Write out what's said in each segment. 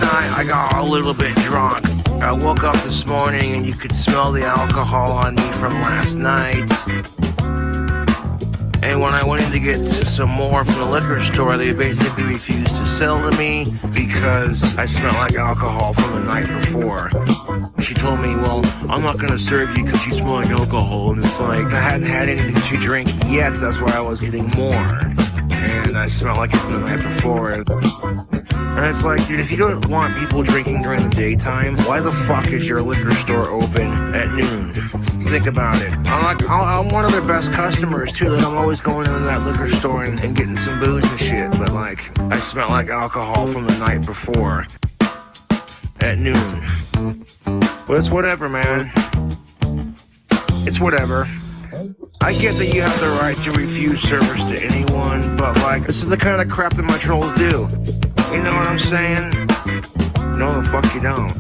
night I got a little bit drunk. I woke up this morning and you could smell the alcohol on me from last night. And when I went in to get some more from the liquor store, they basically refused to sell to me because I smelled like alcohol from the night before. She told me, well, I'm not going to serve you because you smell like alcohol. And it's like, I hadn't had anything to drink yet, that's why I was getting more. And I smelled like it from the night before. And it's like, dude, if you don't want people drinking during the daytime, why the fuck is your liquor store open at noon? Think about it. I'm one of their best customers too. Like, I'm always going into that liquor store and getting some booze and shit. But like, I smell like alcohol from the night before at noon. But it's whatever, man. It's whatever. I get that you have the right to refuse service to anyone, but like, this is the kind of crap that my trolls do. You know what I'm saying? No, the fuck you don't.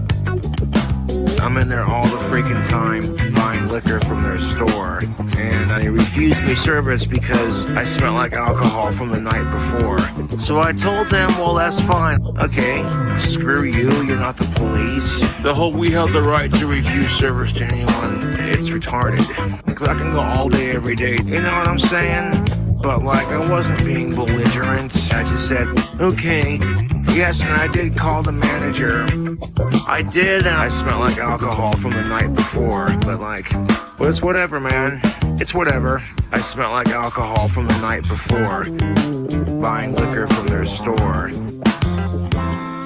I'm in there all the freaking time buying liquor from their store, and they refused me service because I smelled like alcohol from the night before. So I told them, well, that's fine. Okay, screw you, you're not the police. The whole we have the right to refuse service to anyone, it's retarded. Because I can go all day, every day, you know what I'm saying? But like, I wasn't being belligerent. I just said, okay, yes, and I did call the manager. I did, and I smelled like alcohol from the night before. But like, but it's whatever, man. It's whatever. I smelled like alcohol from the night before, buying liquor from their store.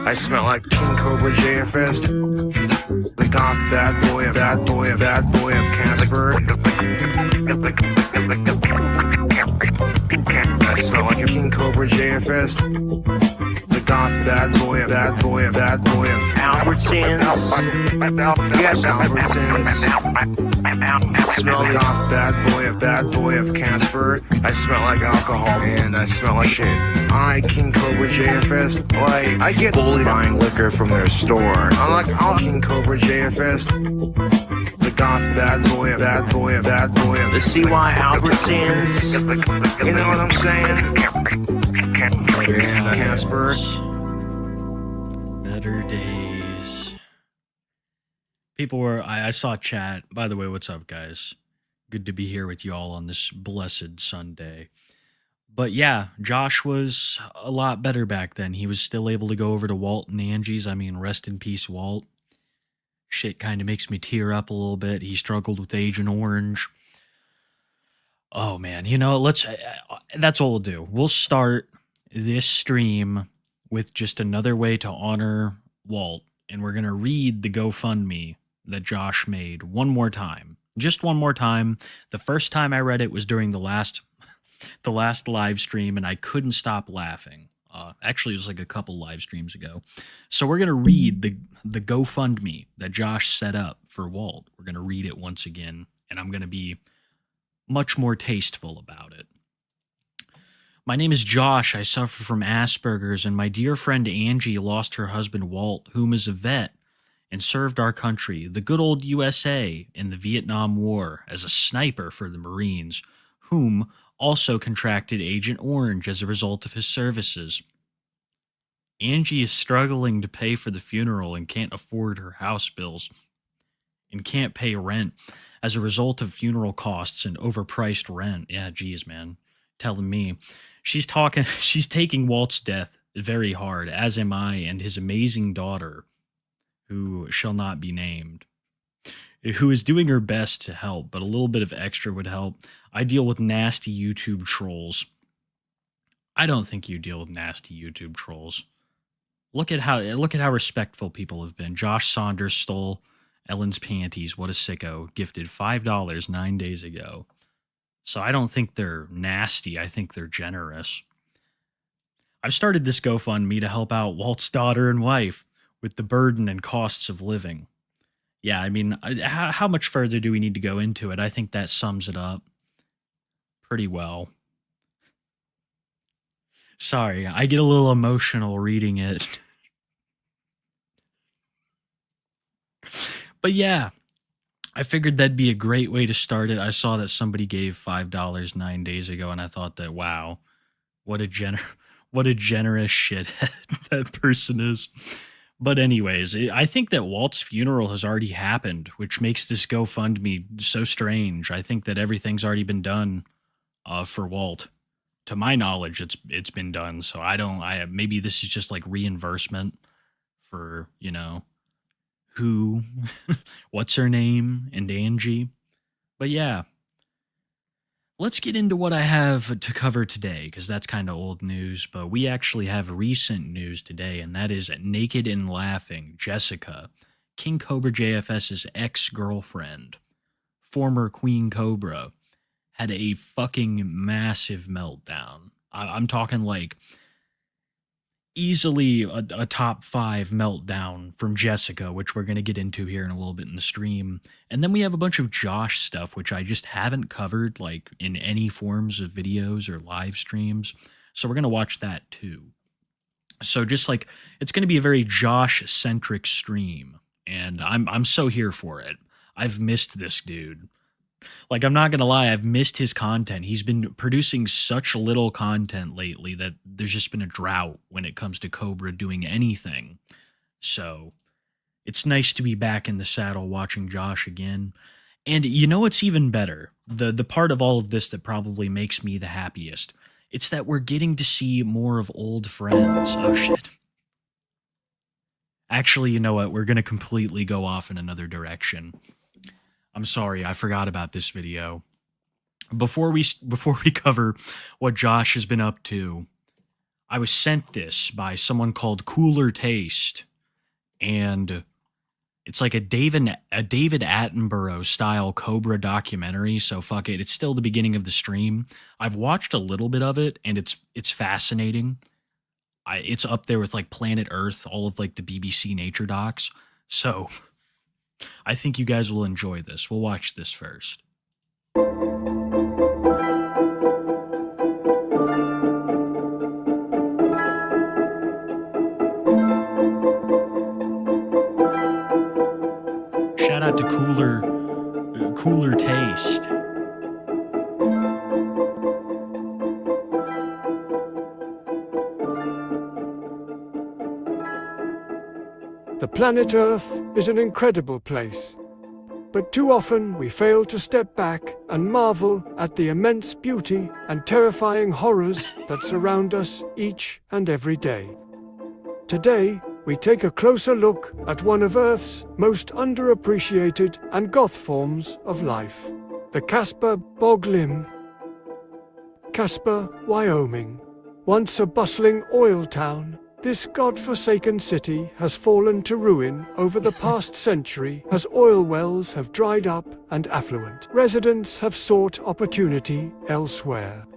I smell like King Cobra JFS, the goth bad boy of Casper. I smell like a King Cobra JFS, the goth bad boy of Albertsons. Yes, Albertsons. I smell the goth bad boy of Casper. I smell like alcohol and I smell like shit. King Cobra JFS, like, I get bullied buying liquor from their store. I'm like, King Cobra JFS, the goth bad boy of the CY Albertsons. You know what I'm saying? And Casper. Better days. People were, I saw chat. By the way, what's up, guys? Good to be here with you all on this blessed Sunday. But yeah, Josh was a lot better back then. He was still able to go over to Walt and Angie's. I mean, rest in peace, Walt. Shit kind of makes me tear up a little bit. He struggled with Agent Orange. Oh man, you know, that's all we'll do. We'll start this stream with just another way to honor Walt, and we're going to read the GoFundMe that Josh made one more time. Just one more time. The first time I read it was during the last live stream, and I couldn't stop laughing. Actually, it was like a couple live streams ago. So we're going to read the GoFundMe that Josh set up for Walt. We're going to read it once again, and I'm going to be much more tasteful about it. My name is Josh. I suffer from Asperger's, and my dear friend Angie lost her husband Walt, whom is a vet and served our country, the good old USA, in the Vietnam War as a sniper for the Marines, whom also contracted Agent Orange as a result of his services. Angie is struggling to pay for the funeral and can't afford her house bills and can't pay rent as a result of funeral costs and overpriced rent. Yeah, geez, man. Telling me. She's taking Walt's death very hard, as am I, and his amazing daughter, who shall not be named, who is doing her best to help, but a little bit of extra would help. I deal with nasty YouTube trolls. I don't think you deal with nasty YouTube trolls. Look at how respectful people have been. Josh Saunders stole Ellen's panties. What a sicko. Gifted $5 9 days ago. So I don't think they're nasty. I think they're generous. I've started this GoFundMe to help out Walt's daughter and wife with the burden and costs of living. Yeah, I mean, how much further do we need to go into it? I think that sums it up pretty well. Sorry, I get a little emotional reading it. But yeah, I figured that'd be a great way to start it. I saw that somebody gave $5 9 days ago, and I thought that, wow, what a generous shithead that person is. But anyways, I think that Walt's funeral has already happened, which makes this GoFundMe so strange. I think that everything's already been done for Walt. To my knowledge, it's been done. So I don't. I maybe this is just like reimbursement for who, what's her name, and Angie. But yeah, let's get into what I have to cover today, because that's kind of old news, but we actually have recent news today, and that is Naked and Laughing. Jessica, King Cobra JFS's ex girlfriend, former Queen Cobra, had a fucking massive meltdown. I'm talking like easily a top five meltdown from Jessica, which we're going to get into here in a little bit in the stream. And then we have a bunch of Josh stuff, which I just haven't covered like in any forms of videos or live streams. So we're going to watch that too. So just like, it's going to be a very Josh centric stream. And I'm so here for it. I've missed this dude. Like, I'm not gonna lie, I've missed his content. He's been producing such little content lately that there's just been a drought when it comes to Cobra doing anything. So it's nice to be back in the saddle watching Josh again. And you know what's even better? The part of all of this that probably makes me the happiest. It's that we're getting to see more of old friends. Oh shit. Actually, you know what? We're gonna completely go off in another direction. I'm sorry, I forgot about this video. Before we cover what Josh has been up to, I was sent this by someone called Cooler Taste, and it's like a David Attenborough style Cobra documentary. So fuck it, it's still the beginning of the stream. I've watched a little bit of it, and it's fascinating. It's up there with like Planet Earth, all of like the BBC nature docs. So I think you guys will enjoy this. We'll watch this first. Shout out to Cooler Taste. The planet Earth is an incredible place, but too often we fail to step back and marvel at the immense beauty and terrifying horrors that surround us each and every day. Today, we take a closer look at one of Earth's most underappreciated and goth forms of life, the Casper Bog Limb. Casper, Wyoming, once a bustling oil town, this godforsaken city has fallen to ruin over the past century as oil wells have dried up and affluent residents have sought opportunity elsewhere.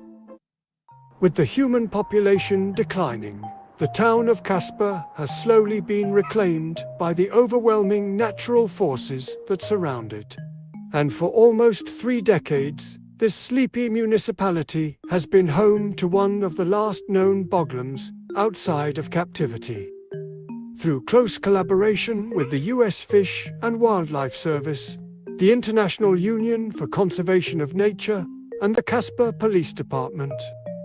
With the human population declining, the town of Casper has slowly been reclaimed by the overwhelming natural forces that surround it. And for almost 3 decades, this sleepy municipality has been home to one of the last known boglums outside of captivity. Through close collaboration with the U.S. Fish and Wildlife Service, the International Union for Conservation of Nature, and the Casper Police Department,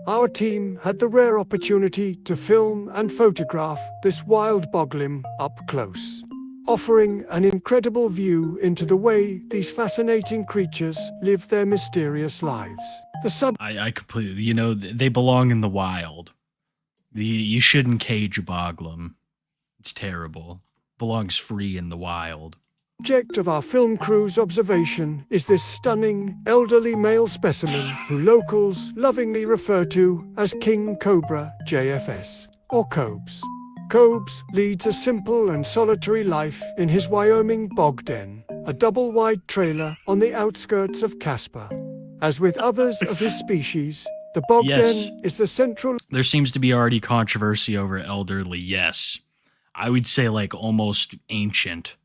our team had the rare opportunity to film and photograph this wild boglim up close, offering an incredible view into the way these fascinating creatures live their mysterious lives. I completely, they belong in the wild. You shouldn't cage a boglum. It's terrible. Belongs free in the wild. Subject of our film crew's observation is this stunning, elderly male specimen who locals lovingly refer to as King Cobra JFS, or Cobes. Cobes leads a simple and solitary life in his Wyoming bog den, a double-wide trailer on the outskirts of Casper. As with others of his species, the bog den is the central... There seems to be already controversy over elderly, yes. I would say like almost ancient.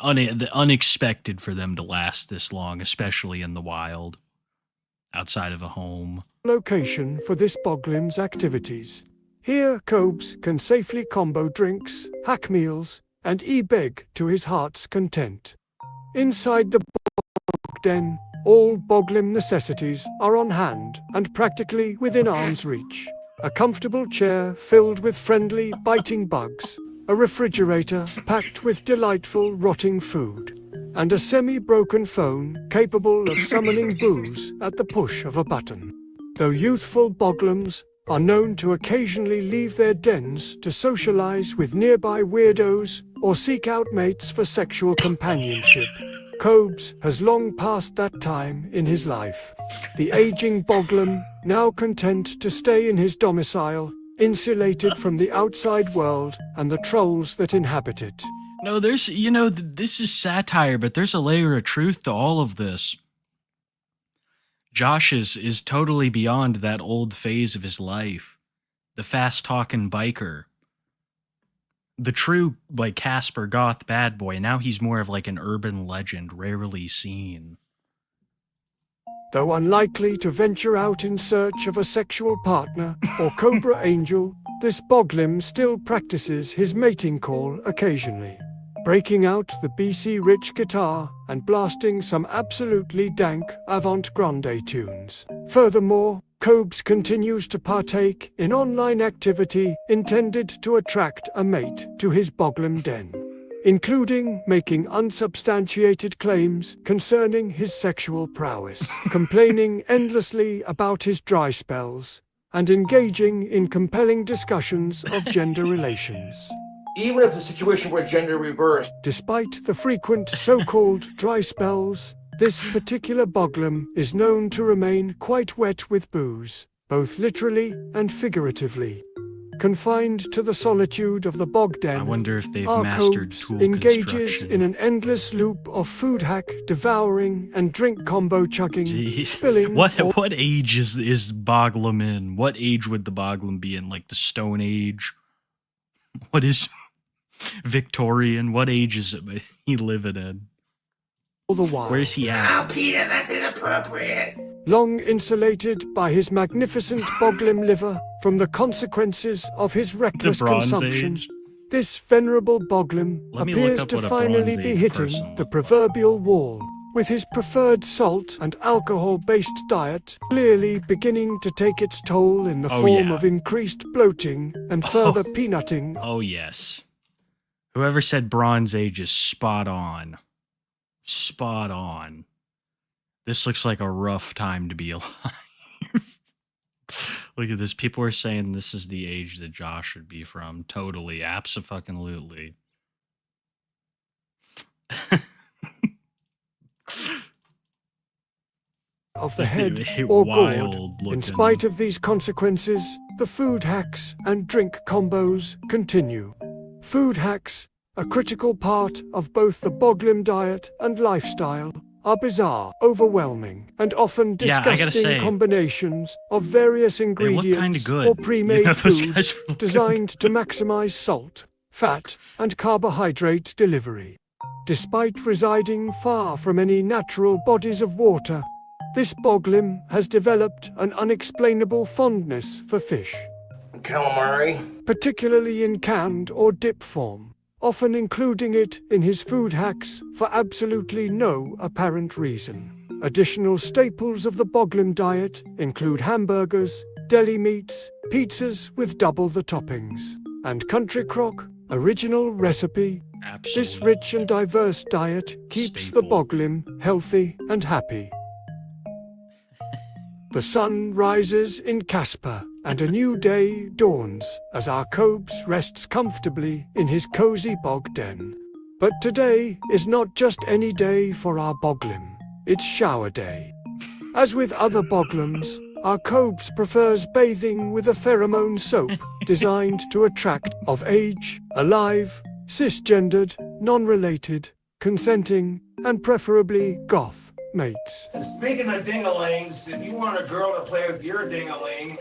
Unexpected for them to last this long, especially in the wild, outside of a home. Location for this boglim's activities. Here, Cobes can safely combo drinks, hack meals, and e-beg to his heart's content. Inside the bog den, all boglim necessities are on hand and practically within arm's reach. A comfortable chair filled with friendly, biting bugs, a refrigerator packed with delightful rotting food, and a semi-broken phone capable of summoning booze at the push of a button. Though youthful boglums are known to occasionally leave their dens to socialize with nearby weirdos or seek out mates for sexual companionship, Cobes has long passed that time in his life. The aging boglum, now content to stay in his domicile, insulated from the outside world and the trolls that inhabit it. No, there's, this is satire, but there's a layer of truth to all of this. Josh is totally beyond that old phase of his life. The fast-talking biker. The true, like, Casper goth bad boy. Now he's more of like an urban legend, rarely seen. Though unlikely to venture out in search of a sexual partner or Cobra angel, this boglum still practices his mating call occasionally, breaking out the BC Rich guitar and blasting some absolutely dank avant-grande tunes. Furthermore, Cobes continues to partake in online activity intended to attract a mate to his boglum den, including making unsubstantiated claims concerning his sexual prowess, complaining endlessly about his dry spells, and engaging in compelling discussions of gender relations. Even if the situation were gender reversed. Despite the frequent so-called dry spells, this particular boglum is known to remain quite wet with booze, both literally and figuratively. Confined to the solitude of the bog den, I wonder if they've our mastered Cobes tool engages construction. in an endless loop of food hack, devouring, and drink combo chugging, Jeez. spilling. What age is Boglum in? What age would the Boglum be in? Like the Stone Age? What is Victorian? What age is it he living in? All the while, Where's he at? Oh, Peter, that's inappropriate. long insulated by his magnificent boglum liver from the consequences of his reckless The Bronze consumption. Age? This venerable boglum Let me look appears up to what a finally Bronze be Age hitting person the looks proverbial wall, with his preferred salt and alcohol-based diet clearly beginning to take its toll in the Oh, form yeah. of increased bloating and further peanutting. Oh, yes. Whoever said Bronze Age is spot on. Spot on. This looks like a rough time to be alive. Look at this. People are saying this is the age that Josh should be from. Totally. Abso-fucking-lutely. Of the Just head a or wild gourd. looking- In spite of these consequences, the food hacks and drink combos continue. Food hacks, a critical part of both the boglum diet and lifestyle, are bizarre, overwhelming, and often Yeah, I gotta disgusting say, combinations of various They look kinda ingredients good. or pre-made those foods guys were looking designed to maximize salt, fat, and carbohydrate delivery. Despite residing far from any natural bodies of water, this boglum has developed an unexplainable fondness for fish, Calamari. particularly in canned or dip form, often including it in his food hacks for absolutely no apparent reason. Additional staples of the boglum diet include hamburgers, deli meats, pizzas with double the toppings, and country crock, original recipe. absolutely. This rich and diverse diet keeps the Staple. boglum healthy and happy. The sun rises in Casper, and a new day dawns as our Cobes rests comfortably in his cozy bog den. But today is not just any day for our boglum, it's shower day. As with other boglums, our Cobes prefers bathing with a pheromone soap designed to attract of age, alive, cisgendered, non-related, consenting, and preferably goth mates. Speaking of ding-a-lings, if you want a girl to play with your ding-a-ling,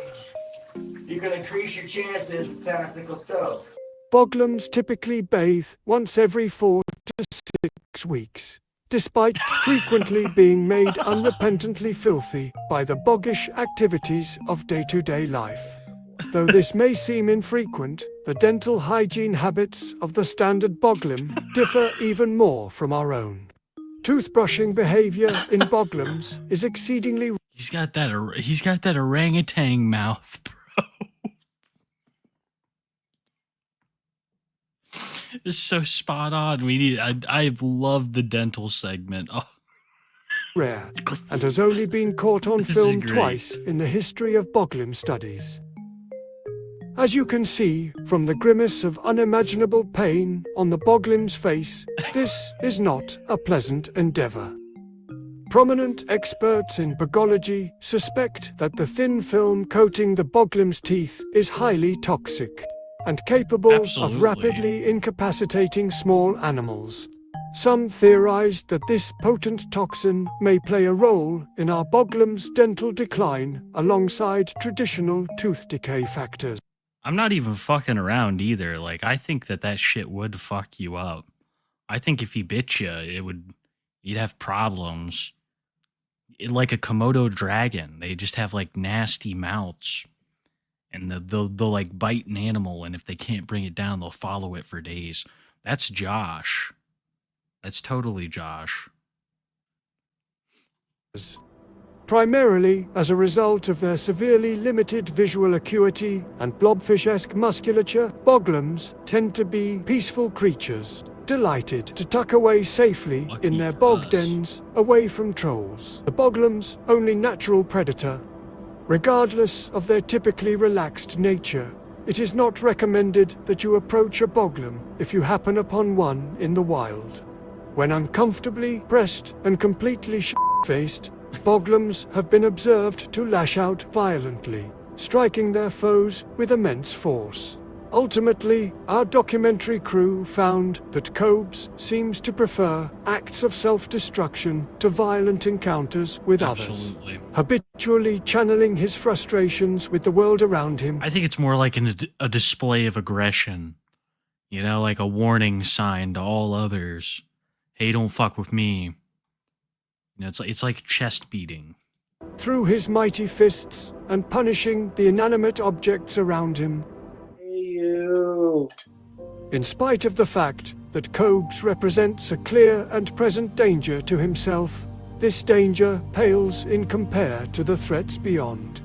you can increase your chances with tactical soap. Boglums typically bathe once every 4 to 6 weeks, despite frequently being made unrepentantly filthy by the boggish activities of day-to-day life. Though this may seem infrequent, the dental hygiene habits of the standard boglum differ even more from our own. Toothbrushing behavior in boglums is exceedingly He's got that orangutan mouth, bro. It's so spot on. We need. I've loved the dental segment. Oh, rare and has only been caught on this is film great. twice in the history of boglin studies. As you can see from the grimace of unimaginable pain on the boglim's face, this is not a pleasant endeavor. Prominent experts in bogology suspect that the thin film coating the boglim's teeth is highly toxic and capable of Absolutely. rapidly incapacitating small animals. Some theorize that this potent toxin may play a role in our boglim's dental decline alongside traditional tooth decay factors. I'm not even fucking around either. Like, I think that shit would fuck you up. I think if he bit you, you'd have problems. Like a Komodo dragon, they just have like nasty mouths, and they'll like bite an animal, and if they can't bring it down, they'll follow it for days. That's Josh. That's totally Josh. Primarily as a result of their severely limited visual acuity and blobfish-esque musculature, boglins tend to be peaceful creatures, delighted to tuck away safely Lucky in their for bog us. dens, away from trolls, the boglim's only natural predator. Regardless of their typically relaxed nature, it is not recommended that you approach a boglim if you happen upon one in the wild. When uncomfortably pressed and completely shit-faced, boglins have been observed to lash out violently, striking their foes with immense force. Ultimately, our documentary crew found that Cobra seems to prefer acts of self-destruction to violent encounters with others, Absolutely. habitually channeling his frustrations with the world around him. I think it's more like a display of aggression. You know, like a warning sign to all others. Hey, don't fuck with me. You know, it's like chest beating. Through his mighty fists and punishing the inanimate objects around him. In spite of the fact that Cobra represents a clear and present danger to himself, this danger pales in compare to the threats beyond.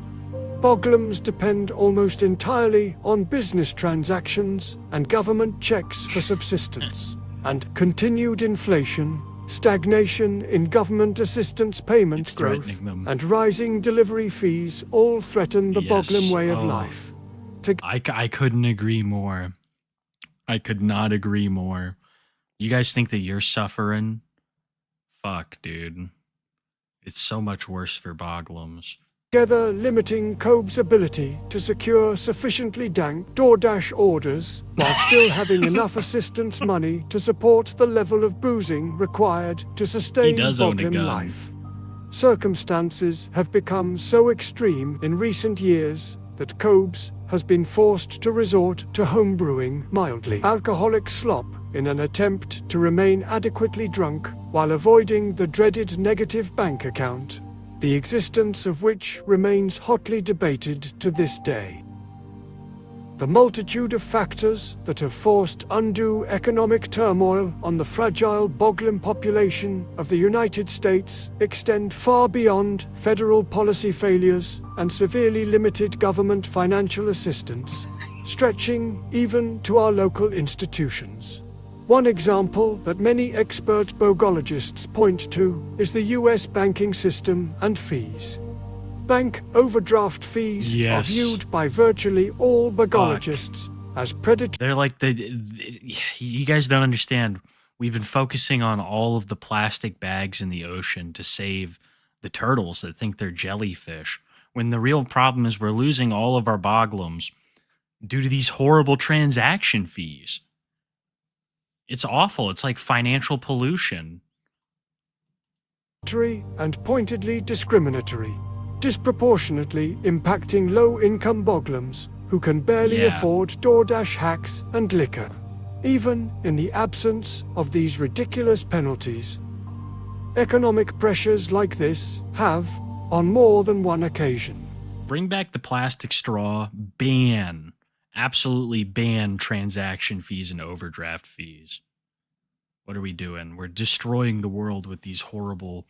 Boglins depend almost entirely on business transactions and government checks for subsistence, and continued inflation, stagnation in government assistance payments It's growth, threatening them. and rising delivery fees all threaten the Yes. boglin way of Oh. life. I couldn't agree more. I could not agree more. You guys think that you're suffering? Fuck, dude. It's so much worse for boglins. Together limiting Cobra's ability to secure sufficiently dank DoorDash orders while still having enough assistance money to support the level of boozing required to sustain does own a boglin gun. life. Circumstances have become so extreme in recent years that Cobra has been forced to resort to homebrewing mildly alcoholic slop in an attempt to remain adequately drunk while avoiding the dreaded negative bank account, the existence of which remains hotly debated to this day. The multitude of factors that have forced undue economic turmoil on the fragile boglin population of the United States extend far beyond federal policy failures and severely limited government financial assistance, stretching even to our local institutions. One example that many expert bogologists point to is the US banking system and fees. Bank overdraft fees Yes. are viewed by virtually all bogologists as predatory. They're like you guys don't understand. We've been focusing on all of the plastic bags in the ocean to save the turtles that think they're jellyfish, when the real problem is we're losing all of our boglins due to these horrible transaction fees. It's awful. It's like financial pollution. And pointedly discriminatory, disproportionately impacting low-income boglins who can barely Yeah. afford DoorDash hacks and liquor. Even in the absence of these ridiculous penalties, economic pressures like this have, on more than one occasion, Bring back the plastic straw. Absolutely ban transaction fees and overdraft fees. What are we doing? We're destroying the world with these horrible...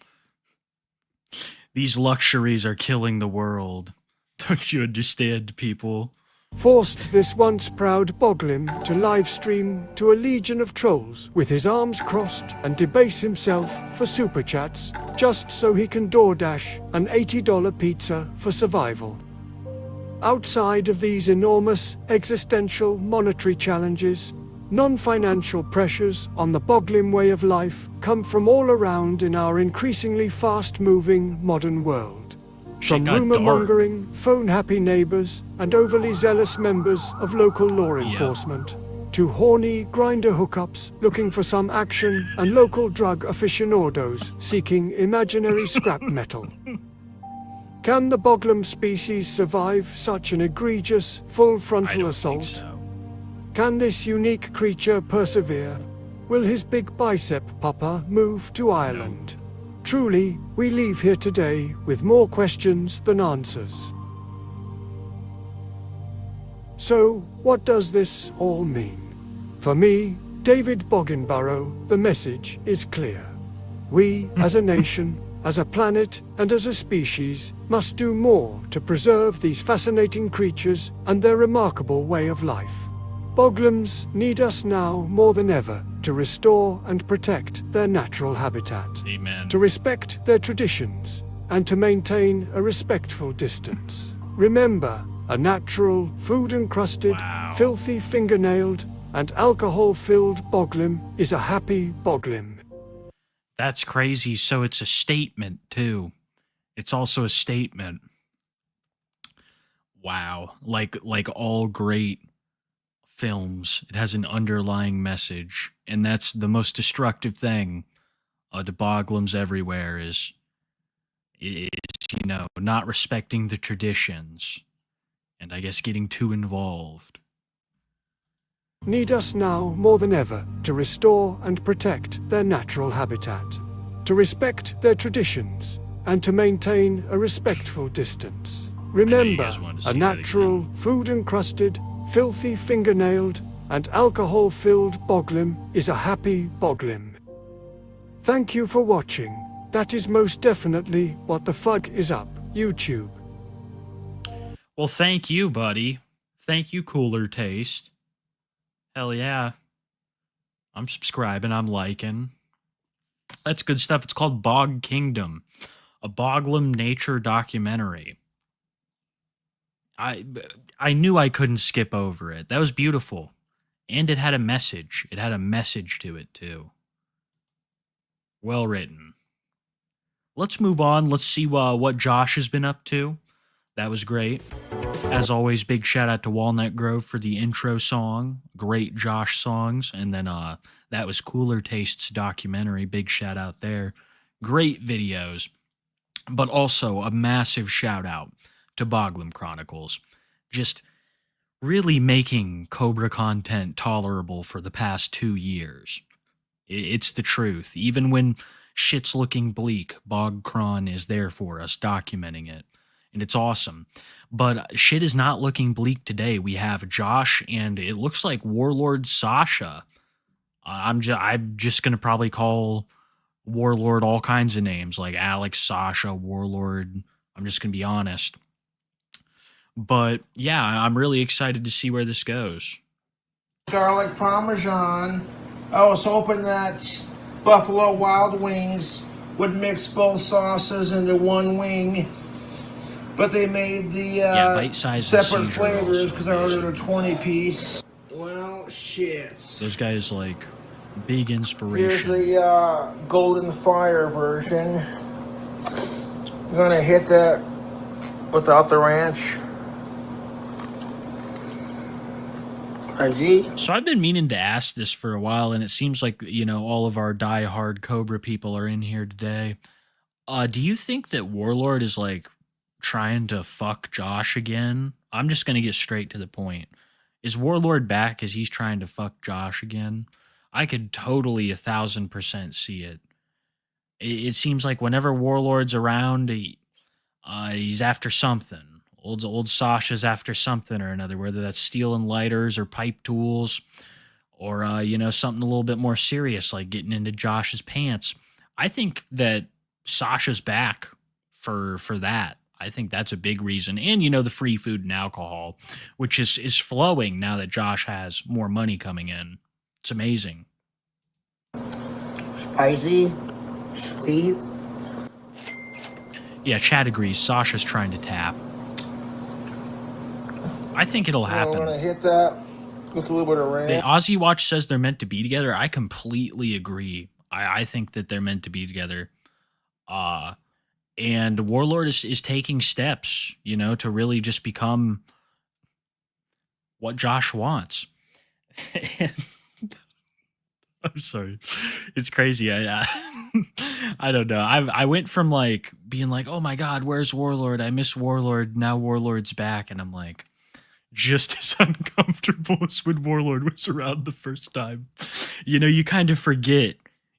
These luxuries are killing the world. Don't you understand, people? forced this once proud Boglim to livestream to a legion of trolls with his arms crossed and debase himself for super chats just so he can DoorDash an $80 pizza for survival. Outside of these enormous existential monetary challenges, non-financial pressures on the Boglim way of life come from all around in our increasingly fast-moving modern world. From rumor-mongering, phone-happy neighbors, and overly zealous members of local law enforcement, to horny grinder hookups looking for some action and local drug aficionados seeking imaginary scrap metal. Can the Boglim species survive such an egregious, full frontal assault? So. Can this unique creature persevere? Will his big bicep papa move to Ireland? Truly, we leave here today with more questions than answers. So, what does this all mean? For me, David Bogginborough, the message is clear. We, as a nation, as a planet, and as a species, must do more to preserve these fascinating creatures and their remarkable way of life. Boglims need us now more than ever to restore and protect their natural habitat, Amen. to respect their traditions, and to maintain a respectful distance. Remember, a natural, food-encrusted, filthy fingernailed, and alcohol-filled Boglim is a happy Boglim. That's crazy. So it's a statement, too. It's also a statement. Wow. Like all great films, it has an underlying message, and that's the most destructive thing to Boglims everywhere is not respecting the traditions, and I guess getting too involved. Need us now more than ever to restore and protect their natural habitat, to respect their traditions, and to maintain a respectful distance. Remember, a natural, food-encrusted, filthy fingernailed, and alcohol-filled Boglim is a happy Boglim. Thank you for watching. That is most definitely what the fuck is up, YouTube. Well, thank you, buddy. Thank you, Cooler Taste. Hell yeah. I'm subscribing, I'm liking. That's good stuff. It's called Bog Kingdom, a Boglim nature documentary. I knew I couldn't skip over it. That was beautiful. And it had a message. It had a message to it, too. Well written. Let's move on. Let's see what Josh has been up to. That was great. As always, big shout out to Walnut Grove for the intro song. Great Josh songs. And then that was Cooler Tastes documentary. Big shout out there. Great videos. But also a massive shout out to Boglim Chronicles. Just really making Cobra content tolerable for the past 2 years. It's the truth. Even when shit's looking bleak, Bogcron is there for us, documenting it. And it's awesome. But shit is not looking bleak today. We have Josh and it looks like Warlord Sasha. I'm just going to probably call Warlord all kinds of names, like Alex, Sasha, Warlord. I'm just going to be honest. But yeah, I'm really excited to see where this goes. Garlic Parmesan. I was hoping that Buffalo Wild Wings would mix both sauces into one wing, but they made the separate flavors because I ordered a 20-piece. Well, shit. Those guys like big inspiration. Here's the Golden Fire version. I'm gonna hit that without the ranch. So I've been meaning to ask this for a while, and it seems like, all of our die-hard Cobra people are in here today. Do you think that Warlord is, trying to fuck Josh again? I'm just going to get straight to the point. Is Warlord back as he's trying to fuck Josh again? I could totally 1,000% see it. It seems like whenever Warlord's around, he's after something. Old Sasha's after something or another, whether that's stealing lighters or pipe tools or, something a little bit more serious, like getting into Josh's pants. I think that Sasha's back for that. I think that's a big reason. And, the free food and alcohol, which is flowing now that Josh has more money coming in. It's amazing. Spicy, sweet. Yeah, Chad agrees. Sasha's trying to tap. I think it'll happen. We're gonna hit that with a little bit of The ranch. Aussie Watch says they're meant to be together. I completely agree. I think that they're meant to be together. And Warlord is taking steps, to really just become what Josh wants. And I'm sorry. It's crazy. I don't know. I went from like being like, oh my God, where's Warlord? I miss Warlord. Now Warlord's back. And I'm like, just as uncomfortable as when Warlord was around the first time. You kind of forget.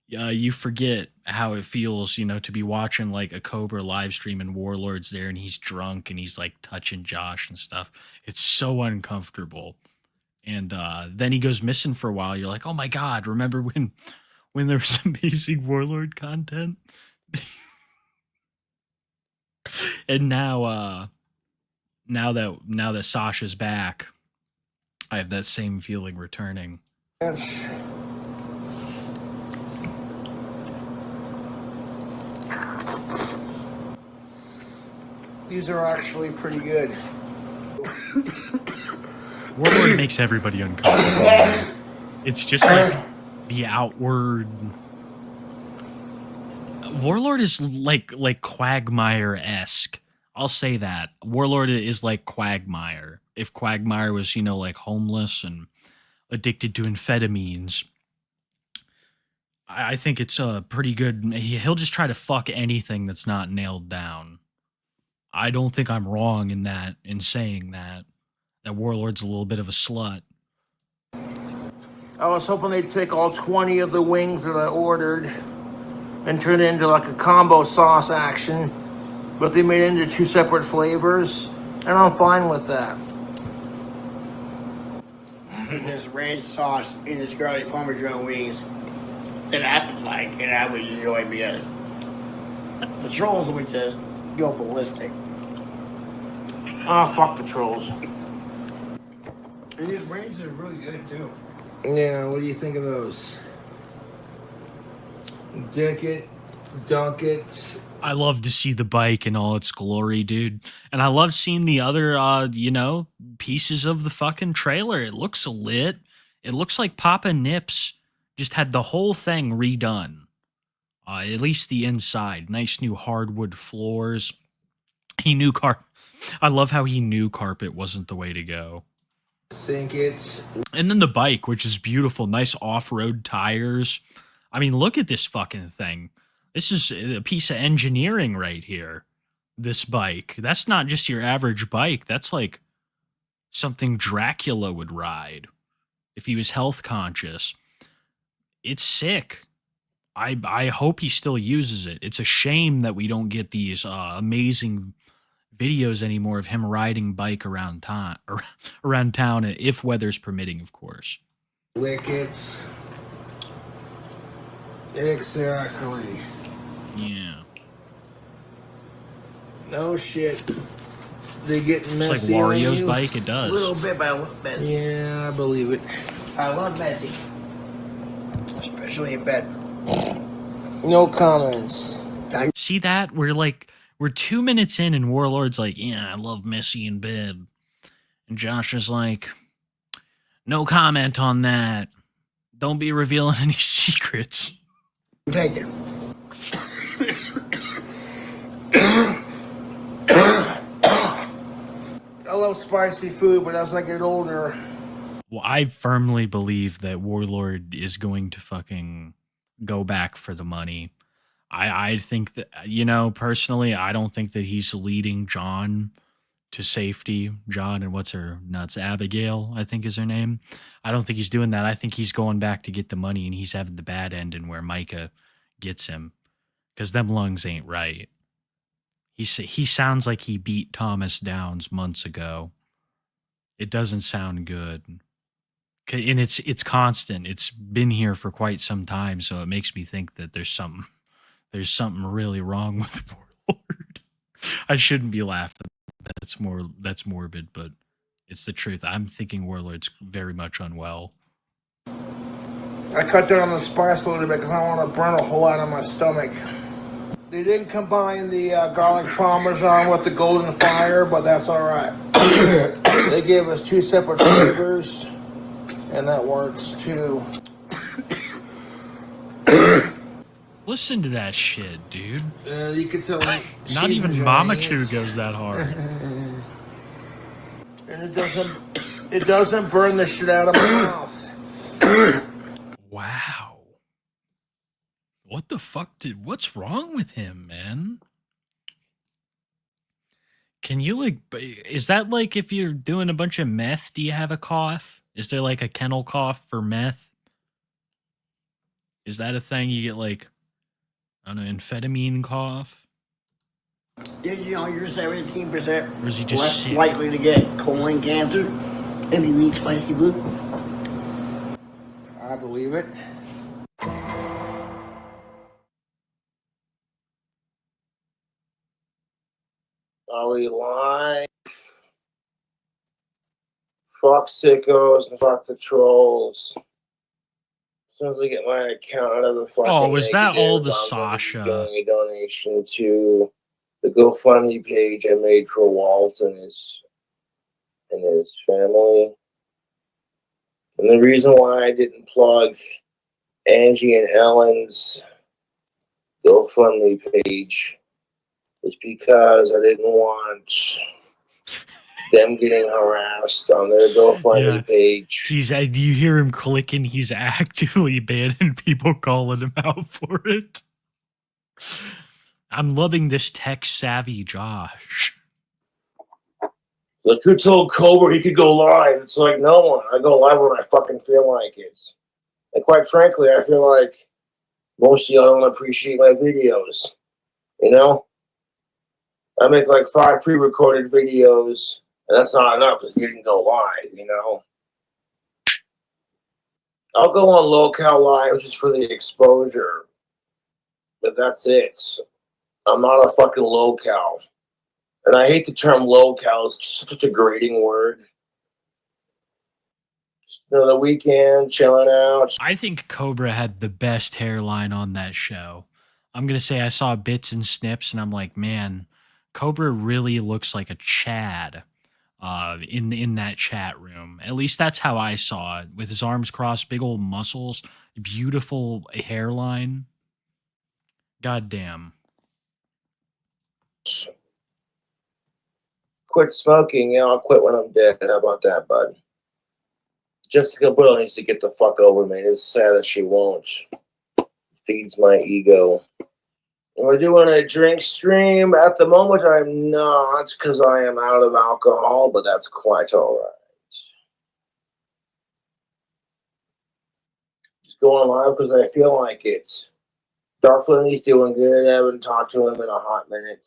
You forget how it feels, to be watching like a Cobra live stream and Warlord's there and he's drunk and he's like touching Josh and stuff. It's so uncomfortable. And then he goes missing for a while. You're like, oh my God, remember when there was amazing Warlord content? And now that Sasha's back, I have that same feeling returning. These are actually pretty good. Warlord makes everybody uncomfortable. It's just like the outward. Warlord is like Quagmire-esque. I'll say that. Warlord is like Quagmire. If Quagmire was, like homeless and addicted to amphetamines, I think it's a pretty good. He'll just try to fuck anything that's not nailed down. I don't think I'm wrong in saying that Warlord's a little bit of a slut. I was hoping they'd take all 20 of the wings that I ordered and turn it into like a combo sauce action, but they made it into 2 separate flavors, and I'm fine with that. This ranch sauce in this garlic parmesan wings that I would like and I would enjoy because the trolls would just go ballistic. Ah, fuck the trolls. And these wings are really good too. Yeah, what do you think of those? Dick it, dunk it. I love to see the bike in all its glory, dude. And I love seeing the other, pieces of the fucking trailer. It looks lit. It looks like Papa Nips just had the whole thing redone. At least the inside. Nice new hardwood floors. He knew I love how he knew carpet wasn't the way to go. Sink it. And then the bike, which is beautiful. Nice off-road tires. I mean, look at this fucking thing. This is a piece of engineering right here. This bike. That's not just your average bike. That's like something Dracula would ride if he was health conscious. It's sick. I hope he still uses it. It's a shame that we don't get these amazing videos anymore of him riding bike around town, if weather's permitting, of course. Lick it. Exactly. Yeah. No shit. They get It's messy like on Wario's you. bike, it A does. little bit, but I love messy. Yeah, I believe it. I love messy. Especially in bed. No comments. See that? We're 2 minutes in and Warlord's like, yeah, I love messy in bed. And Josh is like, no comment on that. Don't be revealing any secrets. Take it. I love spicy food, but as I get older, Well, I firmly believe that Warlord is going to fucking go back for the money. I think that, personally, I don't think that he's leading John to safety. John and what's her nuts? Abigail, I think is her name. I don't think he's doing that. I think he's going back to get the money and he's having the bad ending where Micah gets him because them lungs ain't right. He sounds like he beat Thomas Downs months ago. It doesn't sound good. And it's constant. It's been here for quite some time, so it makes me think that there's something really wrong with Warlord. I shouldn't be laughing. That's morbid, but it's the truth. I'm thinking Warlord's very much unwell. I cut down on the spice a little bit because I don't want to burn a whole lot on my stomach. They didn't combine the garlic parmesan with the golden fire, but that's all right. They gave us 2 separate flavors, and that works too. Listen to that shit, dude. You can tell. Not even Mama Chew goes that hard. And it doesn't burn the shit out of my mouth. Wow. What the fuck what's wrong with him, man? Can you is that like if you're doing a bunch of meth, do you have a cough? Is there like a kennel cough for meth? Is that a thing you get like, I don't know, amphetamine cough? Did you know you're 17% Or is he just less sick? likely to get colon cancer if you eat spicy food? I believe it. Are we live? Fuck sickos and fuck the trolls. As soon as I get my account out of the fucking Oh, was that all the negative, I'm gonna be Sasha? doing a donation to the GoFundMe page I made for Walt and his family. And the reason why I didn't plug Angie and Ellen's GoFundMe page is because I didn't want them getting harassed on their GoFundMe page. Do you hear him clicking? He's actively banning people calling him out for it. I'm loving this tech-savvy Josh. Like, who told Cobra he could go live? It's like, no one. I go live when I fucking feel like it. And quite frankly, I feel like most of y'all don't appreciate my videos. You know? I make like 5 pre-recorded videos, and that's not enough because you didn't go live, you know? I'll go on Locale Live just for the exposure. But that's it. I'm not a fucking locale. And I hate the term locale. It's such a degrading word. The weekend, chilling out. I think Cobra had the best hairline on that show. I'm going to say I saw bits and snips, and I'm like, man, Cobra really looks like a Chad in that chat room. At least that's how I saw it. With his arms crossed, big old muscles, beautiful hairline. God damn. Quit smoking. Yeah, I'll quit when I'm dead. How about that, bud? Jessica Biel needs to get the fuck over me. It's sad that she won't. Feeds my ego. And we're doing a drink stream. At the moment, I'm not because I am out of alcohol, but that's quite all right. Just going live because I feel like it. Dark Flinty's doing good. I haven't talked to him in a hot minute.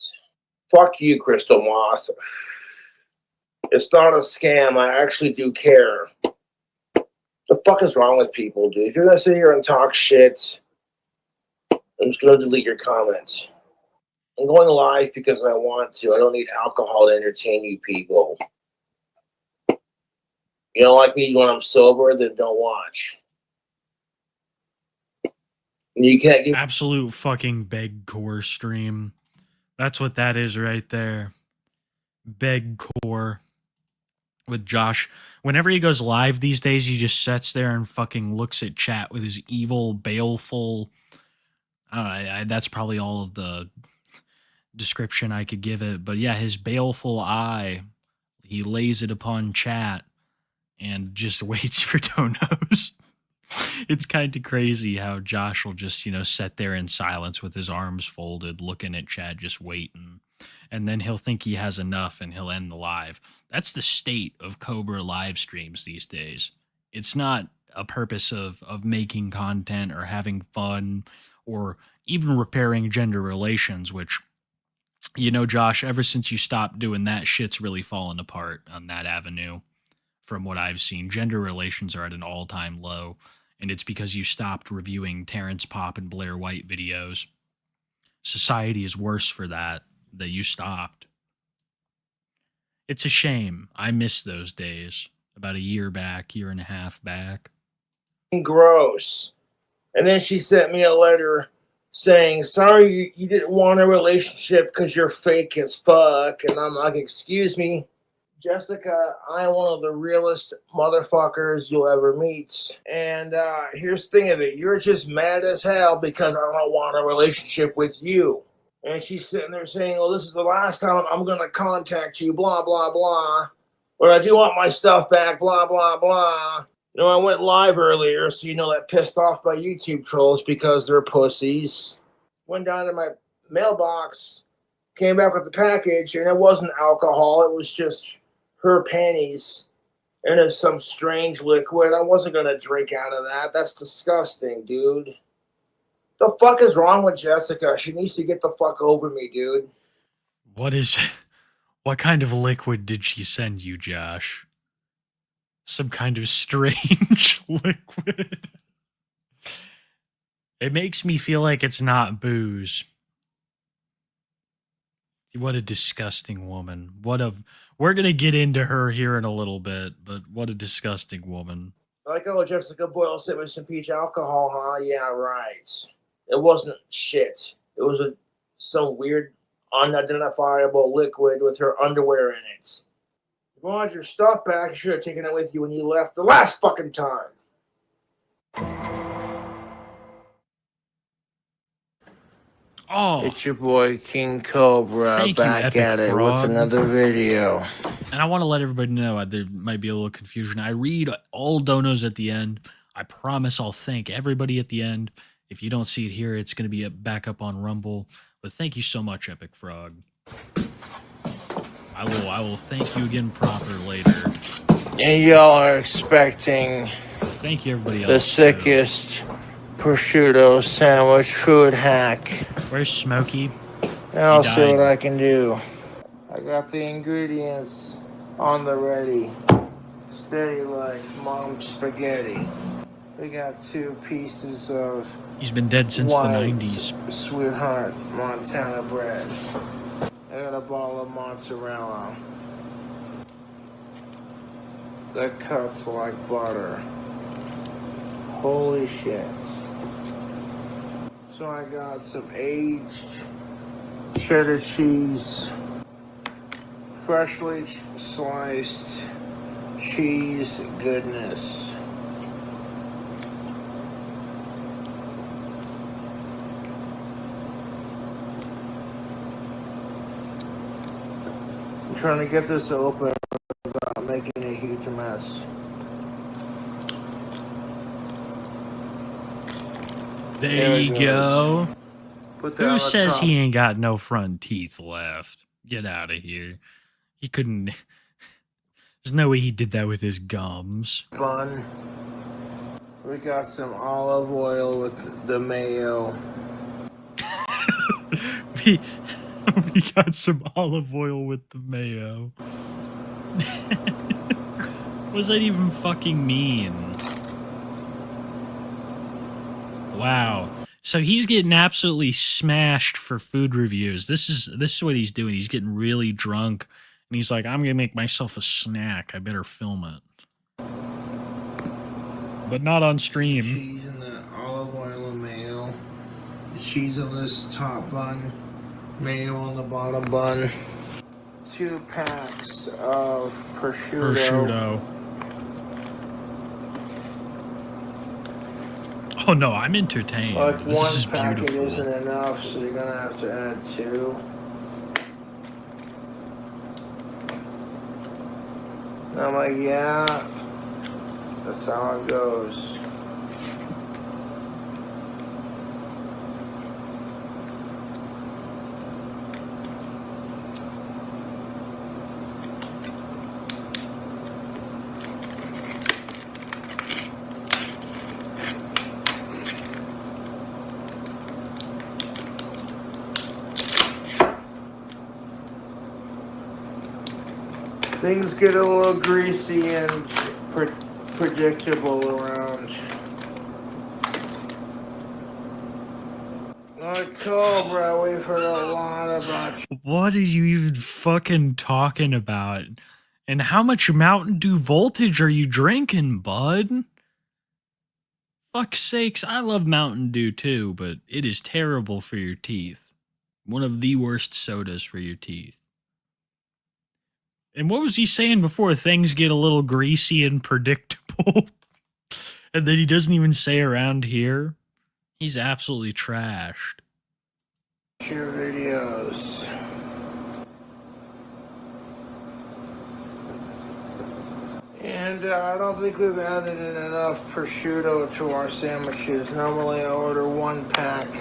Fuck you, Crystal Moth. It's not a scam. I actually do care. The fuck is wrong with people, dude? If you're gonna sit here and talk shit, I'm just gonna delete your comments. I'm going live because I want to. I don't need alcohol to entertain you people. You don't like me when I'm sober, then don't watch. You can't give absolute fucking beg core stream. That's what that is right there. Beg core with Josh. Whenever he goes live these days, he just sits there and fucking looks at chat with his evil, baleful. That's probably all of the description I could give it. But yeah, his baleful eye, he lays it upon chat and just waits for donos. It's kind of crazy how Josh will just, sit there in silence with his arms folded, looking at chat, just waiting. And then he'll think he has enough and he'll end the live. That's the state of Cobra live streams these days. It's not a purpose of making content or having fun or even repairing gender relations, which, Josh, ever since you stopped doing that, shit's really fallen apart on that avenue. From what I've seen, gender relations are at an all-time low, and it's because you stopped reviewing Terrence Popp and Blair White videos. Society is worse for that you stopped. It's a shame. I miss those days. About a year back, year and a half back. Gross. And then she sent me a letter saying, sorry you didn't want a relationship because you're fake as fuck. And I'm like, excuse me, Jessica, I'm one of the realest motherfuckers you'll ever meet. And here's the thing of it. You're just mad as hell because I don't want a relationship with you. And she's sitting there saying, well, this is the last time I'm going to contact you, blah, blah, blah. But I do want my stuff back, blah, blah, blah. You know, I went live earlier, so you know that pissed off my YouTube trolls because they're pussies. Went down to my mailbox, came back with the package, and it wasn't alcohol. It was just her panties. And it's some strange liquid. I wasn't going to drink out of that. That's disgusting, dude. The fuck is wrong with Jessica? She needs to get the fuck over me, dude. What kind of liquid did she send you, Josh? Some kind of strange liquid. It makes me feel like it's not booze. What a disgusting woman. We're going to get into her here in a little bit, but what a disgusting woman. Like, oh, Jessica Boyle sent me some peach alcohol, huh? Yeah, right. It wasn't shit. It was some weird, unidentifiable liquid with her underwear in it. If you wanted your stuff back, you should have taken it with you when you left the last fucking time. Oh, It's your boy King Cobra Thank you, back Epic at it Frog. with another video. and I want to let everybody know there might be a little confusion. I read all donos at the end. I promise I'll thank everybody at the end. If you don't see it here, it's going to be back up on Rumble. But thank you so much, Epic Frog. I will thank you again proper later. And y'all are expecting Thank you, everybody else. the sickest prosciutto sandwich food hack. Where's Smokey? I'll He see died. what I can do. I got the ingredients on the ready. Steady like mom's spaghetti. We got 2 pieces of He's been dead since white the 90s. Sweetheart Montana bread. I got a ball of mozzarella that cuts like butter. Holy shit. So I got some aged cheddar cheese, freshly sliced cheese goodness. I'm trying to get this open without making a huge mess. There it you goes. go. Put that on Who the says top. he ain't got no front teeth left? Get out of here. He couldn't. There's no way he did that with his gums. Bun. We got some olive oil with the mayo. we, we got some olive oil with the mayo. What does that even fucking mean? Wow. So he's getting absolutely smashed for food reviews. This is what he's doing. He's getting really drunk and he's like, I'm gonna make myself a snack. I better film it. But not on stream. Cheese in the olive oil and mayo. The cheese on this top bun. Mayo on the bottom bun. 2 packs of prosciutto. Oh no, I'm entertained. Like This one is packet beautiful. isn't enough, so you're gonna have to add 2. And I'm like, yeah, that's how it goes. Things get a little greasy and predictable around. Cobra, we've heard a lot about you. What are you even fucking talking about? And how much Mountain Dew voltage are you drinking, bud? Fuck's sakes, I love Mountain Dew too, but it is terrible for your teeth. One of the worst sodas for your teeth. And what was he saying before? Things get a little greasy and predictable. And then he doesn't even say around here. He's absolutely trashed. Your videos. And I don't think we've added in enough prosciutto to our sandwiches. Normally I order 1 pack.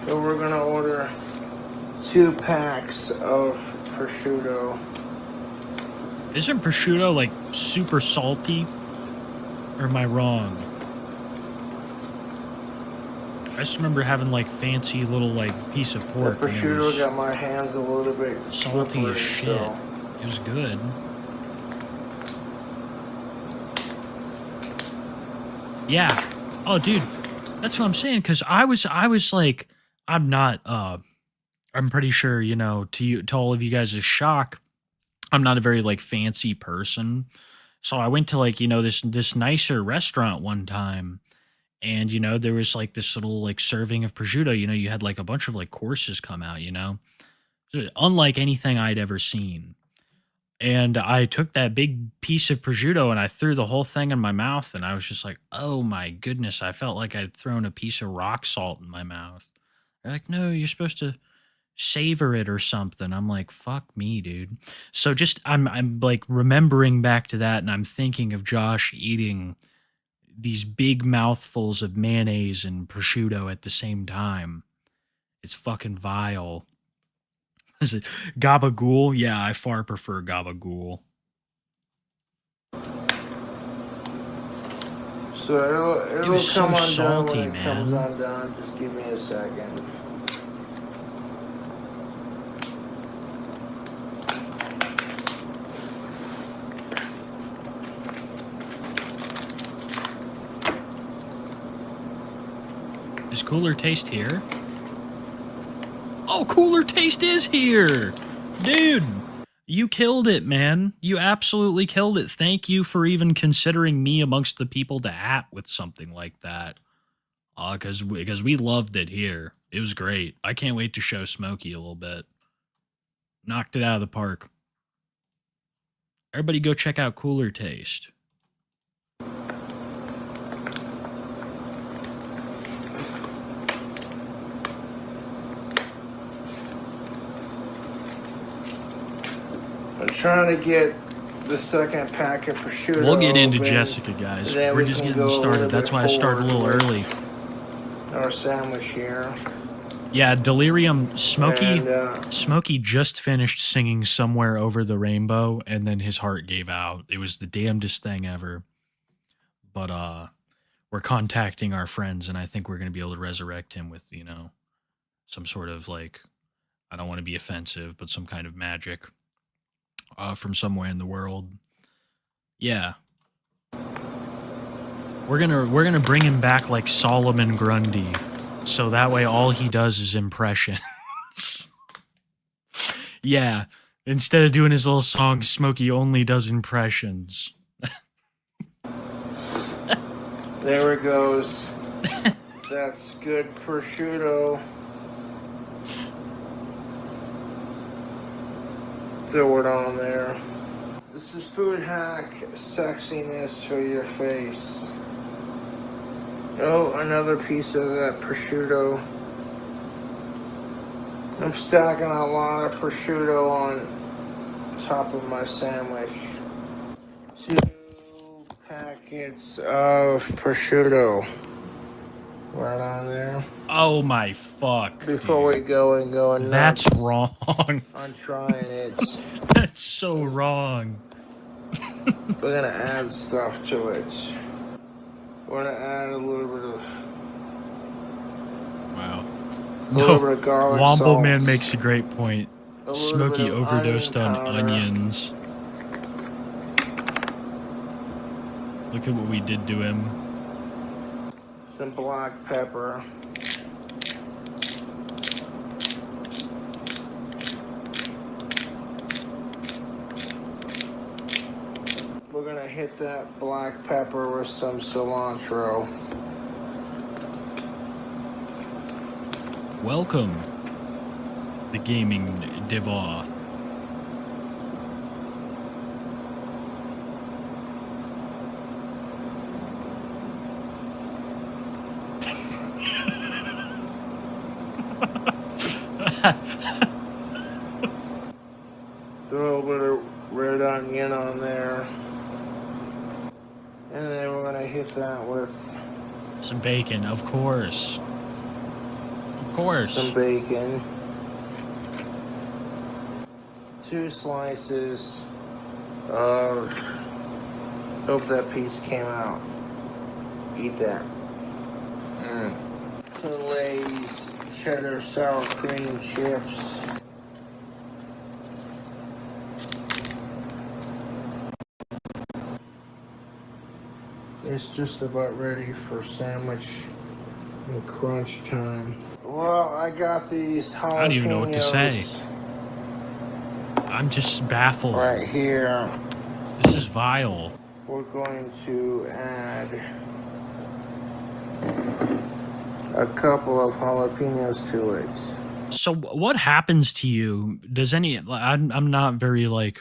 So we're gonna order 2 packs of prosciutto. Isn't prosciutto like super salty? Or am I wrong? I just remember having like fancy little like piece of pork. The and it prosciutto was got my hands a little bit salty as slippery, shit. so. It was good. Yeah. Oh, dude, that's what I'm saying. Because I was like, I'm not. I'm pretty sure, you know, to all of you guys' shock, I'm not a very like fancy person. So I went to like, you know, this nicer restaurant one time, and you know, there was like this little like serving of prosciutto. You know, you had like a bunch of like courses come out. You know, so, unlike anything I'd ever seen. And I took that big piece of prosciutto and I threw the whole thing in my mouth, and I was just like, oh my goodness, I felt like I'd thrown a piece of rock salt in my mouth. They're like, no, you're supposed to savor it or something. I'm like, fuck me, dude. So just I'm like remembering back to that, and I'm thinking of Josh eating these big mouthfuls of mayonnaise and prosciutto at the same time. It's fucking vile. Is it gabagool? Yeah, I far prefer gabagool. So it'll was so come undone salty, when it comes man. undone. Just give me a second. Is Cooler Taste here? Oh, Cooler Taste is here! Dude, you killed it, man. You absolutely killed it. Thank you for even considering me amongst the people to at with something like that. Because we loved it here. It was great. I can't wait to show Smokey a little bit. Knocked it out of the park. Everybody go check out Cooler Taste. I'm trying to get the second pack of prosciutto. We'll get into open, Jessica, guys. and then We're we just can getting go a started. little That's bit why I started a little forward early. with our sandwich here. Yeah, Delirium. Smokey And, Smokey just finished singing Somewhere Over the Rainbow, and then his heart gave out. It was the damnedest thing ever. But we're contacting our friends, and I think we're going to be able to resurrect him with, you know, some sort of like, I don't want to be offensive, but some kind of magic from somewhere in the world. Yeah. We're gonna bring him back like Solomon Grundy. So that way all he does is impressions. Yeah. Instead of doing his little song, Smokey only does impressions. there it goes. That's good prosciutto. Throw it on there. This is food hack sexiness for your face. Oh, another piece of that prosciutto. I'm stacking a lot of prosciutto on top of my sandwich. 2 packets of prosciutto. Right on there. Oh my fuck. Before we go and nuts That's wrong. on trying it, That's so wrong. we're gonna add stuff to it. We're gonna add a little bit of Wow. a little bit of garlic Womble salt. Man makes a great point. A little Smokey bit of overdosed onion on powder. onions. Look at what we did to him. Some black pepper. gonna hit that black pepper with some cilantro. Welcome, the gaming Devoth. Throw a little bit of red onion on there. And then we're gonna hit that with Some bacon, of course. Of course. some bacon. 2 slices of, hope that piece came out. Eat that. Some Lay's cheddar sour cream chips. It's just about ready for sandwich and crunch time. Well, I got these jalapenos. I don't even know what to say. I'm just baffled. Right here. This is vile. We're going to add a couple of jalapenos to it. So what happens to you? Does any I'm not very like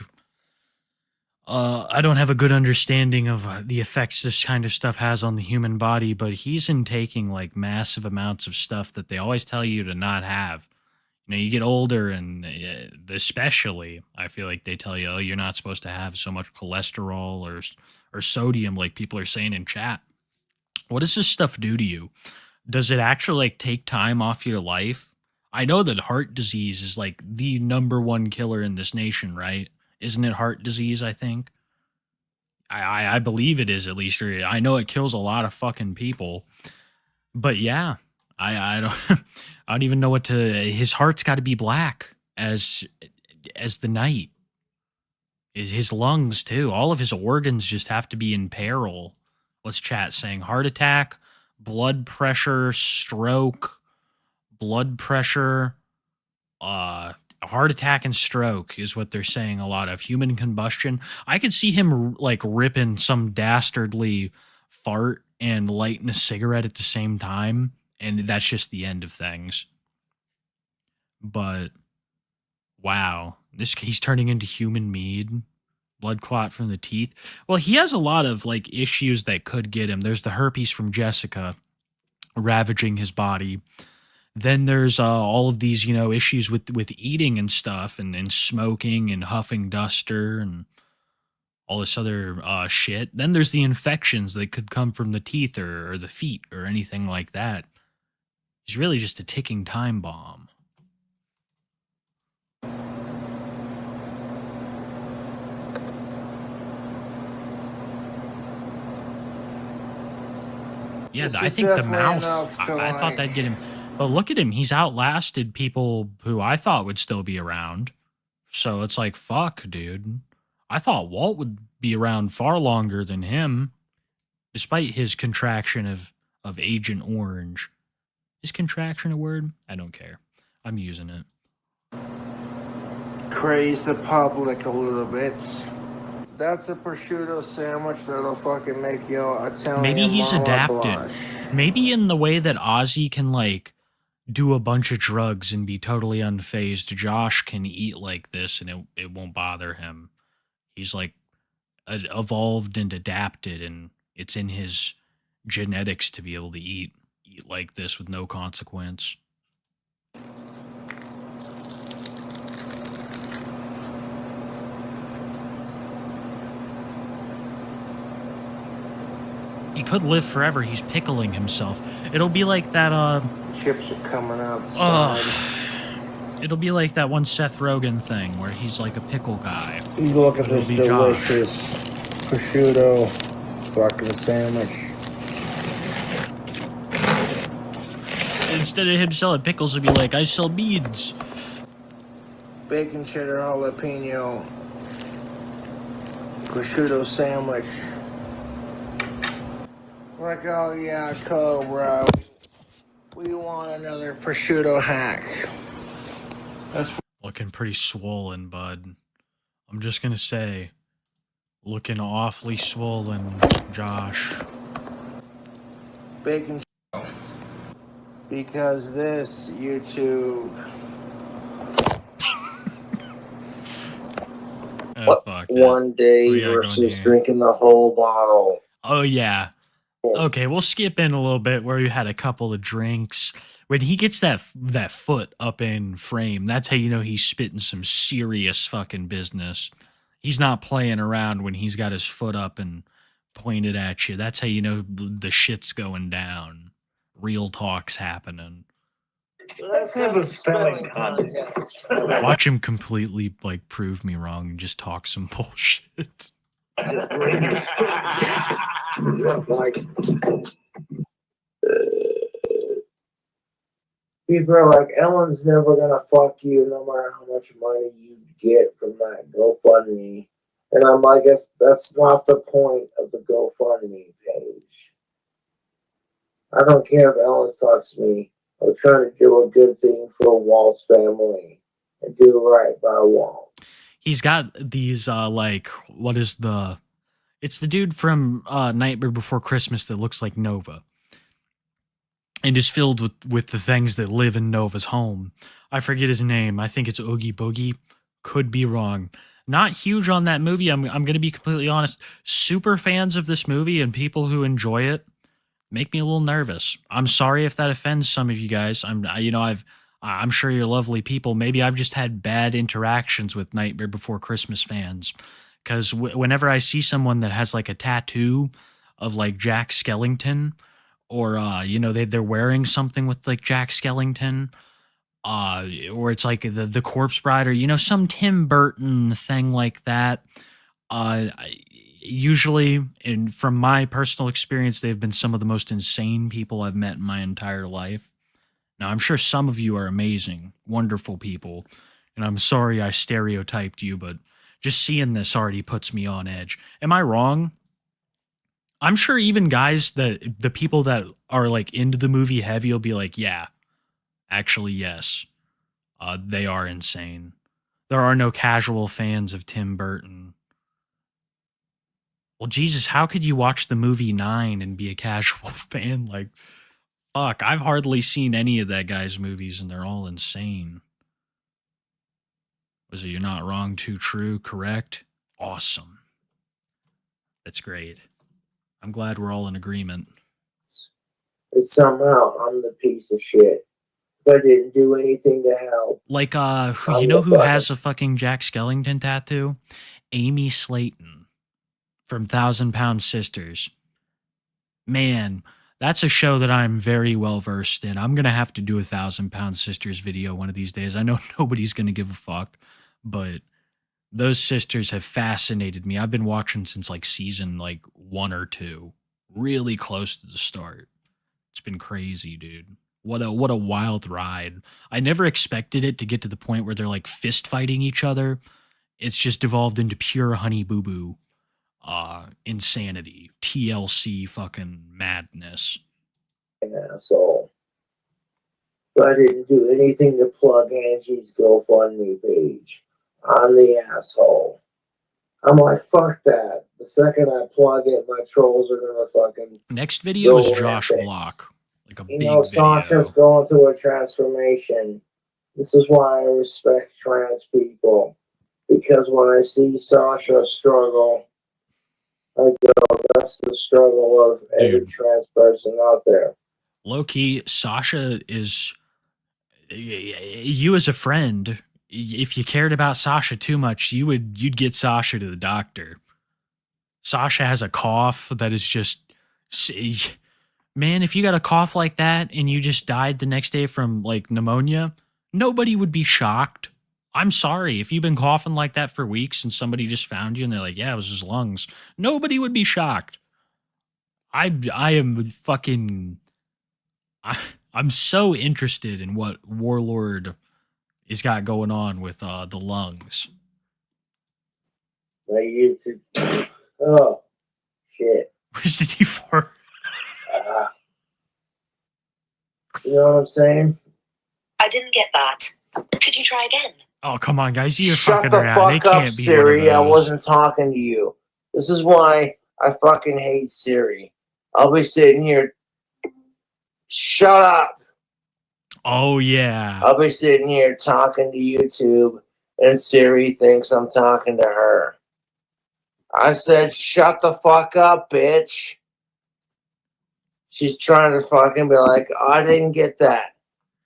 I don't have a good understanding of the effects this kind of stuff has on the human body, but he's intaking like massive amounts of stuff that they always tell you to not have. You know, you get older, and especially, I feel like they tell you, oh, you're not supposed to have so much cholesterol or sodium, like people are saying in chat. What does this stuff do to you? Does it actually like take time off your life? I know that heart disease is like the #1 killer in this nation, right? Isn't it heart disease, I think? I believe it is, at least. I know it kills a lot of fucking people. But yeah, I don't I don't even know what to. His heart's got to be black as the night. His lungs too. All of his organs just have to be in peril. What's chat saying? Heart attack, blood pressure, stroke, blood pressure, heart attack and stroke is what they're saying a lot of. Human combustion. I could see him like ripping some dastardly fart and lighting a cigarette at the same time, and that's just the end of things. But wow, he's turning into human mead. Blood clot from the teeth. Well, he has a lot of like issues that could get him. There's the herpes from Jessica ravaging his body. Then there's all of these, issues with eating and stuff, and smoking and huffing duster and all this other shit. Then there's the infections that could come from the teeth or the feet or anything like that. He's really just a ticking time bomb. Yeah, I think the mouth, I thought that'd get him. But look at him. He's outlasted people who I thought would still be around. So it's like, fuck, dude. I thought Walt would be around far longer than him, despite his contraction of Agent Orange. Is contraction a word? I don't care. I'm using it. Craze the public a little bit. That's a prosciutto sandwich that'll fucking make your Italian Maybe he's mama adapted. blush. Maybe in the way that Ozzy can like do a bunch of drugs and be totally unfazed, Josh can eat like this and it won't bother him. He's like evolved and adapted, and it's in his genetics to be able to eat like this with no consequence. He could live forever. He's pickling himself. It'll be like that Chips are coming outside. It'll be like that one Seth Rogen thing where he's like a pickle guy. You look at It'll this be delicious prosciutto fucking sandwich. Instead of him selling pickles, it'll be like, I sell beads. Bacon cheddar jalapeno prosciutto sandwich. Like, oh yeah, Cobra. We want another prosciutto hack. That's Looking pretty swollen, bud. I'm just gonna say, Looking awfully swollen, Josh. Bacon show. Because this YouTube. Oh, fuck that. One day What do we got going versus here? drinking the whole bottle. Oh, yeah. Okay, we'll skip in a little bit where we had a couple of drinks. When he gets that foot up in frame, that's how you know he's spitting some serious fucking business. He's not playing around when he's got his foot up and pointed at you. That's how you know the shit's going down. Real talk's happening. Let's have a spelling contest. Watch him completely like prove me wrong and just talk some bullshit. People are like, Ellen's never gonna fuck you no matter how much money you get from that GoFundMe. And I'm like, that's not the point of the GoFundMe page. I don't care if Ellen fucks me. I'm trying to do a good thing for Walt's family and do right by Walt. He's got these like what is the it's the dude from Nightmare Before Christmas that looks like Nova and is filled with the things that live in Nova's home. I forget his name. I think it's Oogie Boogie. Could be wrong. Not huge on that movie. I'm going to be completely honest. Super fans of this movie and people who enjoy it make me a little nervous. I'm sorry if that offends some of you guys. I'm sure you're lovely people. Maybe I've just had bad interactions with Nightmare Before Christmas fans. Because whenever I see someone that has like a tattoo of like Jack Skellington, or they're wearing something with like Jack Skellington, or it's like the Corpse Bride, or some Tim Burton thing like that. Usually, and from my personal experience, they've been some of the most insane people I've met in my entire life. Now, I'm sure some of you are amazing, wonderful people, and I'm sorry I stereotyped you, but just seeing this already puts me on edge. Am I wrong? I'm sure even guys the people that are like into the movie heavy will be like, yeah, actually, yes, they are insane. There are no casual fans of Tim Burton. Well, Jesus, how could you watch the movie 9 and be a casual fan? Like, fuck, I've hardly seen any of that guy's movies, and they're all insane. Was it You're Not Wrong, Too True, correct? Awesome. That's great. I'm glad we're all in agreement. Somehow I'm the piece of shit. I didn't do anything to help. Like, who has a fucking Jack Skellington tattoo? Amy Slayton from 1,000-Pound Sisters. Man, that's a show that I'm very well versed in. I'm gonna have to do a 1,000-Pound Sisters video one of these days. I know nobody's gonna give a fuck, but those sisters have fascinated me. I've been watching since like season like 1 or 2, really close to the start. It's been crazy, dude. What a wild ride. I never expected it to get to the point where they're like fist fighting each other. It's just evolved into pure honey boo boo insanity, TLC fucking madness. An asshole. But I didn't do anything to plug Angie's GoFundMe page. I'm the asshole. I'm like, fuck that. The second I plug it, my trolls are gonna fucking. Next video is Josh Block. Like a big video. Sasha's going through a transformation. This is why I respect trans people. Because when I see Sasha struggle, I go, that's the struggle of every trans person out there. Low key, Sasha is. You as a friend, if you cared about Sasha too much, you'd get Sasha to the doctor. Sasha has a cough that is just, man, if you got a cough like that and you just died the next day from like pneumonia, nobody would be shocked. I'm sorry if you've been coughing like that for weeks and somebody just found you and they're like, yeah, it was his lungs. Nobody would be shocked. I am fucking. I'm so interested in what Warlord has got going on with the lungs. My YouTube. Oh, shit. Where's the D4? You know what I'm saying? I didn't get that. Could you try again? Oh, come on, guys. You're Shut fucking the around. fuck They up, can't be Siri. I one of those. wasn't talking to you. This is why I fucking hate Siri. I'll be sitting here, shut up. Oh yeah. I'll be sitting here talking to YouTube, and Siri thinks I'm talking to her. I said, shut the fuck up, bitch. She's trying to fucking be like, I didn't get that.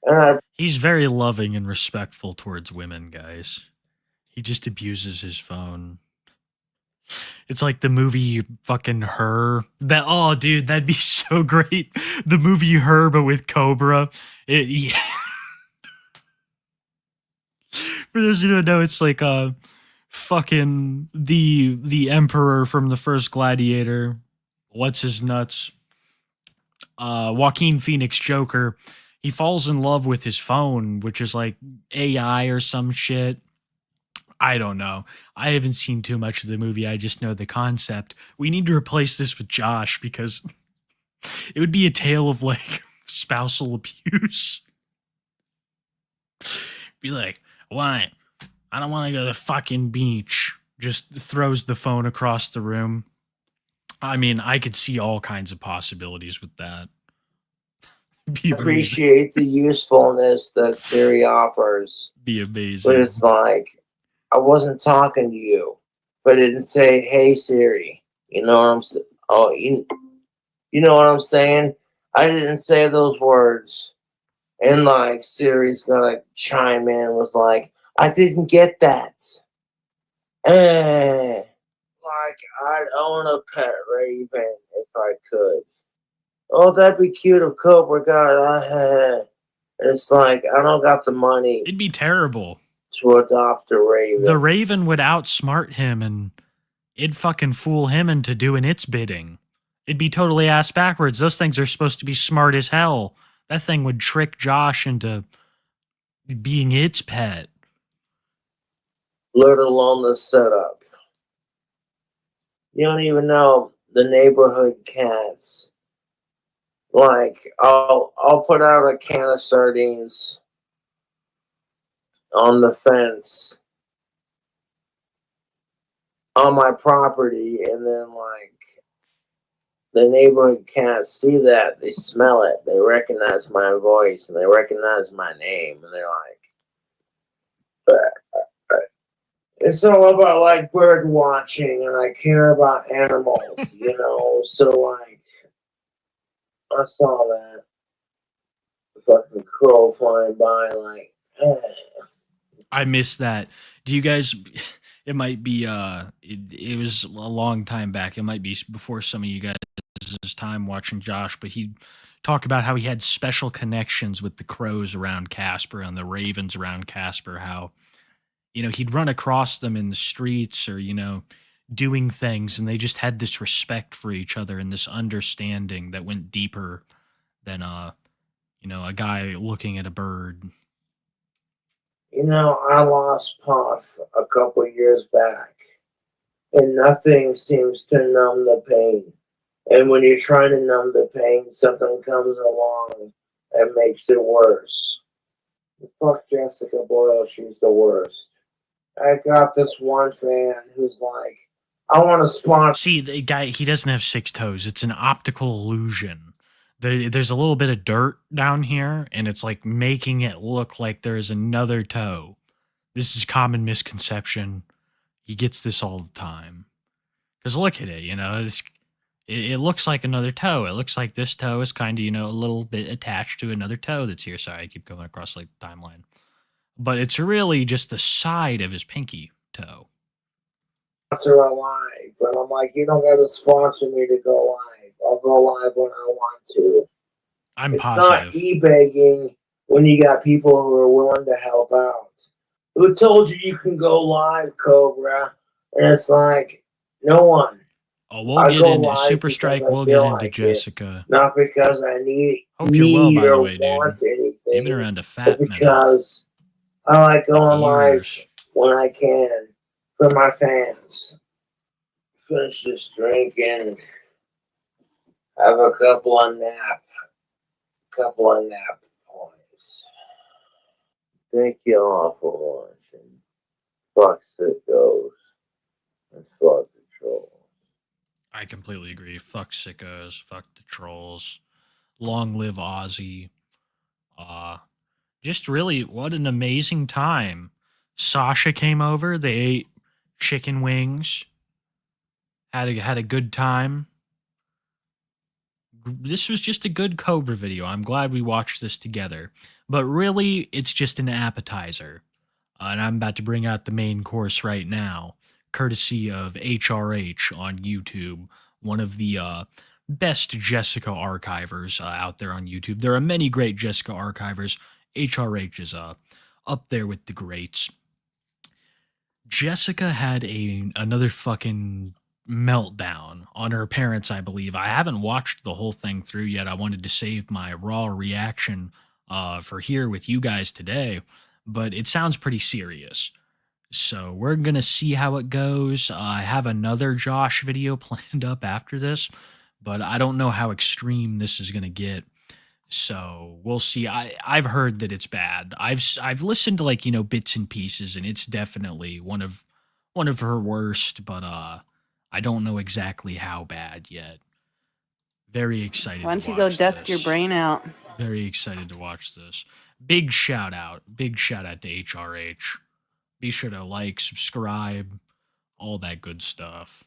And I He's very loving and respectful towards women, guys. He just abuses his phone. It's like the movie fucking Her. That oh dude, that'd be so great. The movie Her but with Cobra. Yeah. For those who don't know, it's like fucking the emperor from the first Gladiator. What's his nuts? Joaquin Phoenix Joker. He falls in love with his phone, which is like AI or some shit. I don't know. I haven't seen too much of the movie. I just know the concept. We need to replace this with Josh because it would be a tale of like spousal abuse. Be like, why? I don't want to go to the fucking beach. Just throws the phone across the room. I mean, I could see all kinds of possibilities with that. Be amazing. appreciate the usefulness that Siri offers. Be But amazing. it's like, I wasn't talking to you. But I didn't say, hey, Siri. You know what I'm saying? Oh, you know what I'm saying? I didn't say those words. And like, Siri's gonna chime in with like, I didn't get that. Like, I'd own a pet raven if I could. Oh, that'd be cute if Cobra got it. It's like, I don't got the money It'd be terrible. to adopt a raven. The Raven would outsmart him and it'd fucking fool him into doing its bidding. It'd be totally ass backwards. Those things are supposed to be smart as hell. That thing would trick Josh into being its pet. Let alone the setup. You don't even know the neighborhood cats. Like, I'll put out a can of sardines on the fence on my property, and then like the neighborhood cats see that, they smell it, they recognize my voice, and they recognize my name, and they're like, it's all about like bird watching, and I care about animals, you know. So like, I saw that fucking crow flying by, like, I miss that. Do you guys it might be it was a long time back. It might be before some of you guys' time watching Josh, but he'd talk about how he had special connections with the crows around Casper and the ravens around Casper, how he'd run across them in the streets or, doing things, and they just had this respect for each other and this understanding that went deeper than a guy looking at a bird. you know, I lost Puff a couple years back, and nothing seems to numb the pain. And when you're trying to numb the pain, something comes along and makes it worse. Fuck Jessica Boyle, she's the worst. I got this one fan who's like, I want to sponsor. See, the guy, he doesn't have 6 toes. It's an optical illusion. There's a little bit of dirt down here, and it's like making it look like there's another toe. This is common misconception. He gets this all the time. Because look at it, it looks like another toe. It looks like this toe is kind of, a little bit attached to another toe that's here. Sorry, I keep going across like the timeline. But it's really just the side of his pinky toe. Sponsor a live, but I'm like, you don't got to sponsor me to go live. I'll go live when I want to. I'm It's positive. not e-begging when you got people who are willing to help out. Who told you can go live, Cobra? And it's like, no one. Oh, we'll I get go into live Super because Strike. I We'll feel get into like it. Jessica. Not because I Hope you're well, by the or way, dude. want anything. You've been around a but fat minute. because I like going live Years. when I can for my fans. Finish this drink and have a couple of nap points. Thank you all for watching. Fuck sickos and fuck the trolls. I completely agree. Fuck sickos. Fuck the trolls. Long live Ozzy. Uh, just really, what an amazing time. Sasha came over. They ate chicken wings. Had a good time. This was just a good Cobra video. I'm glad we watched this together. But really, it's just an appetizer. And I'm about to bring out the main course right now, courtesy of HRH on YouTube, one of the best Jessica archivers out there on YouTube. There are many great Jessica archivers. HRH is up there with the greats. Jessica had another fucking meltdown on her parents, I believe. I haven't watched the whole thing through yet. I wanted to save my raw reaction for here with you guys today, but it sounds pretty serious. So we're going to see how it goes. I have another Josh video planned up after this, but I don't know how extreme this is going to get. So we'll see. I've heard that it's bad. I've listened to, like, you know, bits and pieces, and it's definitely one of her worst, but I don't know exactly how bad yet. Very excited. Why don't to you go watch dust your this. brain out? Very excited to watch this. Big shout out to HRH. Be sure to like, subscribe, all that good stuff.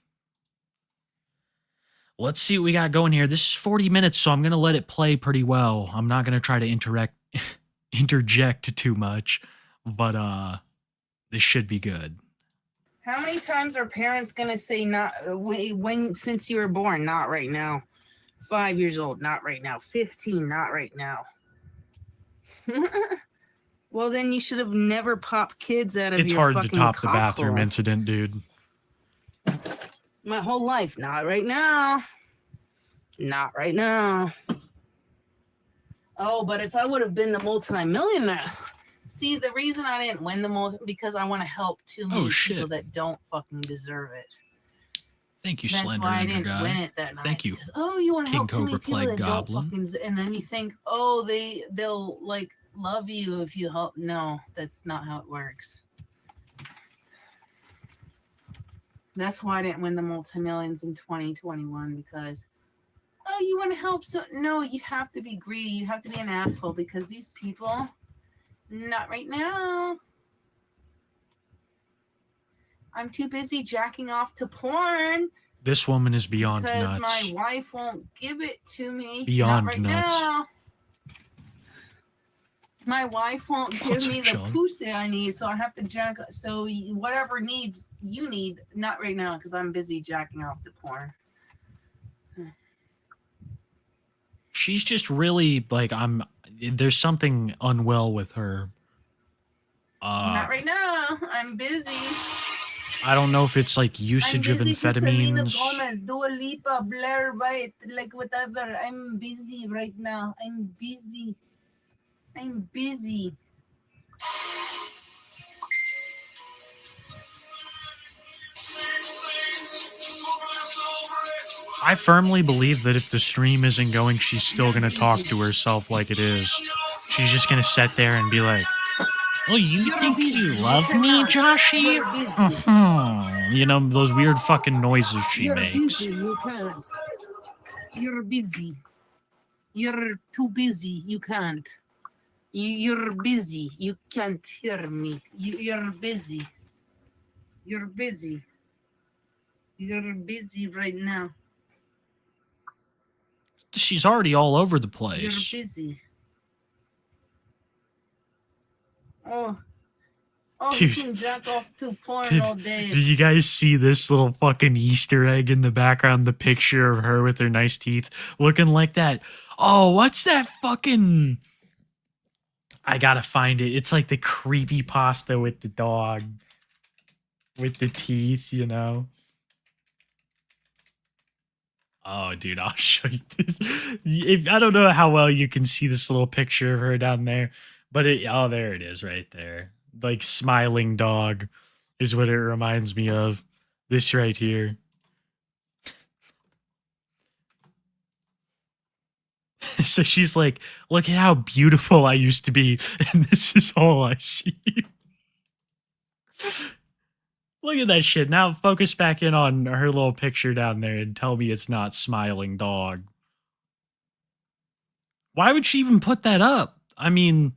Let's see what we got going here. This is 40 minutes, so I'm going to let it play pretty well. I'm not going to try to interject too much, but this should be good. How many times are parents gonna say not when since you were born? Not right now. 5 years old, not right now. 15, not right now. Well, then you should have never popped kids out of It's your hard to fucking top the cock bathroom hole. incident, dude. My whole life, not right now. Not right now. Oh, but if I would have been the multi-millionaire. See, the reason I didn't win the most because I want to help too many people that don't fucking deserve it. Thank you, That's Slender why I Ender didn't guy. win it that night. Thank you. Oh, you want to King help too many Cobra people Plague that Goblin. don't fucking, and then you think, oh, they'll like love you if you help. No, that's not how it works. That's why I didn't win the multi-millions in 2021 because, oh, you want to help? So no, you have to be greedy. You have to be an asshole because these people, not right now. I'm too busy jacking off to porn. This woman is beyond because nuts. my wife won't give it to me. Beyond Not right nuts. now. My wife won't give me the Sean? pussy I need, so I have to jack. So whatever needs you need, not right now, because I'm busy jacking off the porn. She's just really like there's something unwell with her. Not right now. I'm busy. I don't know if it's like usage of Selena amphetamines. Gomez, Dua Lipa, Blair White, like whatever. I'm busy right now. I'm busy. I'm busy. I firmly believe that if the stream isn't going, she's still going to talk to herself like it is. She's just going to sit there and be like, oh, you think you love me, Joshy? You know, those weird fucking noises she makes. Busy, you can't. You're busy. You're too busy. You can't. You're busy. You can't hear me. You're busy. You're busy. You're busy right now. She's already all over the place. You're busy. Oh, Dude. You can jack off to porn all day. Did you guys see this little fucking Easter egg in the background? The picture of her with her nice teeth looking like that. Oh, what's that fucking... I gotta find it. It's like the creepy pasta with the dog. With the teeth, you know? Oh, dude, I'll show you this. I don't know how well you can see this little picture of her down there, but oh, there it is right there. Like smiling dog is what it reminds me of. This right here. So she's like, look at how beautiful I used to be, and this is all I see. Look at that shit. Now focus back in on her little picture down there and tell me it's not smiling dog. Why would she even put that up? I mean,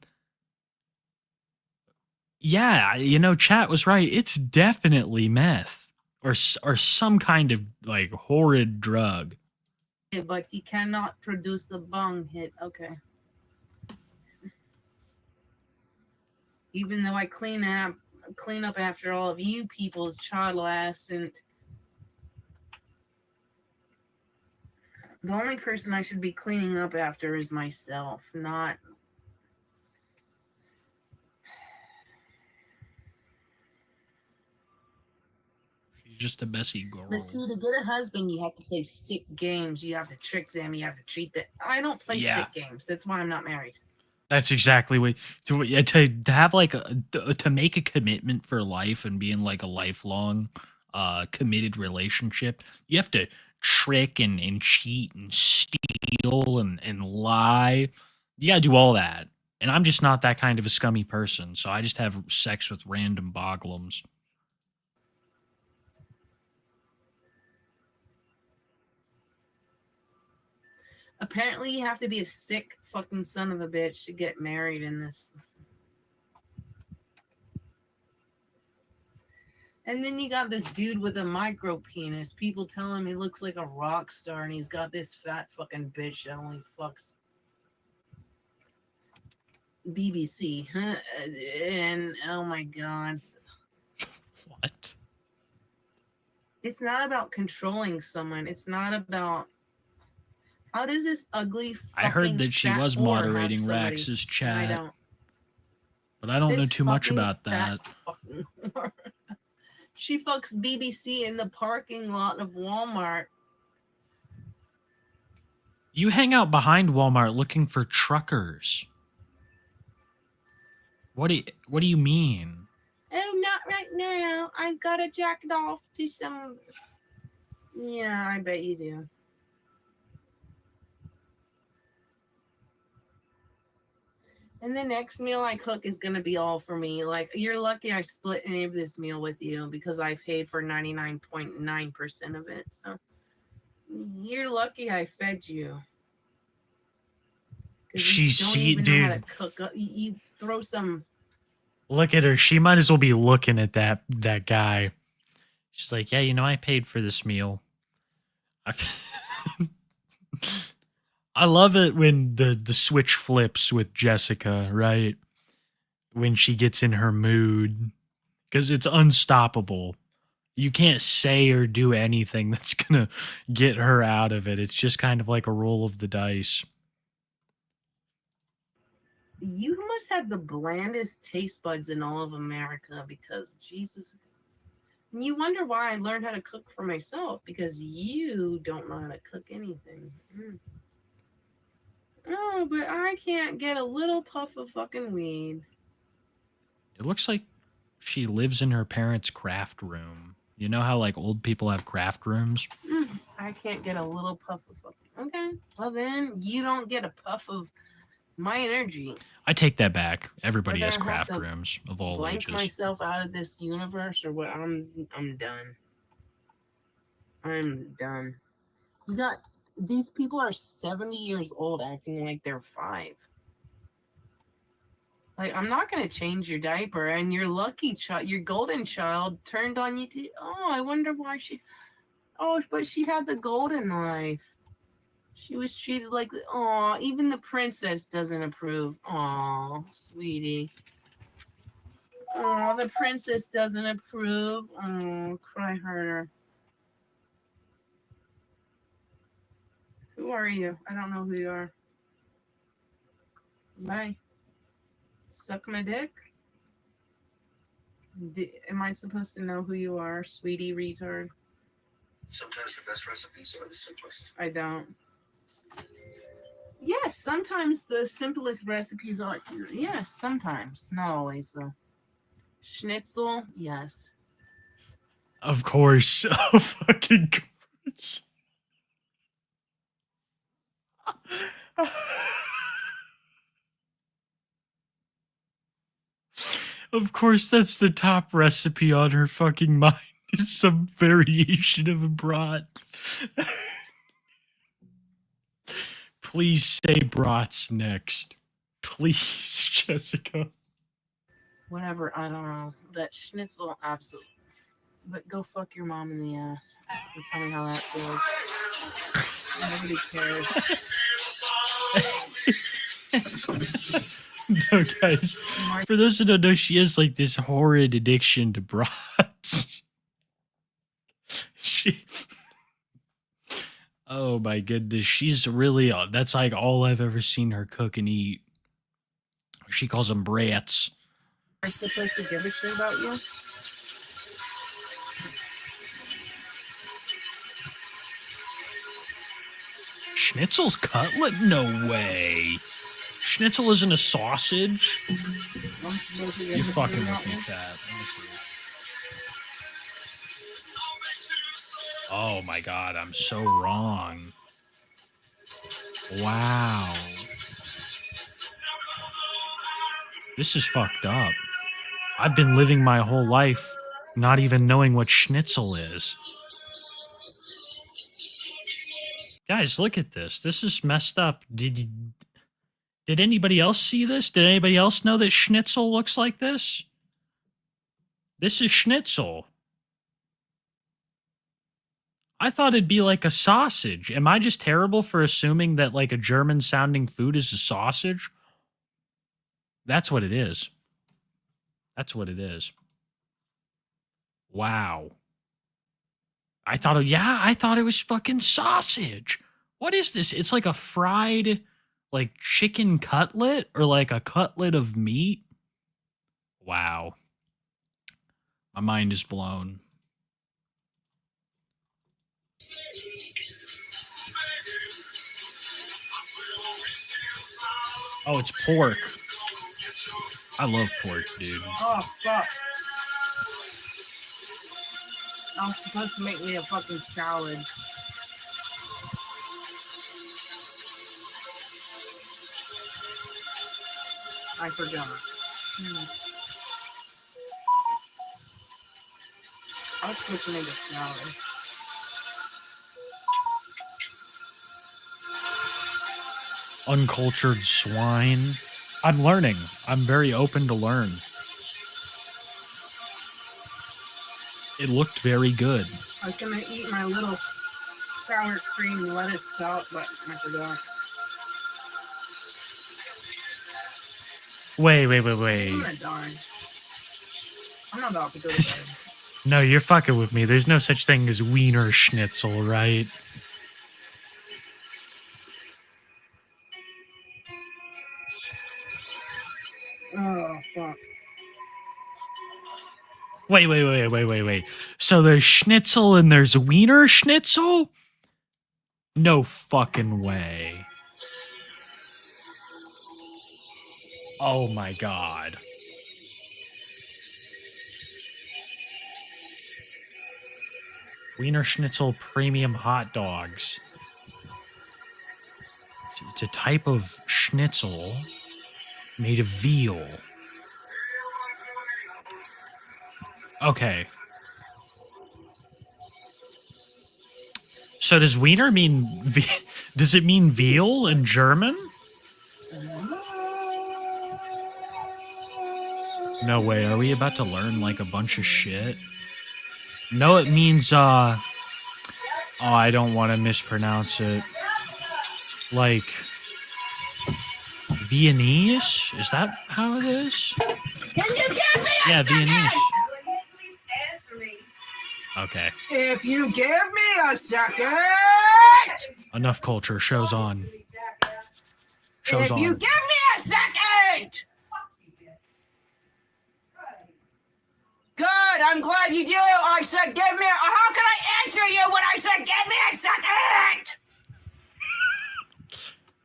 yeah, chat was right. It's definitely meth or some kind of like horrid drug. But he cannot produce the bong hit. Okay. Even though I clean up after all of you people's child ass, and the only person I should be cleaning up after is myself, not. She's just a messy girl. But see, to get a husband, you have to play sick games. You have to trick them. You have to treat them. I don't play sick games. That's why I'm not married. That's exactly what to have like to make a commitment for life and be in like a lifelong committed relationship. You have to trick and cheat and steal and lie. You gotta do all that. And I'm just not that kind of a scummy person, so I just have sex with random boglums. Apparently, you have to be a sick fucking son of a bitch to get married in this. And then you got this dude with a micro penis. People tell him he looks like a rock star, and he's got this fat fucking bitch that only fucks BBC. And oh my god. What? It's not about controlling someone. It's not about. How does this ugly I heard fucking that she fat was whore moderating have somebody? Rax's And I chat, don't. but I don't know This too much fucking about fat that. fucking whore. She fucks BBC in the parking lot of Walmart. You hang out behind Walmart looking for truckers. What do you mean? Oh, not right now. I've got to jack it off to some. Yeah, I bet you do. And the next meal I cook is going to be all for me. Like, you're lucky I split any of this meal with you because I paid for 99.9% of it. So you're lucky I fed you. She's don't even know how to dude. cook. You throw some. Look at her. She might as well be looking at that guy. She's like, yeah, I paid for this meal. I love it when the switch flips with Jessica, right? When she gets in her mood, because it's unstoppable. You can't say or do anything that's gonna get her out of it. It's just kind of like a roll of the dice. You must have the blandest taste buds in all of America because Jesus. You wonder why I learned how to cook for myself because you don't know how to cook anything. Oh, but I can't get a little puff of fucking weed. It looks like she lives in her parents' craft room. You know how like old people have craft rooms? I can't get a little puff of fucking. Okay. Well, then you don't get a puff of my energy. I take that back. Everybody Whether has I have craft to rooms of all blank ages. myself out of this universe or what? I'm done. I'm done. You got these people are 70 years old acting like they're 5. Like, I'm not going to change your diaper, and your lucky child, your golden child turned on you to, oh, I wonder why she, oh, but she had the golden life. She was treated like, oh, even the princess doesn't approve. Oh, sweetie. Oh, the princess doesn't approve. Oh, cry harder. Who are you? I don't know who you are. Bye. Suck my dick? Am I supposed to know who you are, sweetie retard? Sometimes the best recipes are the simplest. I don't. Yes, sometimes the simplest recipes are. Yes, sometimes. Not always, though. Schnitzel, yes. Of course. Of fucking course. Of course, that's the top recipe on her fucking mind. Is some variation of a brat. Please say brats next. Please, Jessica. Whatever, I don't know. That schnitzel, absolutely. But go fuck your mom in the ass and tell me how that feels. Nobody cares. No, guys. For those who don't know, she has like this horrid addiction to brats. Oh my goodness, she's really that's like all I've ever seen her cook and eat. She calls them brats. Am I supposed to give a shit about you? Schnitzel's cutlet? No way. Schnitzel isn't a sausage. You're fucking with me, chat. Let me see. Oh my god, I'm so wrong. Wow. This is fucked up. I've been living my whole life not even knowing what schnitzel is. Guys, look at this. This is messed up. Did anybody else see this? Did anybody else know that schnitzel looks like this? This is schnitzel. I thought it'd be like a sausage. Am I just terrible for assuming that like a German sounding food is a sausage? That's what it is. That's what it is. Wow. I thought it was fucking sausage. What is this? It's like a fried like chicken cutlet or like a cutlet of meat. Wow. My mind is blown. Oh, it's pork. I love pork, dude. Oh, fuck. I was supposed to make me a fucking salad. I forgot. I was supposed to make a salad. Uncultured swine. I'm learning. I'm very open to learn. It looked very good. I was gonna eat my little sour cream lettuce salt, but I forgot. Wait. I'm gonna die. I'm not about to go to bed. No, you're fucking with me. There's no such thing as wiener schnitzel, right? Oh, fuck. Wait. So there's schnitzel and there's wiener schnitzel? No fucking way. Oh my god. Wiener Schnitzel premium hot dogs. It's a type of schnitzel made of veal. Okay. So does wiener mean does it mean veal in German? No way. Are we about to learn like a bunch of shit? No, it means oh, I don't want to mispronounce it. Like Viennese? Is that how it is? Can you give me Yeah, Viennese. Okay. If you give me a second! Enough culture. Show's on. Show's If on. you give me a second! Good, I'm glad you do. I said give me how can I answer you when I said give me a second?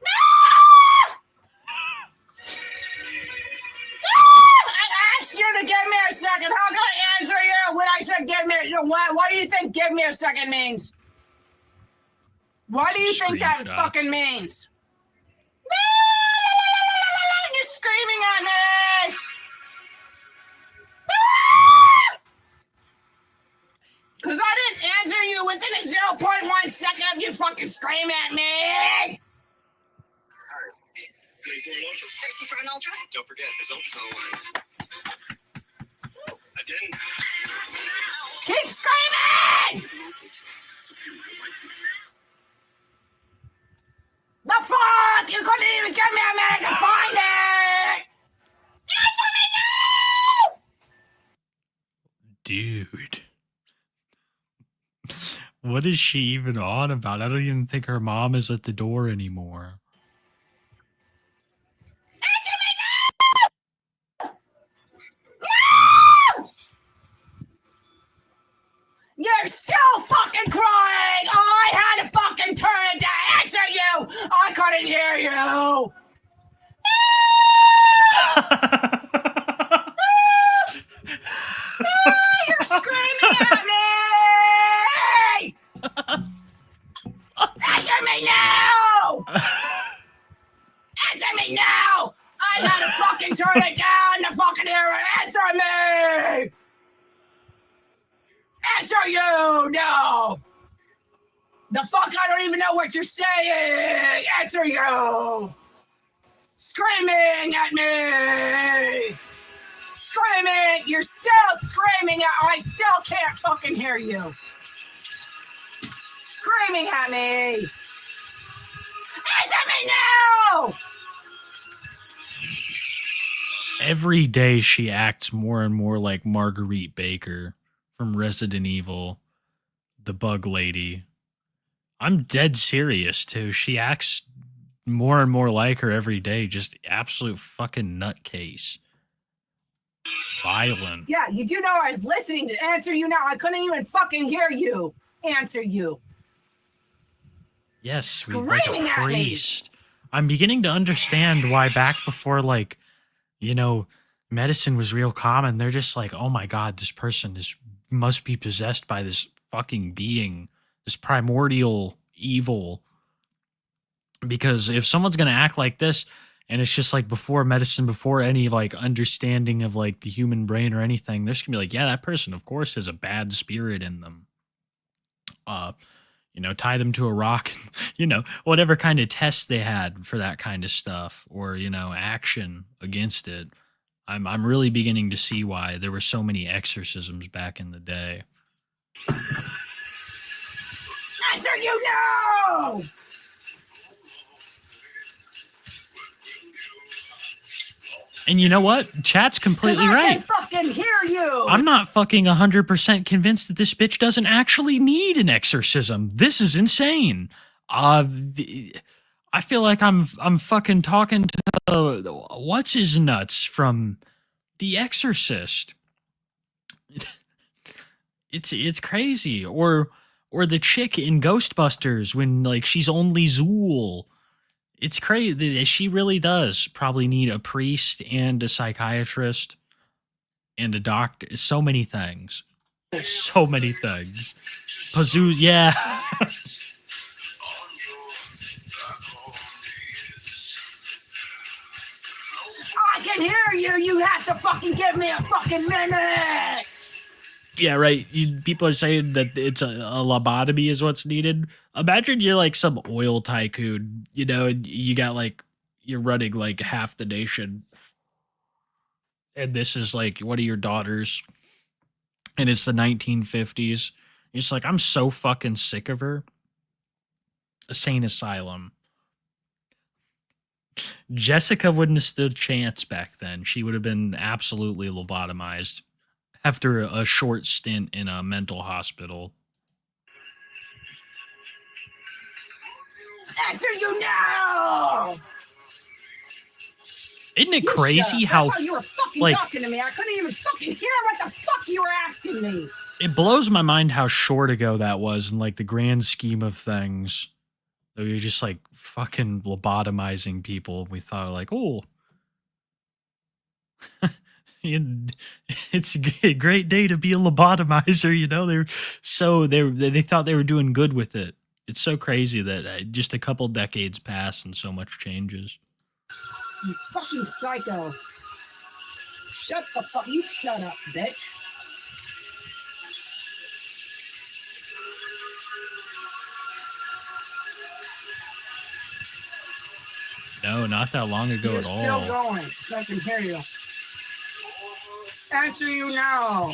No! I asked you to give me a second. How can I answer you when I said give me what do you think give me a second means? What do you think that fucking means? You're screaming at me! within a 0.1 second of you fucking scream at me. Alright. Ready for an ultra? Thirsty for an ultra? Don't forget, there's ultras on the line. I didn't. Keep screaming! The fuck? You couldn't even give me a minute to find it! Answer me now! Dude. What is she even on about? I don't even think her mom is at the door anymore. Answer me now! No! You're still fucking crying! I had to fucking turn it to answer you! I couldn't hear you! You're screaming at me! Answer me now! Answer me now! I had to fucking turn it down to fucking hear it! Answer me! Answer you! No! The fuck? I don't even know what you're saying! Answer you! Screaming at me! Screaming! You're still screaming at I still can't fucking hear you! Screaming at me! Answer me now! Every day she acts more and more like Marguerite Baker from Resident Evil, the bug lady. I'm dead serious too. She acts more and more like her every day. Just absolute fucking nutcase. Violent. Yeah, you do know I was listening to answer you now. I couldn't even fucking hear you answer you. Yes, like a Screaming at me. priest. I'm beginning to understand why back before, like, you know, medicine was real common. They're just like, oh my god, this person must be possessed by this fucking being, this primordial evil. Because if someone's gonna act like this, and it's just like before medicine, before any like understanding of like the human brain or anything, they're just gonna be like, yeah, that person, of course, has a bad spirit in them. You know, tie them to a rock, you know, whatever kind of test they had for that kind of stuff, or, you know, action against it. I'm really beginning to see why there were so many exorcisms back in the day. Answer you now! And you know what? Chat's completely right. I can fucking hear you! I'm not fucking 100% convinced that this bitch doesn't actually need an exorcism. This is insane. I feel like I'm fucking talking to what's his nuts from The Exorcist. It's crazy. Or the chick in Ghostbusters when like she's only Zool. It's crazy. She really does probably need a priest and a psychiatrist and a doctor. So many things. So many things. Pazoo, yeah. I can hear you! You have to fucking give me a fucking minute! Yeah, right. People are saying that it's a lobotomy is what's needed. Imagine you're like some oil tycoon, you know, and you got like, you're running like half the nation. And this is like one of your daughters. And it's the 1950s. You're just like, I'm so fucking sick of her. A sane asylum. Jessica wouldn't have stood a chance back then. She would have been absolutely lobotomized after a short stint in a mental hospital. Answer you now! Isn't it You crazy shut up. how, That's how you were fucking like, talking to me? I couldn't even fucking hear what the fuck you were asking me! it blows my mind how short ago that was in like the grand scheme of things. That we were just like fucking lobotomizing people. We thought like, oh, it's a great day to be a lobotomizer. You know, they thought they were doing good with it. It's so crazy that just a couple decades pass and so much changes. You fucking psycho. Shut the fuck, you shut up, bitch. No, not that long ago You're at still all. going. I can hear you. Answer you now.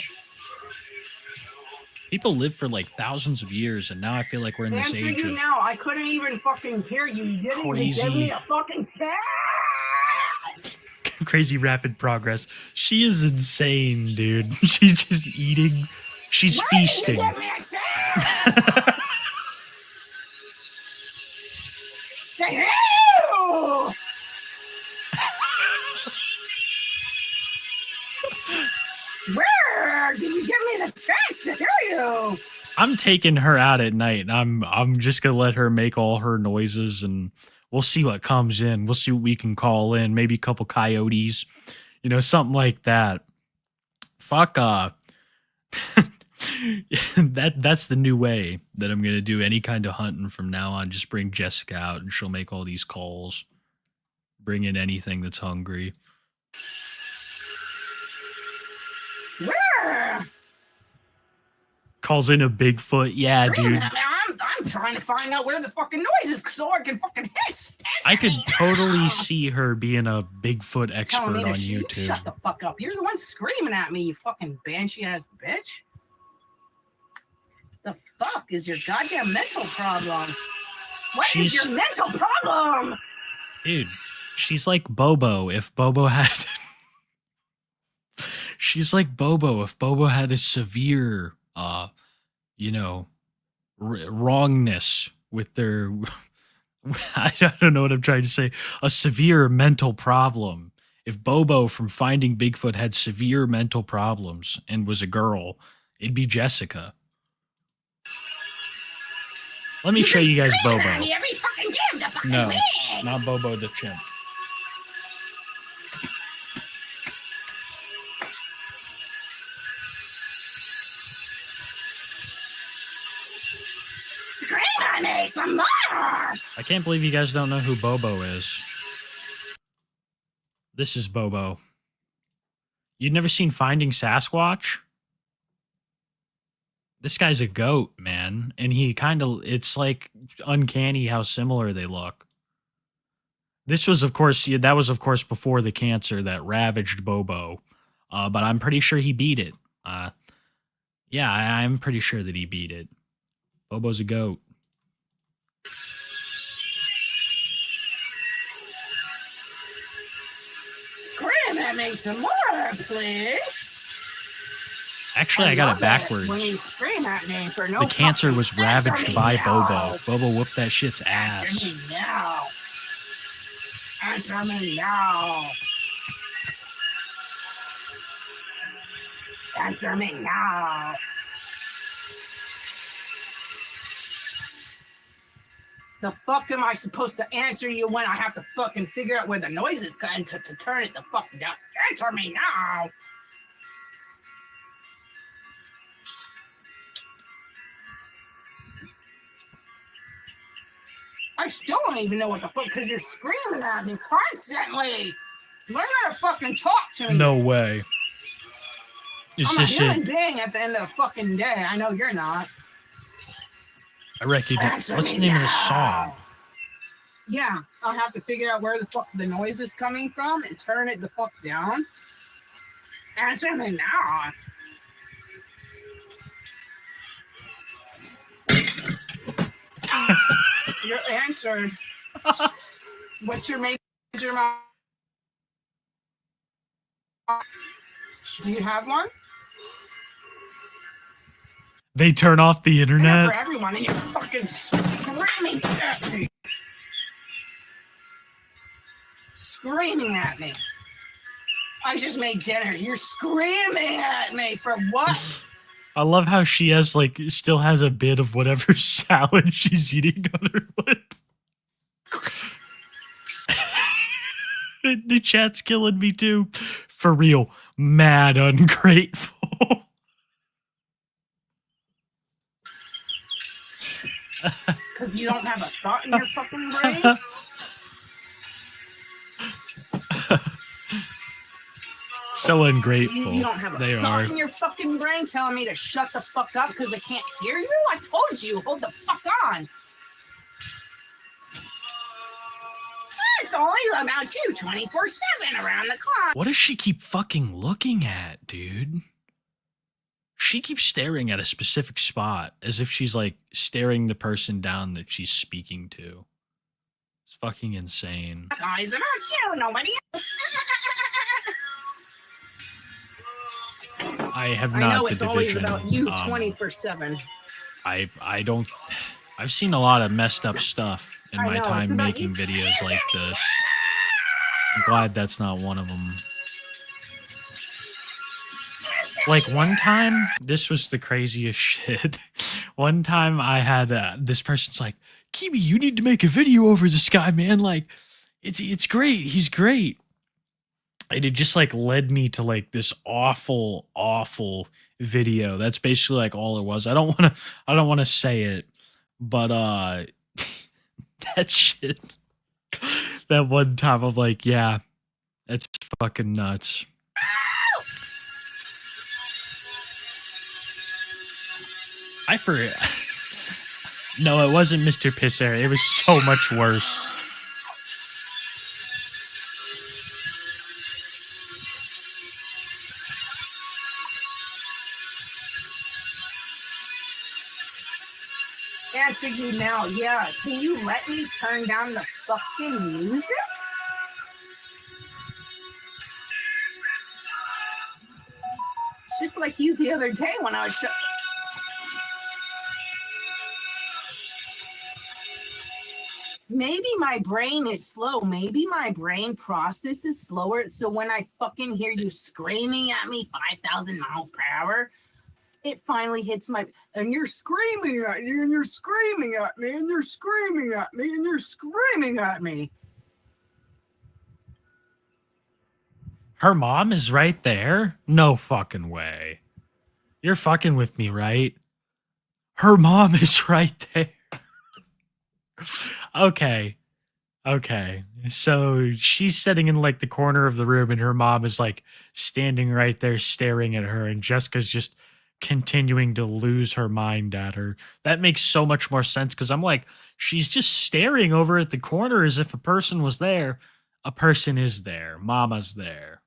People live for like thousands of years, and now I feel like we're in this Answer age you of now. I couldn't even fucking hear you. You didn't even give crazy, me a fucking chance. crazy rapid progress. She is insane, dude. She's just eating. She's Why feasting. didn't you give me a chance? To hear you! Where did you give me the chance to hear you? I'm taking her out at night. I'm just gonna let her make all her noises, and we'll see what comes in. We'll see what we can call in. Maybe a couple coyotes, something like that. Fuck that's the new way that I'm gonna do any kind of hunting from now on. Just bring Jessica out, and she'll make all these calls. Bring in anything that's hungry. Where? Calls in a Bigfoot. Yeah, Scream dude. at me. I'm trying to find out where the fucking noise is so I can fucking hiss. I could Answer me totally now. see her being a Bigfoot Telling expert me to on you YouTube. shut the fuck up. You're the one screaming at me, you fucking banshee ass bitch. The fuck is your goddamn mental problem? What is She's- your mental problem? Dude, she's like Bobo if Bobo had. She's like Bobo if Bobo had a severe, wrongness with their. I don't know what I'm trying to say. A severe mental problem. If Bobo from Finding Bigfoot had severe mental problems and was a girl, it'd be Jessica. Let me show you guys Screaming at Bobo. me every fucking damn the fucking No, week. not Bobo the chimp. Scream at me some more. I can't believe you guys don't know who Bobo is. This is Bobo. You'd never seen Finding Sasquatch? This guy's a goat, man. And he it's like uncanny how similar they look. This was, of course, that was, of course, before the cancer that ravaged Bobo. But I'm pretty sure he beat it. Yeah, I'm pretty sure that he beat it. Bobo's a goat. Scream at me some more, please. Actually, I got love it backwards. When you scream at me for no The cancer fucking- was Answer ravaged me by now. Bobo. Bobo whooped that shit's ass. Answer me now. Answer me now. Answer me now. The fuck am I supposed to answer you when I have to fucking figure out where the noise is going to turn it the fuck down? Answer me now. I still don't even know what the fuck, because you're screaming at me constantly. Learn how to fucking talk to me. No way. Is I'm a this human it? being at the end of the fucking day. I know you're not. I recognize. Answer What's the me name of the now. song? Yeah, I'll have to figure out where the fuck the noise is coming from and turn it the fuck down. Answer me now. You're answered. What's your major? Do you have one? They turn off the I know internet. for everyone, and you're fucking screaming at me. Screaming at me. I just made dinner. You're screaming at me for what? I love how she has still has a bit of whatever salad she's eating on her lip. The chat's killing me too. For real, mad ungrateful. Because you don't have a thought in your fucking brain? So ungrateful. You don't have a They thought are. in your fucking brain telling me to shut the fuck up because I can't hear you? I told you, hold the fuck on. it's only about you 24/7 around the clock. What does she keep fucking looking at, dude? She keeps staring at a specific spot as if she's like staring the person down that she's speaking to. It's fucking insane. Guys, about you, nobody else. I have I not know the it's always division. about you 24/7. I don't. I've seen a lot of messed up stuff in I my know, it's time about making you. videos like this. I'm glad that's not one of them. Like one time, this was the craziest shit. One time I had this person's like, Kiwi, you need to make a video over this guy, man. Like, it's great. He's great. And it just like led me to like this awful, awful video. That's basically like all it was. I don't want to say it, but that shit. That one time I'm like, yeah, that's fucking nuts. I forget. No, it wasn't Mr. Pisser. It was so much worse. Answer you now, yeah. Can you let me turn down the fucking music? Just like you the other day when I was Maybe my brain is slow. Maybe my brain process is slower. So when I fucking hear you screaming at me 5,000 miles per hour, it finally hits my, and you're screaming at me, and you're screaming at me, and you're screaming at me, and you're screaming at me. Her mom is right there? No fucking way. You're fucking with me, right? Her mom is right there. Okay. So she's sitting in like the corner of the room and her mom is like standing right there staring at her, and Jessica's just continuing to lose her mind at her. That makes so much more sense because I'm like, she's just staring over at the corner as if a person was there. A person is there. Mama's there.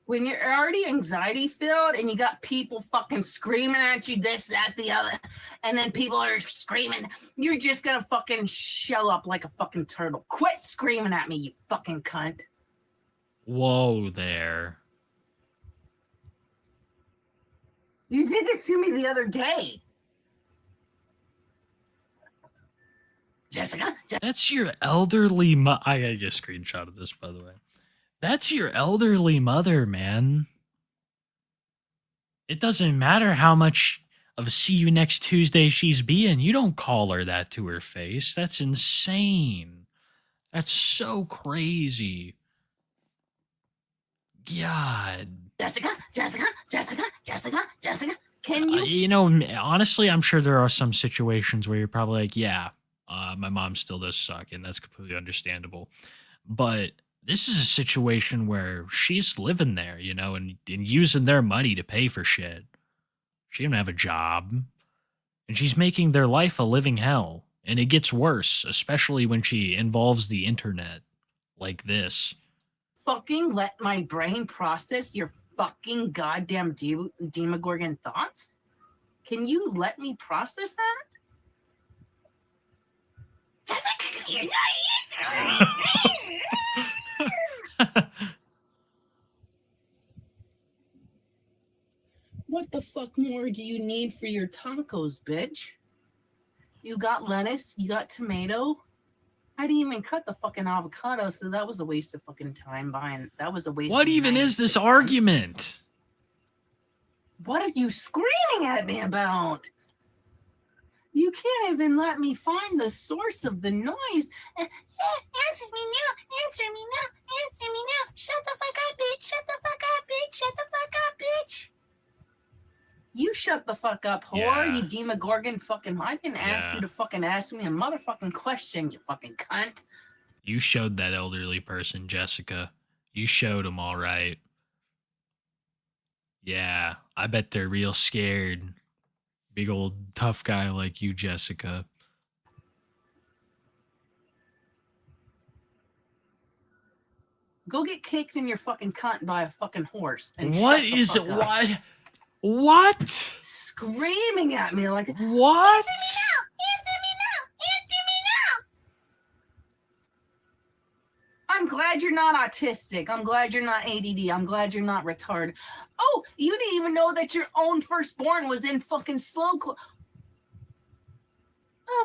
When you're already anxiety filled and you got people fucking screaming at you, this, that, the other, and then people are screaming, you're just gonna fucking shell up like a fucking turtle. Quit screaming at me, you fucking cunt. Whoa there. You did this to me the other day. Jessica? That's your elderly I gotta get a screenshot of this, by the way. That's your elderly mother, man. It doesn't matter how much of a see you next Tuesday she's being. You don't call her that to her face. That's insane. That's so crazy. God. Jessica? Can you? You know, honestly, I'm sure there are some situations where you're probably like, yeah, my mom still does suck, and that's completely understandable. But this is a situation where she's living there, you know, and using their money to pay for shit. She didn't have a job, and she's making their life a living hell. And it gets worse, especially when she involves the internet like this. Fucking let my brain process your fucking goddamn Demogorgon thoughts? Can you let me process that? What the fuck more do you need for your tacos, bitch? You got lettuce, you got tomato. I didn't even cut the fucking avocado, so that was a waste of fucking time buying. That was a waste. What of even is this 96 cents. argument? What are you screaming at me about? You can't even let me find the source of the noise. Answer me now. Shut the fuck up, bitch. You shut the fuck up, whore. Yeah. You Demogorgon fucking. I didn't ask you to fucking ask me a motherfucking question, you fucking cunt. You showed that elderly person, Jessica. You showed him all right. Yeah, I bet they're real scared. Big old tough guy like you, Jessica. Go get kicked in your fucking cunt by a fucking horse and What shut the is it? fuck up. What? What? Screaming at me like, What? I'm glad you're not autistic. I'm glad you're not ADD. I'm glad you're not retarded. Oh, you didn't even know that your own firstborn was in fucking Oh,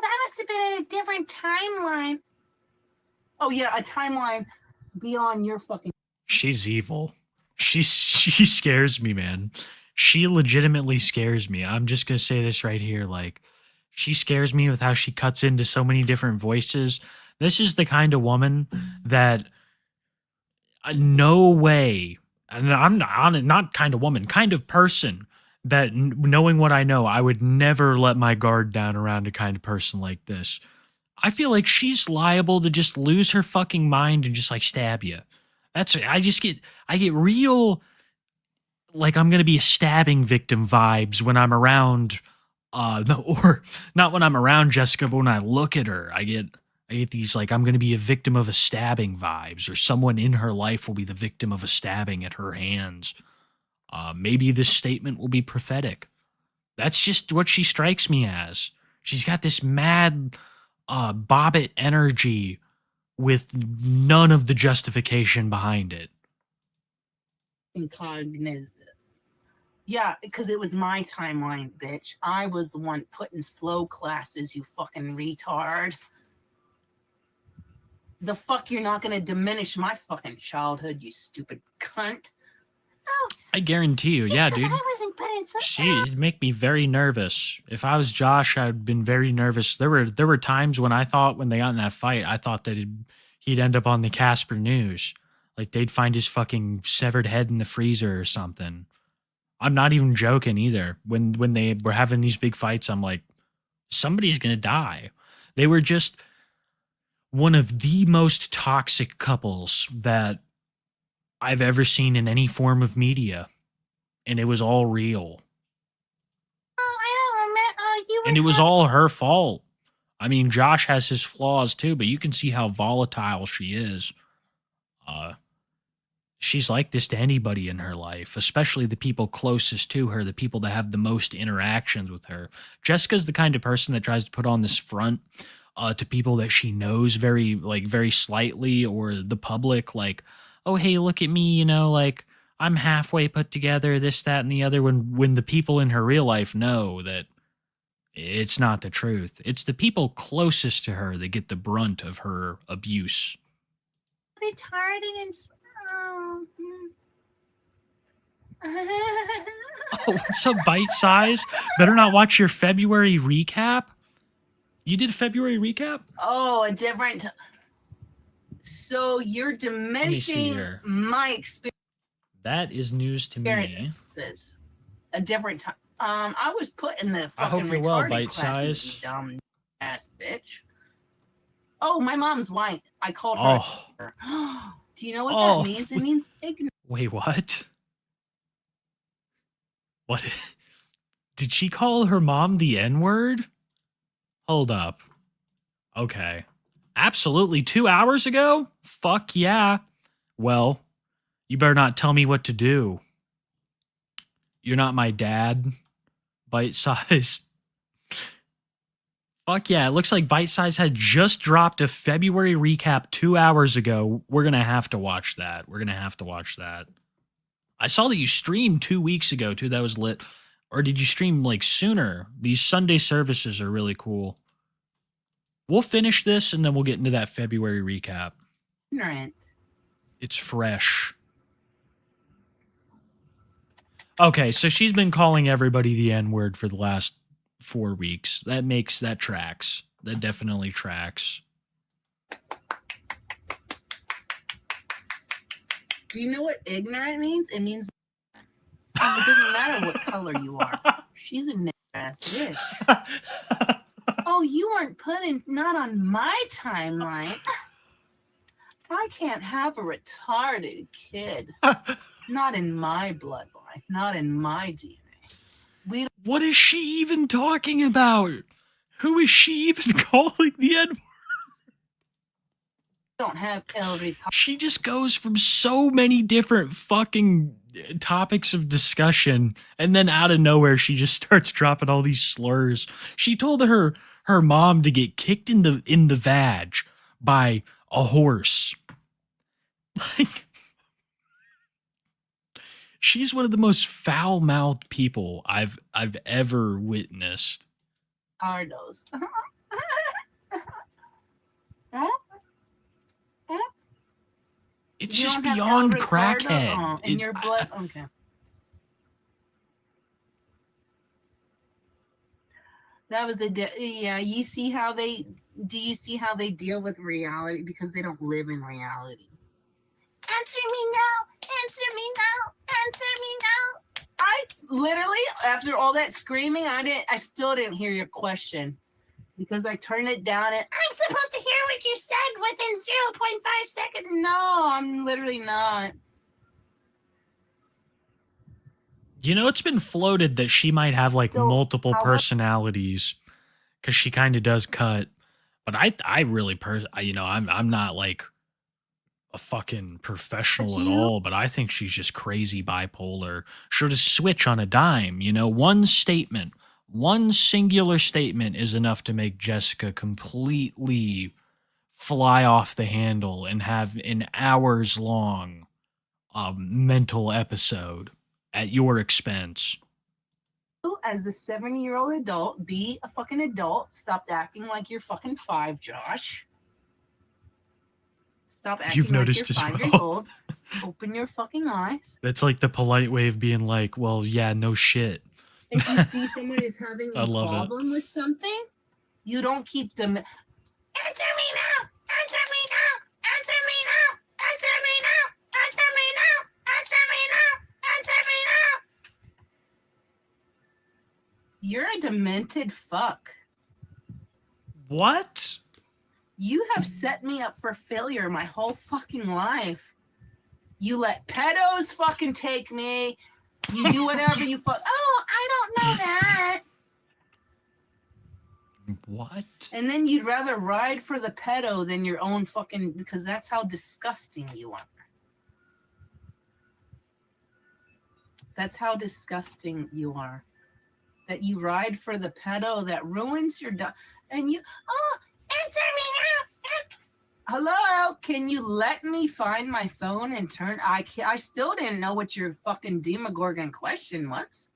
that must have been a different timeline. Oh yeah, a timeline beyond your fucking. She's evil. She scares me, man. She legitimately scares me. I'm just gonna say this right here. Like, she scares me with how she cuts into so many different voices. This is the kind of woman that no way, and I'm not kind of woman, kind of person that knowing what I know, I would never let my guard down around a kind of person like this. I feel like she's liable to just lose her fucking mind and just like stab you. I get real like I'm gonna be a stabbing victim vibes when I'm around no, or not when I'm around Jessica, but when I look at her, I get these like I'm gonna be a victim of a stabbing vibes, or someone in her life will be the victim of a stabbing at her hands. Maybe this statement will be prophetic. That's just what she strikes me as. She's got this mad bobbit energy with none of the justification behind it. Cognizant. Yeah, because it was my timeline, bitch. I was the one putting slow classes, you fucking retard. The fuck, you're not gonna diminish my fucking childhood, you stupid cunt. Oh, I guarantee you, yeah, dude. She'd make me very nervous. If I was Josh, I'd been very nervous. There were times when I thought when they got in that fight, I thought that he'd end up on the Casper News. Like they'd find his fucking severed head in the freezer or something. I'm not even joking either. When they were having these big fights, I'm like, somebody's gonna die. They were just one of the most toxic couples that I've ever seen in any form of media. And it was all real. Oh, I don't remember. And it was all her fault. I mean, Josh has his flaws too, but you can see how volatile she is. She's like this to anybody in her life, especially the people closest to her, the people that have the most interactions with her. Jessica's the kind of person that tries to put on this front to people that she knows very slightly, or the public, like, oh, hey, look at me, like I'm halfway put together, this, that, and the other, when the people in her real life know that it's not the truth. It's the people closest to her that get the brunt of her abuse. Retarded and Oh, what's up, Bite Size? Better not watch your February recap. You did a February recap? Oh, a different. So you're me see diminishing here. my experience. That is news to me. Experiences. A different time. I was put in the fucking I hope you're well, retarded Bite classes, Size. you dumb ass bitch. Oh, my mom's white. I called her. Oh, Do you know what Oh. that means? It means ignorant. wait, what? What? Did she call her mom the N-word? Hold up. Okay. Absolutely 2 hours ago? Fuck yeah. Well, you better not tell me what to do. You're not my dad, Bite Size. Fuck yeah, it looks like Bite Size had just dropped a February recap 2 hours ago. We're going to have to watch that. I saw that you streamed 2 weeks ago, too. That was lit. Or did you stream like sooner? These Sunday services are really cool. We'll finish this and then we'll get into that February recap. It's fresh. Okay, so she's been calling everybody the N-word for the last 4 weeks. That tracks. That definitely tracks. Do you know what ignorant means? It means it doesn't matter what color you are. She's a nigger ass bitch. Oh, you weren't not on my timeline. I can't have a retarded kid. Not in my bloodline. Not in my DNA. We What is she even talking about? Who is she even calling the N-word? don't have El retarded. She just goes from so many different fucking topics of discussion, and then out of nowhere she just starts dropping all these slurs. She told her mom to get kicked in the vag by a horse. Like, she's one of the most foul-mouthed people I've ever witnessed. Hardos. It's You just don't have beyond El Ricardo? crackhead. Oh, in your blood? Okay. That was yeah. You see how they? Do you see how they deal with reality because they don't live in reality? Answer me now. Answer me now. Answer me now. I literally, after all that screaming, I still didn't hear your question because I turned it down and I'm supposed to hear what you said within 0.5 seconds. No, I'm literally not. You know, it's been floated that she might have like So, multiple however- personalities because she kind of does cut. But I really, I'm not like a fucking professional at all, but I think she's just crazy bipolar. She'll just switch on a dime. You know, one singular statement is enough to make Jessica completely fly off the handle and have an hours long mental episode at your expense. As a 70-year-old adult, be a fucking adult. Stop acting like you're fucking 5, Josh. Stop acting You've noticed like you're as 5 years well. old. Open your fucking eyes. That's like the polite way of being like, well, yeah, no shit. If you see someone is having I a love it. problem with something, you don't keep them. Answer me now! Answer me now! Answer me now! Answer me now! Answer me now! Answer me now! Answer me now! You're a demented fuck. What? You have set me up for failure my whole fucking life. You let pedos fucking take me. You do whatever you fuck. Oh, I don't know that. What? And then you'd rather ride for the pedo than your own fucking, because that's how disgusting you are. That's how disgusting you are. That you ride for the pedo that ruins your and you, oh, answer me now. Hello, can you let me find my phone and turn? I still didn't know what your fucking Demogorgon question was.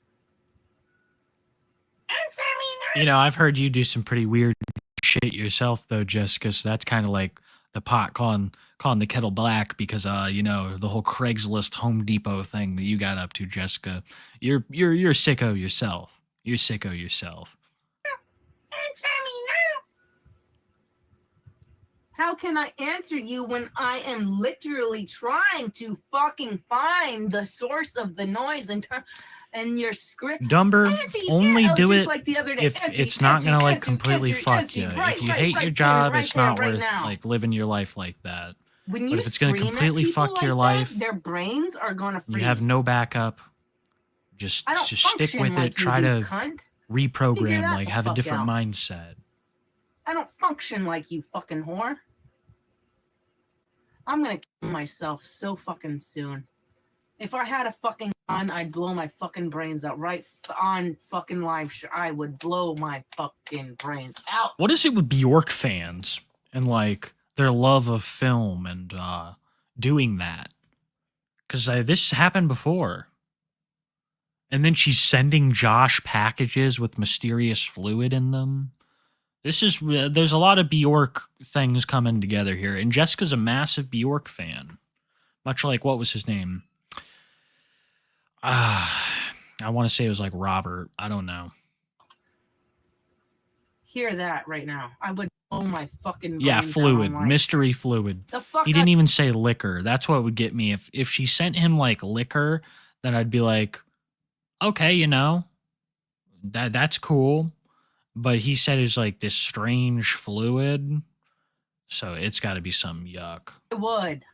Answer me now. You know, I've heard you do some pretty weird shit yourself, though, Jessica. So that's kind of like the pot calling the kettle black because, you know, the whole Craigslist Home Depot thing that you got up to, Jessica. You're sicko yourself. You're sicko yourself. Answer me now. How can I answer you when I am literally trying to fucking find the source of the noise and your script? Dumber, only do it like the other day. if it's not gonna like completely fuck you. If you hate your job, it's not worth like living your life like that. When you But if it's gonna completely fuck your life, their brains are gonna freeze. you have no backup. Just stick with it. Try to reprogram, like have a different mindset. I don't function like you, fucking whore. I'm gonna kill myself so fucking soon. If I had a fucking gun, I'd blow my fucking brains out right on fucking live show. I would blow my fucking brains out. What is it with Bjork fans and like their love of film and doing that? Because this happened before. And then she's sending Josh packages with mysterious fluid in them. There's a lot of Bjork things coming together here. And Jessica's a massive Bjork fan. Much like, what was his name? I want to say it was like Robert. I don't know. Hear that right now. I would blow my fucking brains Yeah, fluid. out Mystery fluid. the fuck He didn't even say liquor. That's what would get me. If she sent him like liquor, then I'd be like, okay, you know, that's cool. But he said it's like this strange fluid. So it's got to be some yuck. I would.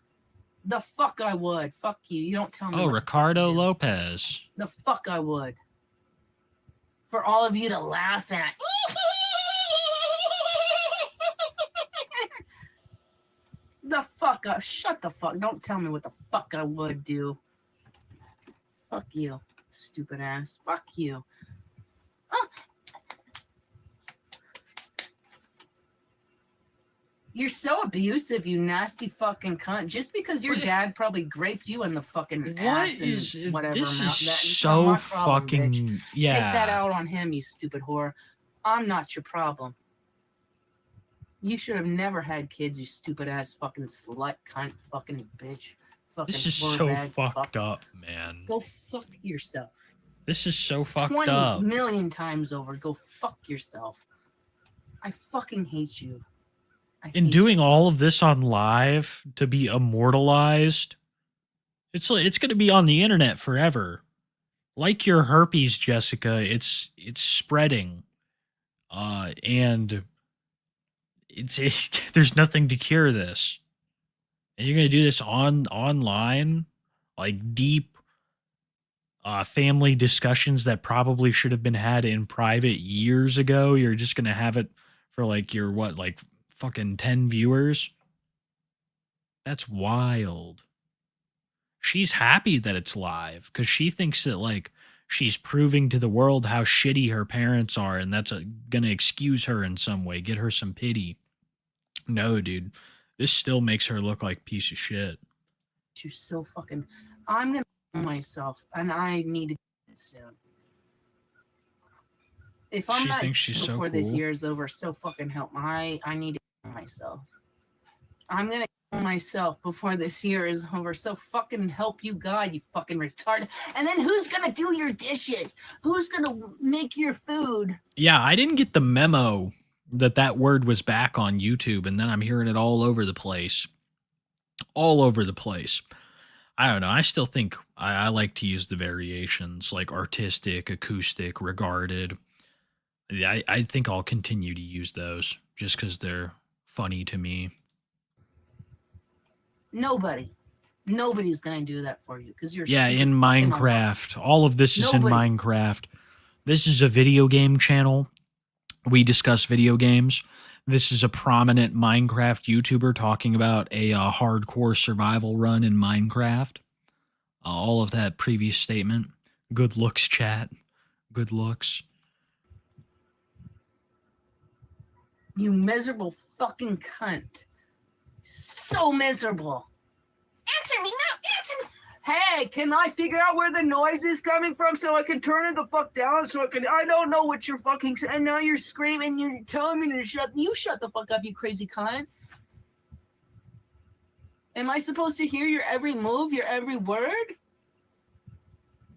The fuck I would. Fuck you. You don't tell me. Oh, what Ricardo to do. Lopez. The fuck I would. For all of you to laugh at. The fuck up. Shut the fuck. Don't tell me what the fuck I would do. Fuck you, stupid ass. Fuck you. Oh. You're so abusive, you nasty fucking cunt. Just because your dad probably graped you in the fucking ass and whatever. This amount, is that's so not my problem, fucking bitch. yeah. Take that out on him, you stupid whore. I'm not your problem. You should have never had kids, you stupid ass fucking slut cunt fucking bitch. Fucking This is whore so bag, fucked fuck. up, man. Go fuck yourself. This is so fucked 20 up. million times over. Go fuck yourself. I fucking hate you. And doing all of this on live to be immortalized, it's going to be on the internet forever. Like your herpes, Jessica, it's spreading, and there's nothing to cure this. And you're going to do this online, like deep family discussions that probably should have been had in private years ago. You're just going to have it for like your like fucking 10 viewers. That's wild. She's happy that it's live because she thinks that like she's proving to the world how shitty her parents are, and that's gonna excuse her in some way, get her some pity. No, dude, this still makes her look like a piece of shit. You're so fucking. I'm gonna kill myself, and I need to do it soon. If I'm She not thinks she's so before this cool. year is over, so fucking help me. I need to kill myself. I'm gonna kill myself before this year is over. So fucking help you God, you fucking retard. And then who's gonna do your dishes? Who's gonna make your food? Yeah, I didn't get the memo that word was back on YouTube, and then I'm hearing it all over the place. All over the place. I don't know. I still think I like to use the variations like artistic, acoustic, regarded. I think I'll continue to use those just because they're funny to me. Nobody's gonna do that for you because you're Yeah, stupid in fucking Minecraft. All of this is in Nobody. Minecraft. This is a video game channel. We discuss video games. This is a prominent Minecraft YouTuber talking about a hardcore survival run in Minecraft. All of that previous statement. Good looks, chat. Good looks. You miserable fucking cunt. So miserable. Answer me now. Answer me. Hey, can I figure out where the noise is coming from so I can turn it the fuck down so I can... I don't know what you're fucking saying. And now you're screaming. You're telling me to shut... You shut the fuck up, you crazy cunt. Am I supposed to hear your every move, your every word?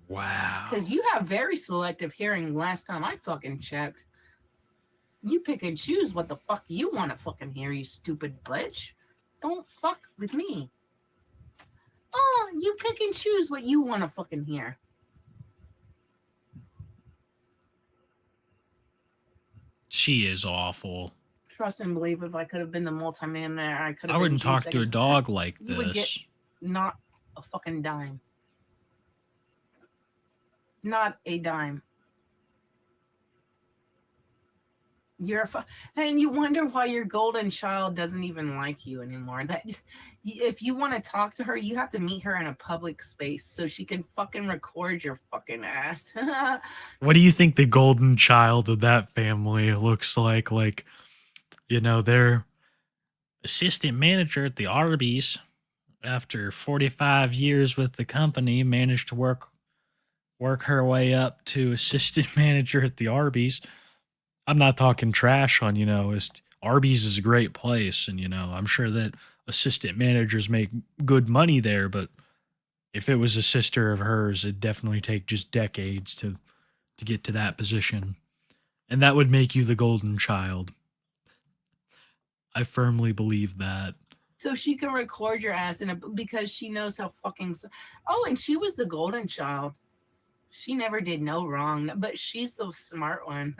Wow. Because you have very selective hearing last time I fucking checked. You pick and choose what the fuck you want to fucking hear, you stupid bitch. Don't fuck with me. Oh, you pick and choose what you want to fucking hear. She is awful. Trust and believe if I could have been the multimillionaire, I could have I been wouldn't talk to a 2 seconds. dog like You would get this. not a fucking dime. Not a dime. You're and you wonder why your golden child doesn't even like you anymore. That if you want to talk to her, you have to meet her in a public space so she can fucking record your fucking ass. What do you think the golden child of that family looks like? Like, you know, their assistant manager at the Arby's, after 45 years with the company, managed to work her way up to assistant manager at the Arby's. I'm not talking trash on, Arby's is a great place, and, I'm sure that assistant managers make good money there, but if it was a sister of hers, it'd definitely take just decades to get to that position. And that would make you the golden child. I firmly believe that. So she can record your ass because she knows how fucking... Oh, and she was the golden child. She never did no wrong, but she's the smart one.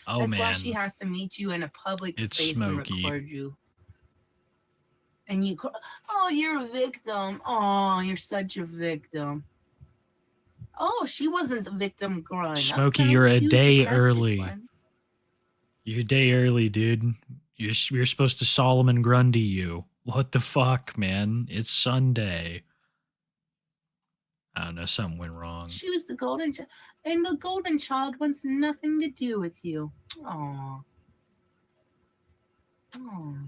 Oh, That's man. why she has to meet you in a public It's space smoky. and record you. And you, oh, you're a victim. Oh, you're such a victim. Oh, she wasn't the victim growing up. Smokey, though. you're a She was the day precious early. one. You're a day early, dude. You're supposed to Solomon Grundy you. What the fuck, man? It's Sunday. I don't know, something went wrong. She was the golden child, and the golden child wants nothing to do with you. Aww. Aww.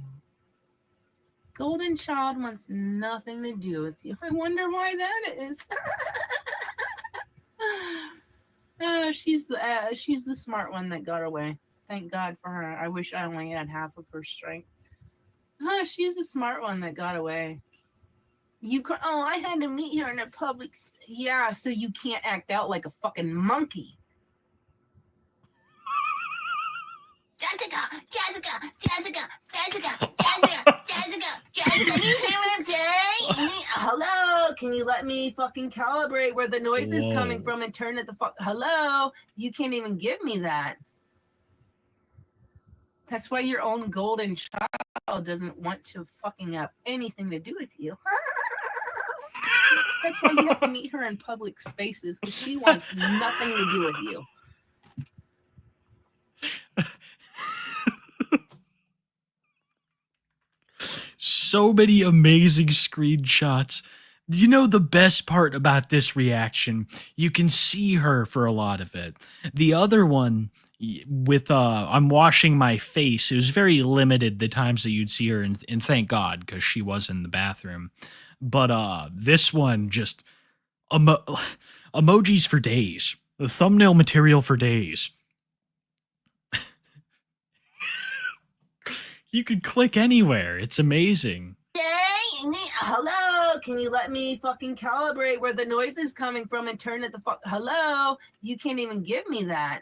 Golden child wants nothing to do with you. I wonder why that is. She's the smart one that got away. Thank God for her. I wish I only had half of her strength. She's the smart one that got away. I had to meet her in a public. Yeah, so you can't act out like a fucking monkey. Jessica, you hear what I'm saying? Hello, can you let me fucking calibrate where the noise is coming Whoa. from and turn it the fuck? Hello, you can't even give me that. That's why your own golden child doesn't want to fucking have anything to do with you. That's why you have to meet her in public spaces, because she wants nothing to do with you. So many amazing screenshots. You know the best part about this reaction? You can see her for a lot of it. The other one with I'm washing my face, it was very limited the times that you'd see her, and thank God, because she was in the bathroom. But this one just emojis for days. The thumbnail material for days. You could click anywhere. It's amazing. Hello, can you let me fucking calibrate where the noise is coming from and turn it the fuck? Hello, you can't even give me that.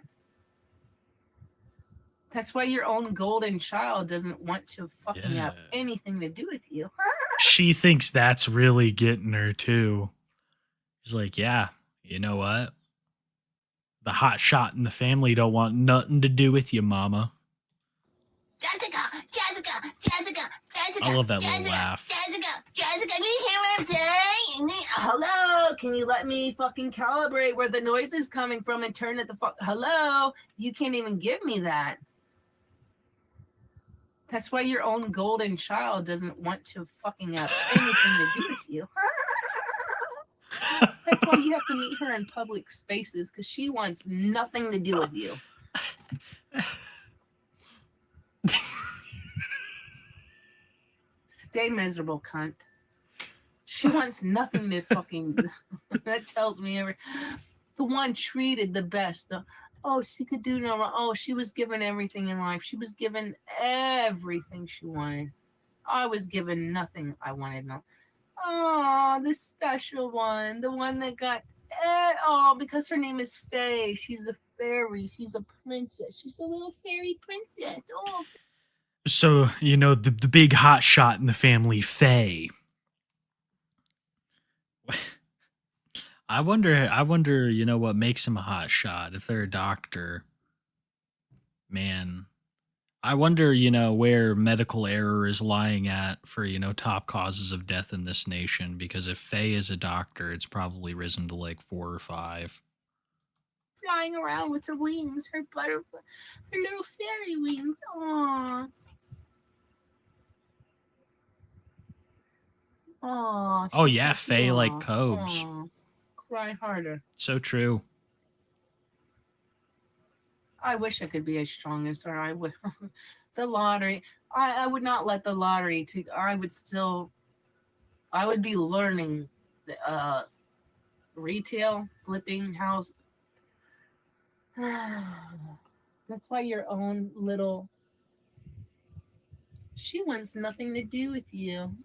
That's why your own golden child doesn't want to fucking have anything to do with you. She thinks that's really getting her too. She's like, yeah, you know what? The hot shot in the family don't want nothing to do with you, mama. Jessica. I love that little laugh. Jessica, you hear what I'm saying? Hello, can you let me fucking calibrate where the noise is coming from and turn it the fuck? Hello, you can't even give me that. That's why your own golden child doesn't want to fucking have anything to do with you. That's why you have to meet her in public spaces, because she wants nothing to do with you. Stay miserable, cunt. She wants nothing to fucking. That tells me the one treated the best. Oh, she could do no wrong. Oh, she was given everything in life. She was given everything she wanted. I was given nothing I wanted. No. Oh, the special one, the one that got. Because her name is Faye. She's a fairy. She's a princess. She's a little fairy princess. Oh. So, you know, the big hot shot in the family, Faye. I wonder, you know, what makes him a hot shot if they're a doctor. Man. I wonder, you know, where medical error is lying at for, you know, top causes of death in this nation, because if Faye is a doctor, it's probably risen to like 4 or 5. Flying around with her wings, her butterfly, her little fairy wings. Aww. Aww. Oh yeah, Faye like Cobes. Aww. Cry harder. So true. I wish I could be as strong as her. I would. The lottery. I would not let the lottery to. I would be learning retail, flipping house. That's why your own little. She wants nothing to do with you.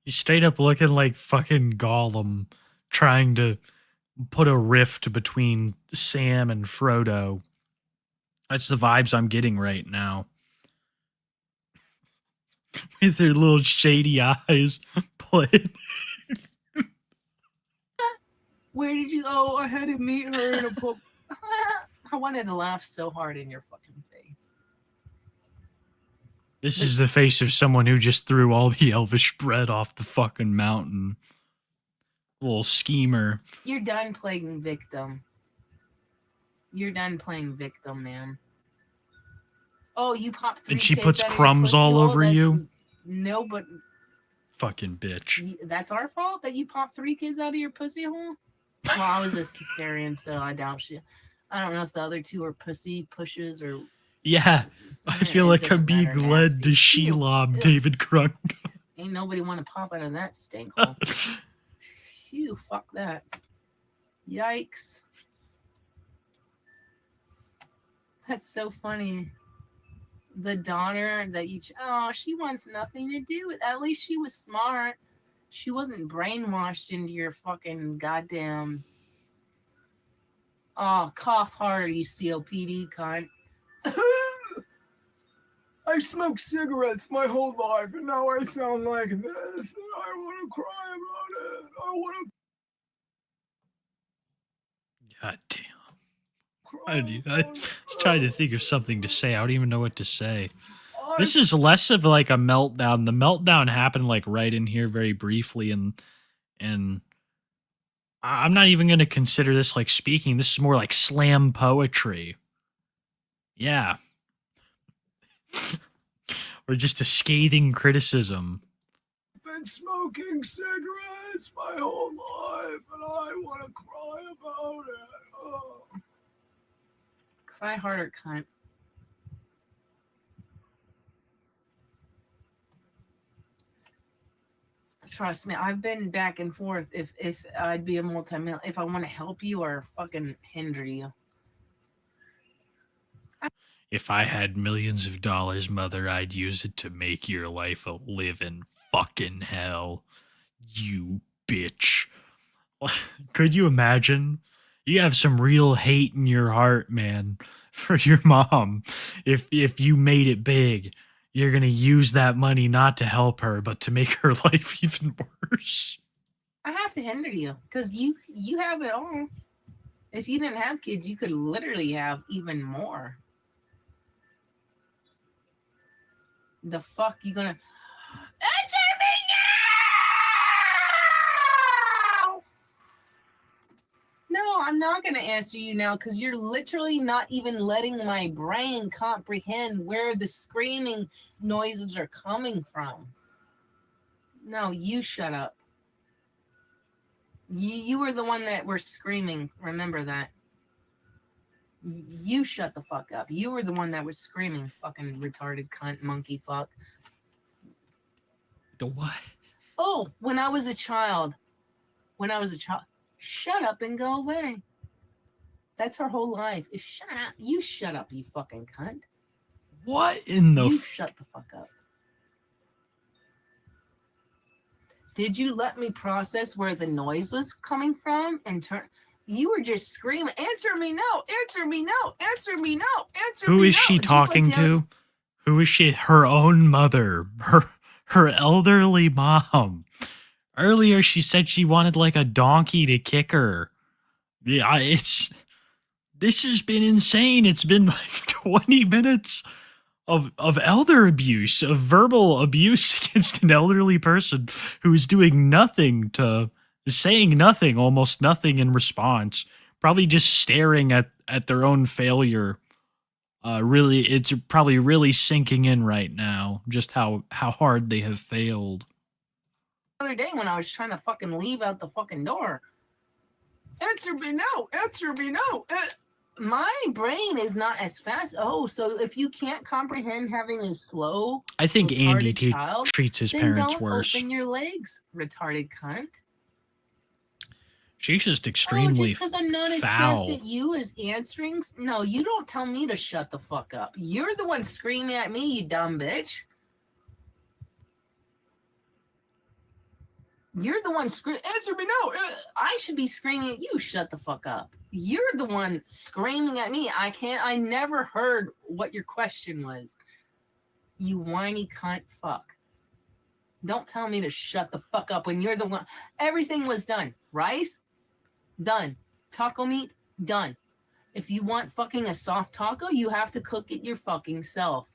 He's straight up looking like fucking Gollum, trying to put a rift between Sam and Frodo. That's the vibes I'm getting right now. With their little shady eyes playing. Where did you go? I had to meet her in a book. I wanted to laugh so hard in your fucking face. This is the face of someone who just threw all the elvish bread off the fucking mountain. Little schemer. You're done playing victim. You're done playing victim, man. Oh, you popped 3 And she kids puts out of your crumbs pussy all hole? over That's- you? No, but Fucking bitch. that's our fault that you popped 3 kids out of your pussy hole? Well, I was a cesarean, so I doubt she. I don't know if the other 2 are pussy pushes or. Yeah. I feel It like I'm doesn't being matter, led nasty. to Shelob, Ew. David Crunk. Ain't nobody want to pop out of that stink hole. Phew, fuck that. Yikes. That's so funny. The daughter that you. Oh, she wants nothing to do with. At least she was smart. She wasn't brainwashed into your fucking goddamn. Oh, cough harder, you COPD cunt. I smoked cigarettes my whole life, and now I sound like this, and I want to cry about it. I want God damn. to I cry. was trying to think of something to say. I don't even know what to say. This is less of like a meltdown. The meltdown happened like right in here very briefly, and I'm not even going to consider this like speaking. This is more like slam poetry. Yeah. Or just a scathing criticism. Been smoking cigarettes my whole life, and I want to cry about it. Oh. Cry harder, cunt. Trust me, I've been back and forth. If I'd be a multi-million, if I want to help you or fucking hinder you. If I had millions of dollars, mother, I'd use it to make your life a living fucking hell. You bitch. Could you imagine? You have some real hate in your heart, man, for your mom. If you made it big, you're gonna use that money not to help her, but to make her life even worse. I have to hinder you because you have it all. If you didn't have kids, you could literally have even more. The fuck you gonna answer me now? No, I'm not gonna answer you now because you're literally not even letting my brain comprehend where the screaming noises are coming from. No, you shut up. You were the one that were screaming. Remember that. You shut the fuck up. You were the one that was screaming. Fucking retarded cunt, monkey fuck. The what? Oh, when I was a child. Shut up and go away. That's her whole life. Is shut up. You shut up, you fucking cunt. What in the You shut the fuck up. Did you let me process where the noise was coming from and turn? You were just screaming, answer me no, answer me no, answer me no, answer me no. Who is she talking to? Who is she? Her own mother. Her elderly mom. Earlier she said she wanted like a donkey to kick her. Yeah, this has been insane. It's been like 20 minutes of elder abuse, of verbal abuse against an elderly person who is doing nothing saying nothing, almost nothing in response, probably just staring at their own failure. Really, it's probably really sinking in right now just how hard they have failed. The other day when I was trying to fucking leave out the fucking door. Answer me no, answer me no. My brain is not as fast. Oh, so if you can't comprehend having a slow, I think Andy child, treats his then parents don't worse. Open your legs, retarded cunt. She's just extremely just because I'm not as fast at you as answering. No, you don't tell me to shut the fuck up. You're the one screaming at me, you dumb bitch. You're the one screaming. Answer me no. I should be screaming at you. Shut the fuck up. You're the one screaming at me. I never heard what your question was. You whiny cunt fuck. Don't tell me to shut the fuck up when you're the one. Everything was done. Rice? Done. Taco meat? Done. If you want fucking a soft taco, you have to cook it your fucking self.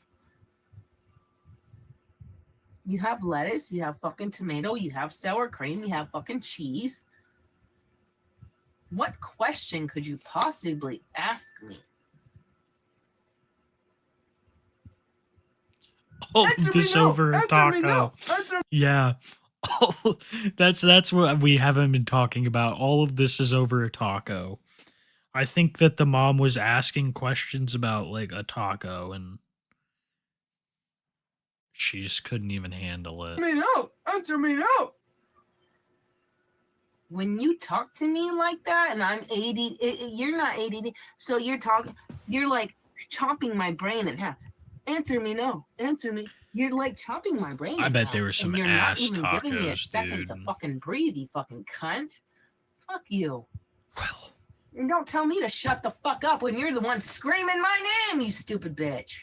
You have lettuce, you have fucking tomato, you have sour cream, you have fucking cheese. What question could you possibly ask me? All Answer of me this no! over a Answer me taco. no! Answer Yeah. That's what we haven't been talking about. All of this is over a taco. I think that the mom was asking questions about like a taco and she just couldn't even handle it. me no! Answer me no! When you talk to me like that and I'm ADD, you're not ADD, so you're like chopping my brain in half. Answer me no. Answer me. You're like chopping my brain I in bet half, there were some and you're ass not even giving me a tacos, second to dude. fucking breathe, you fucking cunt. Fuck you. Well, And don't tell me to shut the fuck up when you're the one screaming my name, you stupid bitch.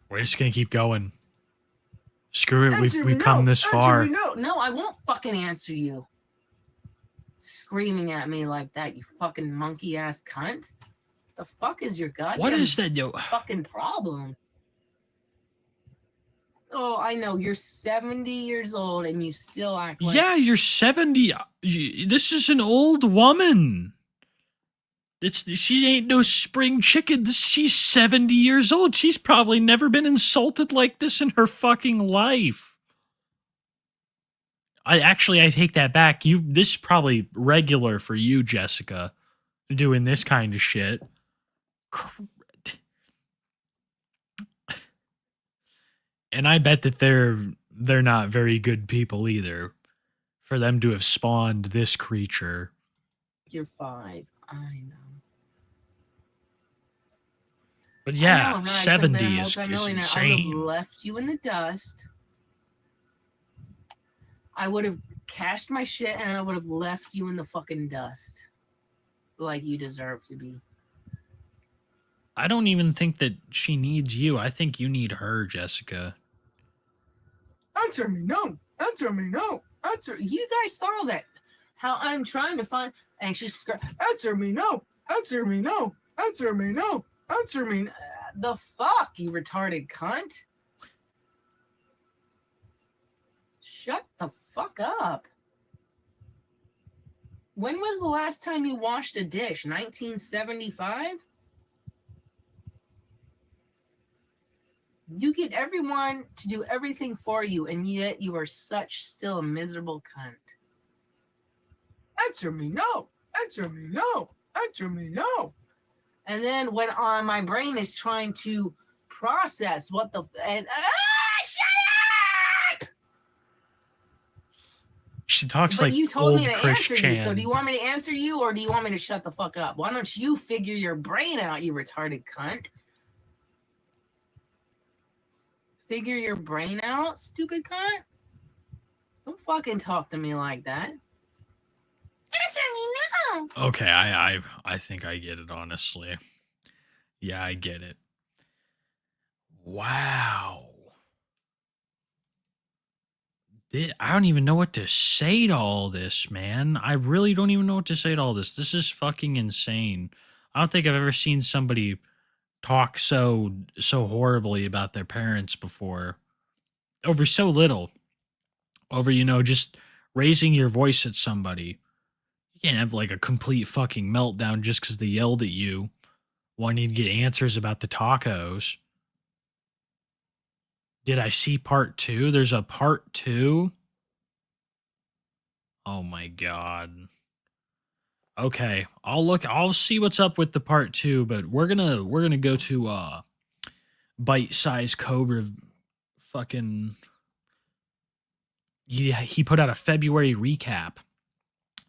we're just gonna keep going. Screw it. Answer We've me come no! this Answer far. me no! No, I won't fucking answer you. Screaming at me like that, you fucking monkey ass cunt. The fuck is your goddamn What is that? Yo? fucking problem? Oh, I know you're 70 years old and you still act like Yeah, you're 70. This is an old woman. She ain't no spring chicken. She's 70 years old. She's probably never been insulted like this in her fucking life. I take that back. This is probably regular for you, Jessica, doing this kind of shit. And I bet that they're not very good people either for them to have spawned this creature. you're 5. I know. But I know, yeah, if I could've been a 70 is multimillionaire, I would have insane. left you in the dust. I would have cashed my shit and I would have left you in the fucking dust. Like you deserve to be. I don't even think that she needs you. I think you need her, Jessica. Answer me no! Answer me no! Answer You guys saw that. How I'm trying to find anxious. Answer me no! Answer me no! Answer me no! Answer me no! The fuck, you retarded cunt. Shut the fuck up. When was the last time you washed a dish? 1975? You get everyone to do everything for you, and yet you are still a miserable cunt. Answer me no! Answer me no! Answer me no! And then when my brain is trying to process what the shut up! She talks But like you told old me to Chris answer Chan. you, so do you want me to answer you or do you want me to shut the fuck up? Why don't you figure your brain out, you retarded cunt? Figure your brain out, stupid cunt? Don't fucking talk to me like that. Answer me now. Okay, I think I get it, honestly. Yeah, I get it. Wow. I don't even know what to say to all this, man. I really don't even know what to say to all this. This is fucking insane. I don't think I've ever seen somebody talk so horribly about their parents before. Over so little. Over, just raising your voice at somebody. You can't have like a complete fucking meltdown just because they yelled at you, wanting to get answers about the tacos. Did I see part 2? There's a part 2? Oh my god. Okay, I'll see what's up with the part 2, but we're gonna go to Bite Size Cobra fucking he put out a February recap.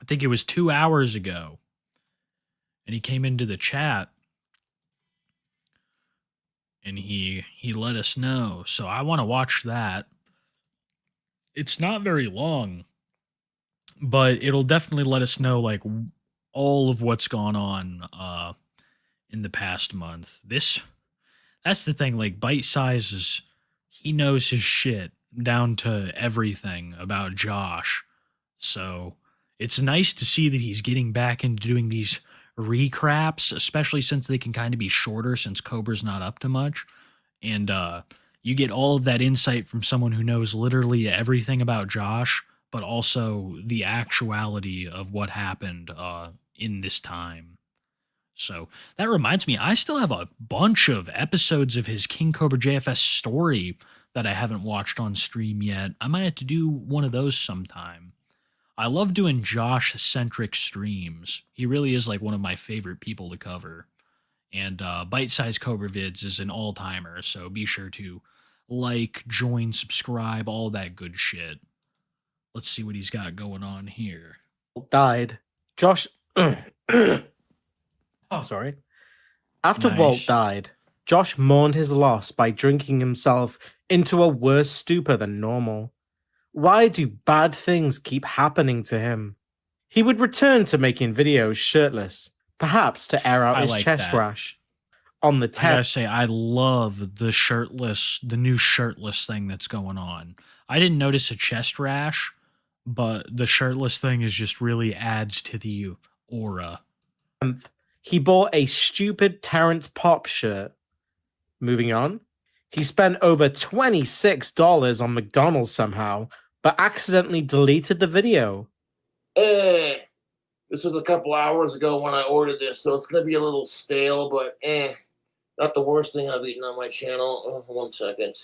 I think it was 2 hours ago. And he came into the chat and he let us know. So I want to watch that. It's not very long, but it'll definitely let us know like all of what's gone on in the past month. That's the thing, like Bite Size he knows his shit down to everything about Josh. So it's nice to see that he's getting back into doing these recraps, especially since they can kind of be shorter since Cobra's not up to much. And you get all of that insight from someone who knows literally everything about Josh, but also the actuality of what happened in this time. So that reminds me, I still have a bunch of episodes of his King Cobra JFS story that I haven't watched on stream yet. I might have to do one of those sometime. I love doing Josh centric streams. He really is like one of my favorite people to cover. And Bite Size Cobra Vids is an all timer, so be sure to like, join, subscribe, all that good shit. Let's see what he's got going on here. Died. Josh. Sorry. After Nice. Walt died, Josh mourned his loss by drinking himself into a worse stupor than normal. Why do bad things keep happening to him? He would return to making videos shirtless, perhaps to air out I his like chest that. rash. On the I gotta 10th, say, I love the new shirtless thing that's going on. I didn't notice a chest rash, but the shirtless thing is just really adds to the aura. he bought a stupid Terrence Pop shirt. Moving on, he spent over $26 on McDonald's somehow, but accidentally deleted the video. This was a couple hours ago when I ordered this, so it's gonna be a little stale, but not the worst thing I've eaten on my channel. 1 second.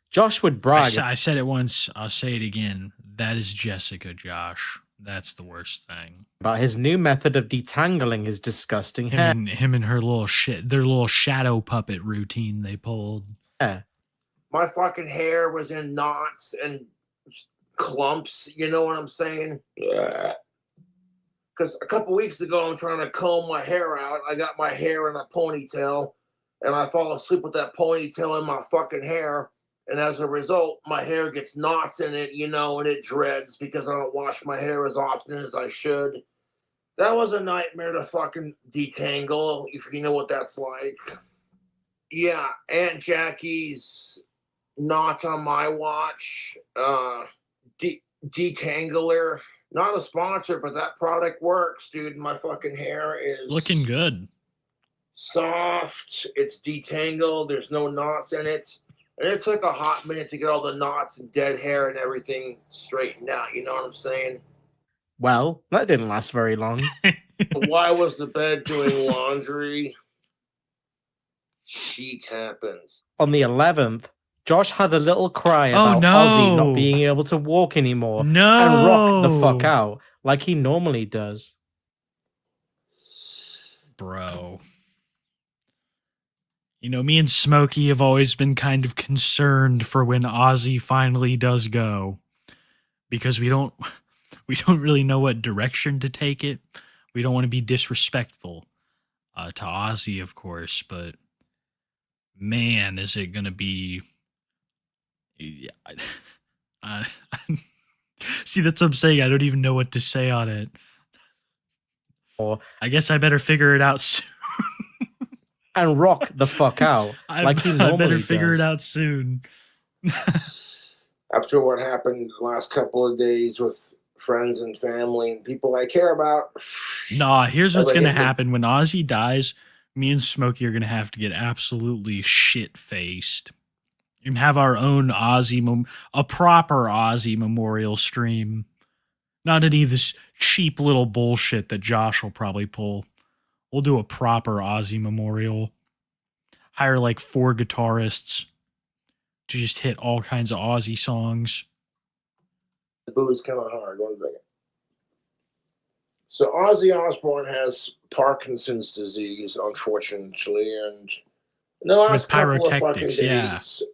Josh would brag I said it once, I'll say it again. That is Jessica, Josh. That's the worst thing. about his new method of detangling his disgusting hair. Him and her little their little shadow puppet routine they pulled. My fucking hair was in knots and clumps, you know what I'm saying? Because a couple weeks ago, I'm trying to comb my hair out. I got my hair in a ponytail, and I fall asleep with that ponytail in my fucking hair. And as a result, my hair gets knots in it, you know, and it dreads because I don't wash my hair as often as I should. That was a nightmare to fucking detangle, if you know what that's like. Yeah, Aunt Jackie's knot on my watch. Detangler. Not a sponsor, but that product works, dude. My fucking hair is Looking good. soft. It's detangled. There's no knots in it. And it took a hot minute to get all the knots and dead hair and everything straightened out. You know what I'm saying? Well, that didn't last very long. Why was the bed doing laundry? Shit happens. On the 11th, Josh had a little cry Oh, about no. Ozzy not being able to walk anymore and rock the fuck out like he normally does. Bro. You know, me and Smokey have always been kind of concerned for when Ozzy finally does go. Because we don't really know what direction to take it. We don't want to be disrespectful to Ozzy, of course, but man, is it going to be... See, that's what I'm saying. I don't even know what to say on it. I guess I better figure it out soon. And rock the fuck out like he normally I better figure does. it out soon. After what happened the last couple of days with friends and family and people I care about. Nah, here's what's Everybody going to hit me. happen. When Ozzy dies, me and Smokey are going to have to get absolutely shit-faced and have our own a proper Ozzy memorial stream. Not any of this cheap little bullshit that Josh will probably pull. We'll do a proper Ozzy memorial. Hire like 4 guitarists to just hit all kinds of Ozzy songs. The booze coming hard. 1 second. So Ozzy Osbourne has Parkinson's disease, unfortunately, and in the last couple of fucking pyrotechnics, days, yeah.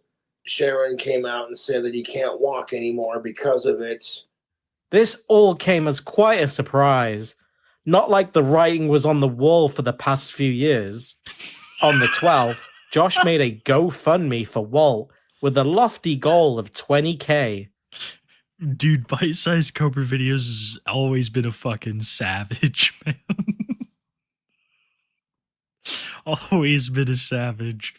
Sharon came out and said that he can't walk anymore because of it. This all came as quite a surprise. Not like the writing was on the wall for the past few years. On the 12th, Josh made a GoFundMe for Walt with a lofty goal of $20K. Dude, bite-sized Cobra videos has always been a fucking savage, man. Always been a savage.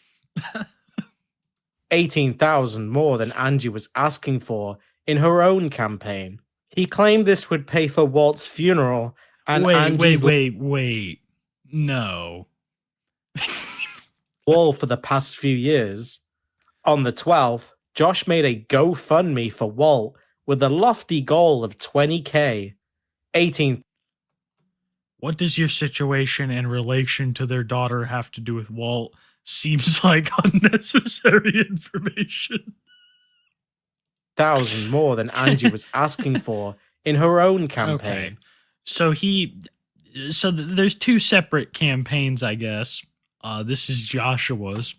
18,000 more than Angie was asking for in her own campaign. He claimed this would pay for Walt's funeral and Angie's Wait. No. wall for the past few years. On the 12th, Josh made a GoFundMe for Walt with a lofty goal of $20K, 18 What does your situation and relation to their daughter have to do with Walt? Seems like unnecessary information. thousand more than Angie was asking for in her own campaign. Okay. So there's two separate campaigns, I guess. This is Joshua's,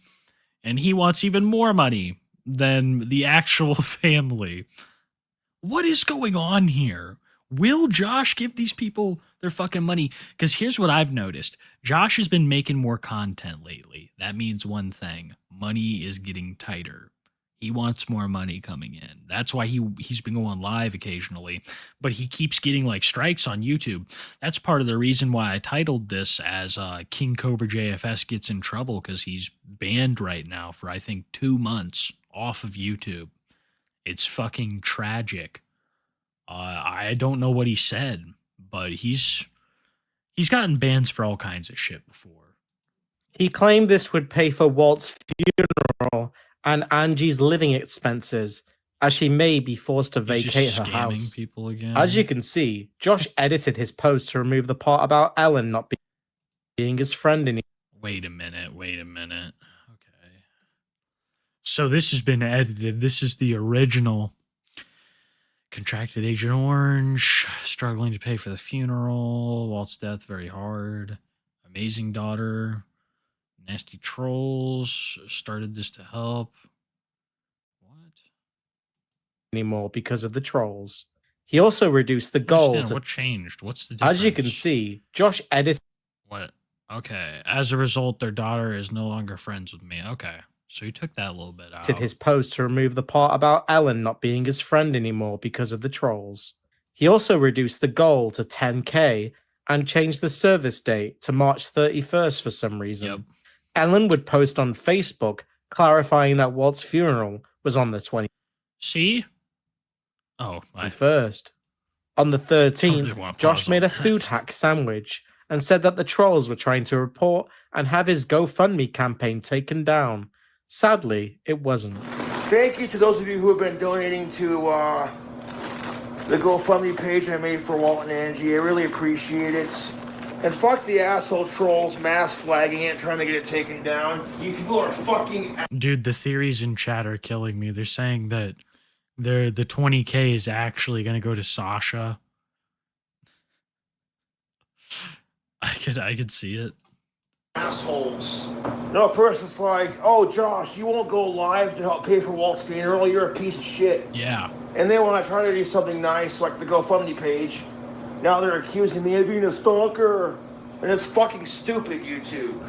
and he wants even more money than the actual family. What is going on here? Will Josh give these people their fucking money? Because here's what I've noticed. Josh has been making more content lately. That means one thing. Money is getting tighter. He wants more money coming in. That's why he's been going live occasionally. But he keeps getting like strikes on YouTube. That's part of the reason why I titled this as King Cobra JFS Gets in Trouble, because he's banned right now for I think 2 months off of YouTube. It's fucking tragic. I don't know what he said, but he's gotten bans for all kinds of shit before. He claimed this would pay for Walt's funeral and Angie's living expenses, as she may be forced to He's vacate just her scamming house. people again. As you can see, Josh edited his post to remove the part about Ellen not being his friend anymore. Wait a minute. Okay. So this has been edited. This is the original. Contracted Agent Orange, struggling to pay for the funeral, Walt's death very hard, amazing daughter, nasty trolls, started this to help. What? Anymore because of the trolls. He also reduced the goal Understand, to... what changed? What's the difference? As you can see, Josh edited What? Okay. As a result, their daughter is no longer friends with me. Okay. So he took that a little bit out. his post to remove the part about Ellen not being his friend anymore because of the trolls. He also reduced the goal to 10K and changed the service date to March 31st for some reason. Yep. Ellen would post on Facebook clarifying that Walt's funeral was on the 21st. See? Oh, On the 13th, Totally want to Josh pause made on a that. food hack sandwich and said that the trolls were trying to report and have his GoFundMe campaign taken down. Sadly, it wasn't. Thank you to those of you who have been donating to the GoFundMe page I made for Walt and Angie. I really appreciate it. And fuck the asshole trolls mass flagging it, trying to get it taken down. You people are fucking... Dude, the theories in chat are killing me. They're saying that the 20K is actually going to go to Sasha. I could see it. assholes. No, first it's like, oh, Josh, you won't go live to help pay for Walt's funeral. You're a piece of shit. Yeah. And then when I try to do something nice, like the GoFundMe page, now they're accusing me of being a stalker. And it's fucking stupid, YouTube.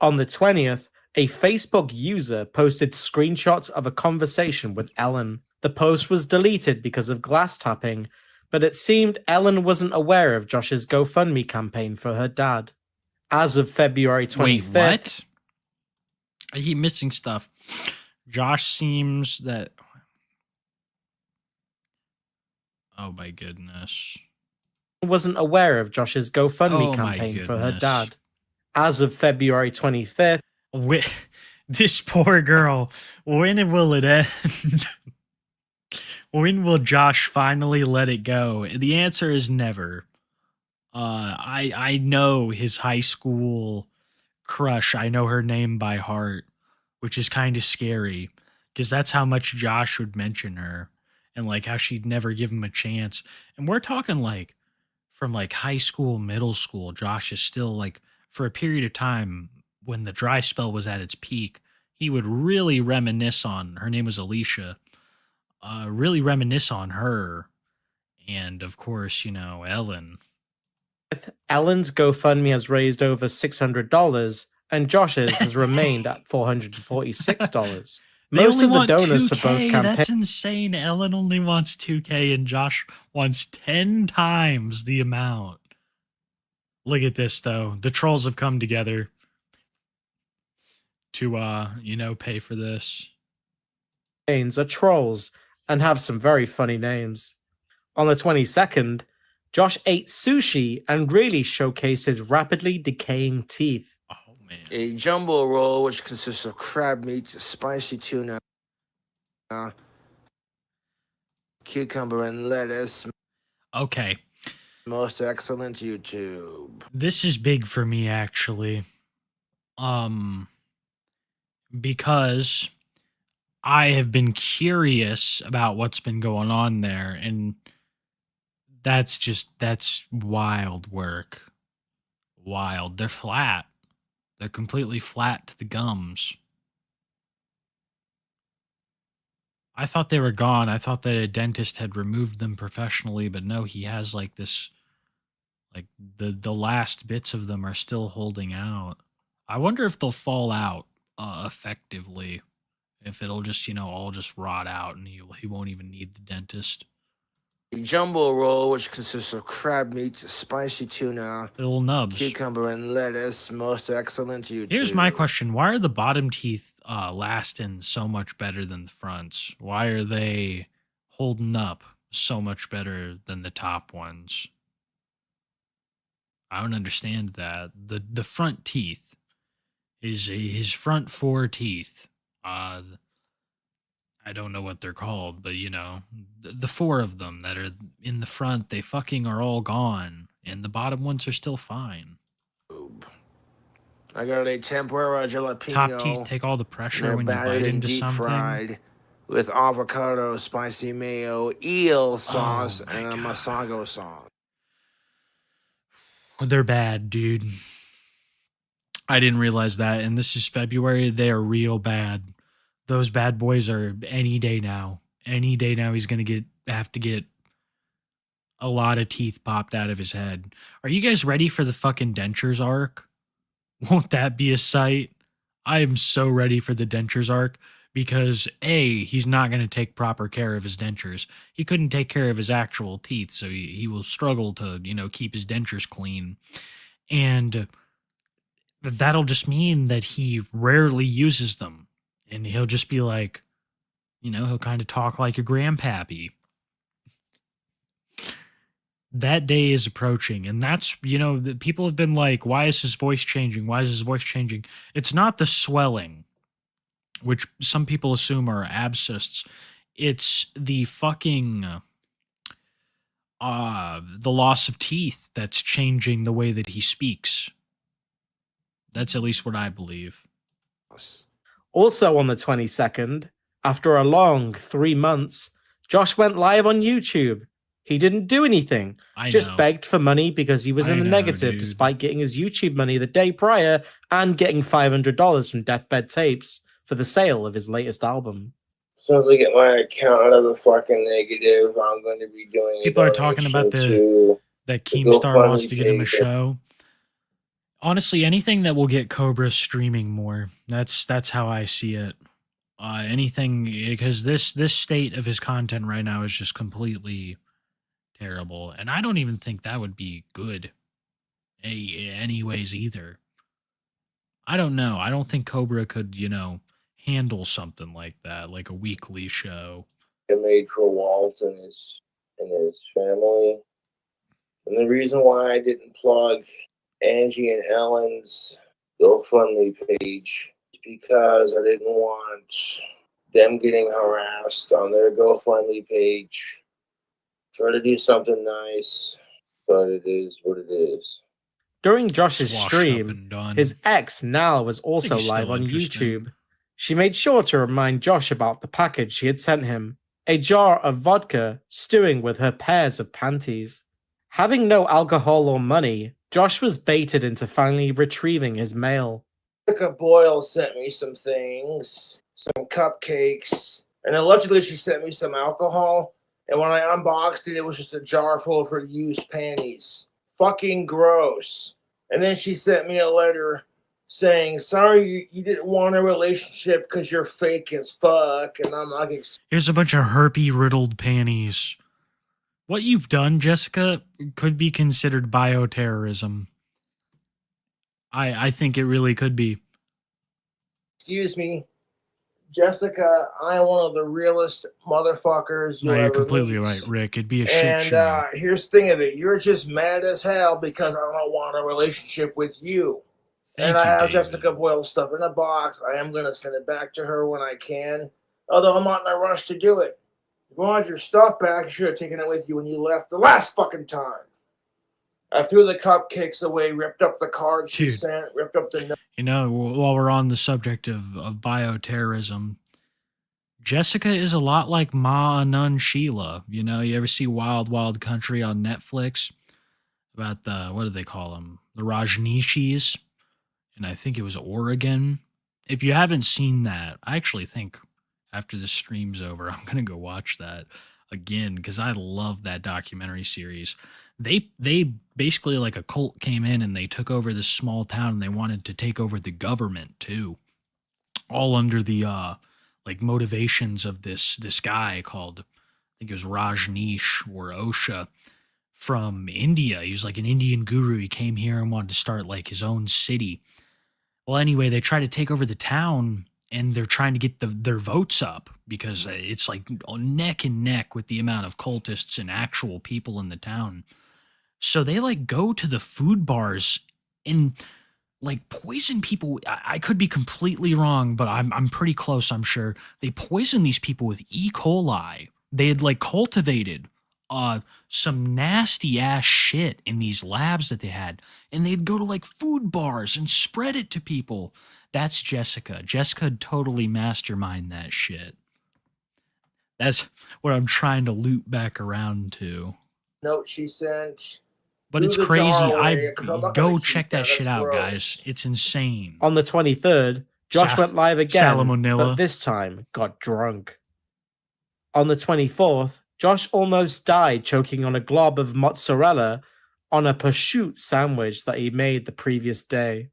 On the 20th, a Facebook user posted screenshots of a conversation with Ellen. The post was deleted because of glass tapping, but it seemed Ellen wasn't aware of Josh's GoFundMe campaign for her dad. As of February 25th... Wait, what? I keep missing stuff. Josh seems that... Oh my goodness. wasn't aware of Josh's GoFundMe Oh my campaign for her goodness. dad. As of February 25th... This poor girl. When will it end? When will Josh finally let it go? The answer is never. I know his high school crush. I know her name by heart, which is kind of scary because that's how much Josh would mention her and like how she'd never give him a chance. And we're talking like from like high school, middle school. Josh is still like for a period of time when the dry spell was at its peak, he would really reminisce on her name was Alicia. Really reminisce on her. And of course, you know, Ellen. Ellen's GoFundMe has raised over $600, and Josh's has remained at $446. They Most only of the want donors 2K. for both campaigns... That's insane. Ellen only wants 2K and Josh wants 10 times the amount. Look at this, though. The trolls have come together to, you know, pay for this. are trolls and have some very funny names. On the 22nd, Josh ate sushi and really showcased his rapidly decaying teeth. Oh man. A jumbo roll, which consists of crab meat, spicy tuna, cucumber, and lettuce. Okay. Most excellent YouTube. This is big for me, actually. Because I have been curious about what's been going on there, and that's wild work. Wild. They're flat. They're completely flat to the gums. I thought they were gone. I thought that a dentist had removed them professionally, but no, he has like this, like the last bits of them are still holding out. I wonder if they'll fall out effectively, if it'll just all just rot out and he won't even need the dentist. A jumbo roll, which consists of crab meat, spicy tuna, Little nubs. cucumber, and lettuce. Most excellent YouTube. Here's my question: why are the bottom teeth lasting so much better than the fronts? Why are they holding up so much better than the top ones? I don't understand that. The front teeth is his front four teeth. I don't know what they're called, but the four of them that are in the front, they fucking are all gone, and the bottom ones are still fine. I got a tempura jalapeno. Top teeth take all the pressure when you bite into deep something. fried with avocado, spicy mayo, eel sauce, and a masago sauce. They're bad, dude. I didn't realize that, and this is February. They are real bad. Those bad boys are any day now. Any day now, he's gonna have to get a lot of teeth popped out of his head. Are you guys ready for the fucking dentures arc? Won't that be a sight? I am so ready for the dentures arc because A, he's not going to take proper care of his dentures. He couldn't take care of his actual teeth, so he will struggle to, keep his dentures clean. And that'll just mean that he rarely uses them. And he'll just be like, he'll kind of talk like a grandpappy. That day is approaching, and that's people have been like, why is his voice changing? Why is his voice changing? It's not the swelling, which some people assume are abscesses. It's the fucking the loss of teeth that's changing the way that he speaks. That's at least what I believe. Also on the 22nd, after a long 3 months, Josh went live on YouTube. He didn't do anything, just begged for money because he was in the negative, dude, despite getting his YouTube money the day prior and getting $500 from Deathbed Tapes for the sale of his latest album. As soon as I get my account out of the fucking negative, I'm going to be doing. People are talking about that Keemstar wants to get him a show. Honestly, anything that will get Cobra streaming more. That's how I see it. Anything, because this state of his content right now is just completely terrible, and I don't even think that would be good anyways either. I don't know. I don't think Cobra could, handle something like that, like a weekly show. It made for Walt and his family. And the reason why I didn't plug Angie and Ellen's GoFundMe page is because I didn't want them getting harassed on their GoFundMe page. Try to do something nice, but it is what it is. During Josh's stream, his ex, Nal, was also live on YouTube. She made sure to remind Josh about the package she had sent him, a jar of vodka stewing with her pairs of panties. Having no alcohol or money, Josh was baited into finally retrieving his mail. Jessica Boyle sent me some things, some cupcakes, and allegedly she sent me some alcohol. And when I unboxed it, it was just a jar full of her used panties. Fucking gross. And then she sent me a letter saying, sorry, you didn't want a relationship because you're fake as fuck. And I'm like, here's a bunch of herpes-riddled panties. What you've done, Jessica, could be considered bioterrorism. I think it really could be. Excuse me, Jessica, I am one of the realest motherfuckers you ever you're completely meet. right, Rick. It'd be a shit show. And here's the thing of it. You're just mad as hell because I don't want a relationship with you. Thank I you, have David. Jessica Boyle stuff in a box. I am going to send it back to her when I can, although I'm not in a rush to do it. If you want your stuff back, you should have taken it with you when you left the last fucking time. I threw the cupcakes away, ripped up the card she Dude. sent, ripped up the note. You know, while we're on the subject of bioterrorism, Jessica is a lot like Ma Anun Sheila. You know, you ever see Wild Wild Country on Netflix about the, what do they call them? The Rajneeshis. And I think it was Oregon. If you haven't seen that, I actually think after the stream's over, I'm going to go watch that again because I love that documentary series. They basically, like, a cult came in and they took over this small town and they wanted to take over the government too. All under the like motivations of this guy called, I think it was Rajneesh or Osha from India. He was like an Indian guru. He came here and wanted to start like his own city. Well, anyway, they try to take over the town and they're trying to get their votes up because it's like neck and neck with the amount of cultists and actual people in the town. So they like go to the food bars and like poison people. I could be completely wrong, but I'm pretty close, I'm sure. They poison these people with E. coli. They had like cultivated some nasty ass shit in these labs that they had, and they'd go to like food bars and spread it to people. That's Jessica. Jessica would totally mastermind that shit. That's what I'm trying to loop back around to. Note she sent. But it's Threw the crazy. jar I away, 'cause I'm not go gonna check keep that that. shit That's out, gross. guys. It's insane. On the 23rd, Josh went live again, Salmonella. but this time got drunk. On the 24th, Josh almost died choking on a glob of mozzarella on a prosciutto sandwich that he made the previous day.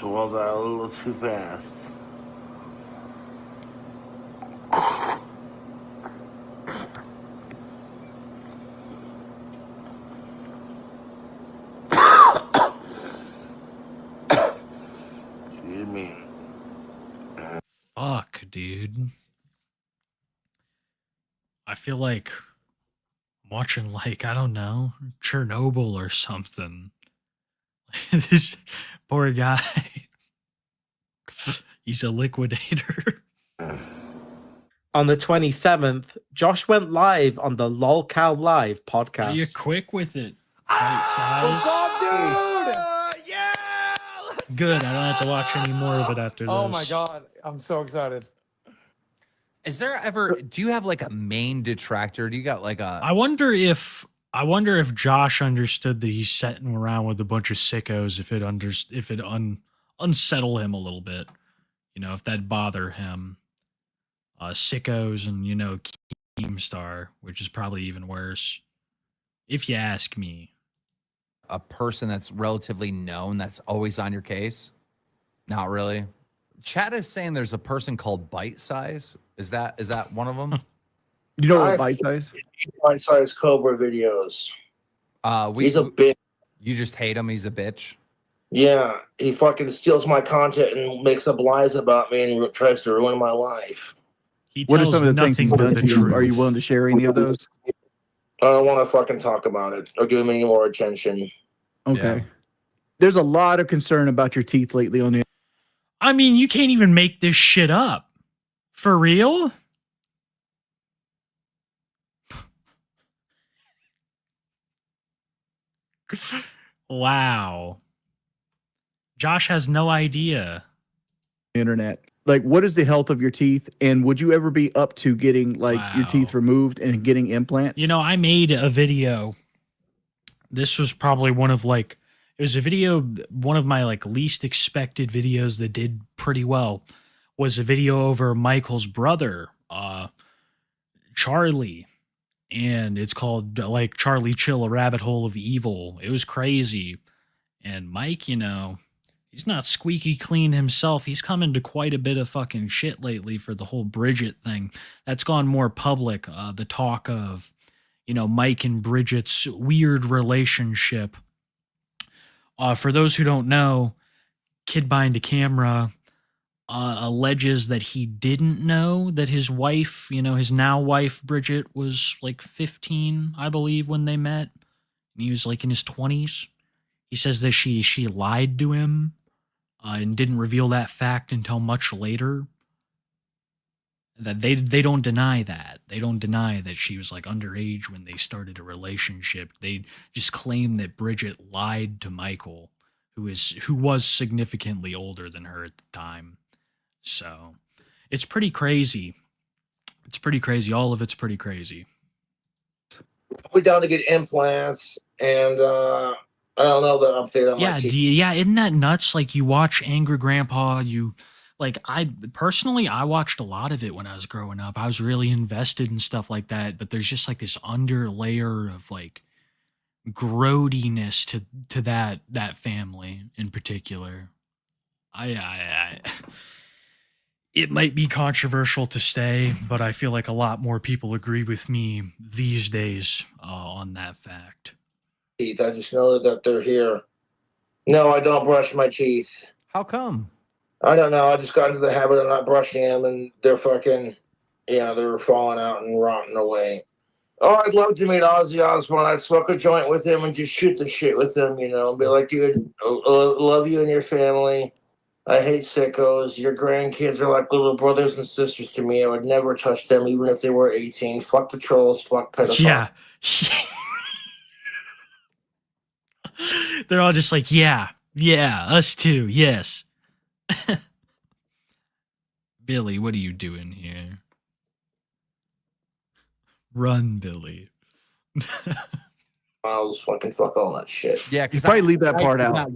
Swallowed that a little too fast. Excuse me. Fuck, dude. I feel like I'm watching, like, I don't know, Chernobyl or something. This poor guy. He's a liquidator. On the 27th, Josh went live on the LolCal Live podcast. You're quick with it. Right size. Yeah! Good. I don't have to watch any more of it after this. Oh my god, I'm so excited. Is there ever? Do you have like a main detractor? Do you got like a? I wonder if Josh understood that he's sitting around with a bunch of sickos. If it unsettle him a little bit, you know, if that bother him. Sickos and, you know, Keemstar, which is probably even worse, if you ask me. A person that's relatively known that's always on your case? Not really. Chat is saying there's a person called Bite Size. Is that one of them? You know what Bite Size? Bite Size Cobra videos. He's a bitch. You just hate him. He's a bitch. Yeah, he fucking steals my content and makes up lies about me and tries to ruin my life. What are some of the things he's done to you? Are you willing to share any of those? I don't want to fucking talk about it or give him any more attention. Okay. Yeah. There's a lot of concern about your teeth lately on the. I mean, you can't even make this shit up. For real? Wow. Josh has no idea. Internet. Like, what is the health of your teeth? And would you ever be up to getting like your teeth removed and getting implants? You know, I made a video. This was probably one of like, it was a video, one of my like least expected videos that did pretty well. Was a video over Michael's brother, Charlie. And it's called like Charlie Chill, a Rabbit Hole of Evil. It was crazy. And Mike, you know, he's not squeaky clean himself. He's come into quite a bit of fucking shit lately for the whole Bridget thing. That's gone more public. The talk of, you know, Mike and Bridget's weird relationship. For those who don't know, Kid Behind a Camera alleges that he didn't know that his wife, his now wife Bridget, was like 15, I believe, when they met. And he was like in his 20s. He says that she lied to him and didn't reveal that fact until much later. That they don't deny that. They don't deny that she was like underage when they started a relationship. They just claim that Bridget lied to Michael, who was significantly older than her at the time. So it's pretty crazy. It's pretty crazy. All of it's pretty crazy. We're down to get implants, and I don't know the update on my teeth. Isn't that nuts? Like, you watch Angry Grandpa, I watched a lot of it when I was growing up. I was really invested in stuff like that, but there's just like this under layer of like grody-ness to that family in particular. It might be controversial to say, but I feel like a lot more people agree with me these days on that fact. I just know that they're here. No, I don't brush my teeth. How come? I don't know. I just got into the habit of not brushing them, and they're fucking, they're falling out and rotting away. Oh, I'd love to meet Ozzy Osbourne. I'd smoke a joint with him and just shoot the shit with him, and be like, dude, love you and your family. I hate sickos. Your grandkids are like little brothers and sisters to me. I would never touch them, even if they were 18. Fuck the trolls. Fuck pedophiles. Yeah. They're all just like, yeah, us too, yes. Billy, what are you doing here? Run, Billy. I'll fucking fuck all that shit. Yeah, You because probably leave that part out.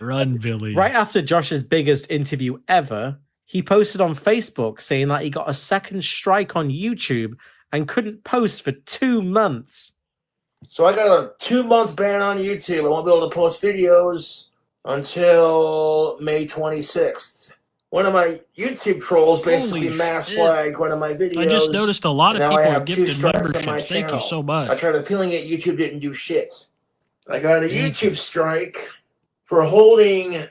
Run, Billy. Right after Josh's biggest interview ever, he posted on Facebook saying that he got a second strike on YouTube and couldn't post for 2 months. So I got a 2-month ban on YouTube. I won't be able to post videos until May 26th. One of my YouTube trolls basically Holy mass shit. flagged one of my videos. I just noticed a lot of Now people I are have 2 gifted strikes on my memberships. Thank you channel. so I much. tried appealing it. YouTube didn't do shit. I got a Thank YouTube strike for holding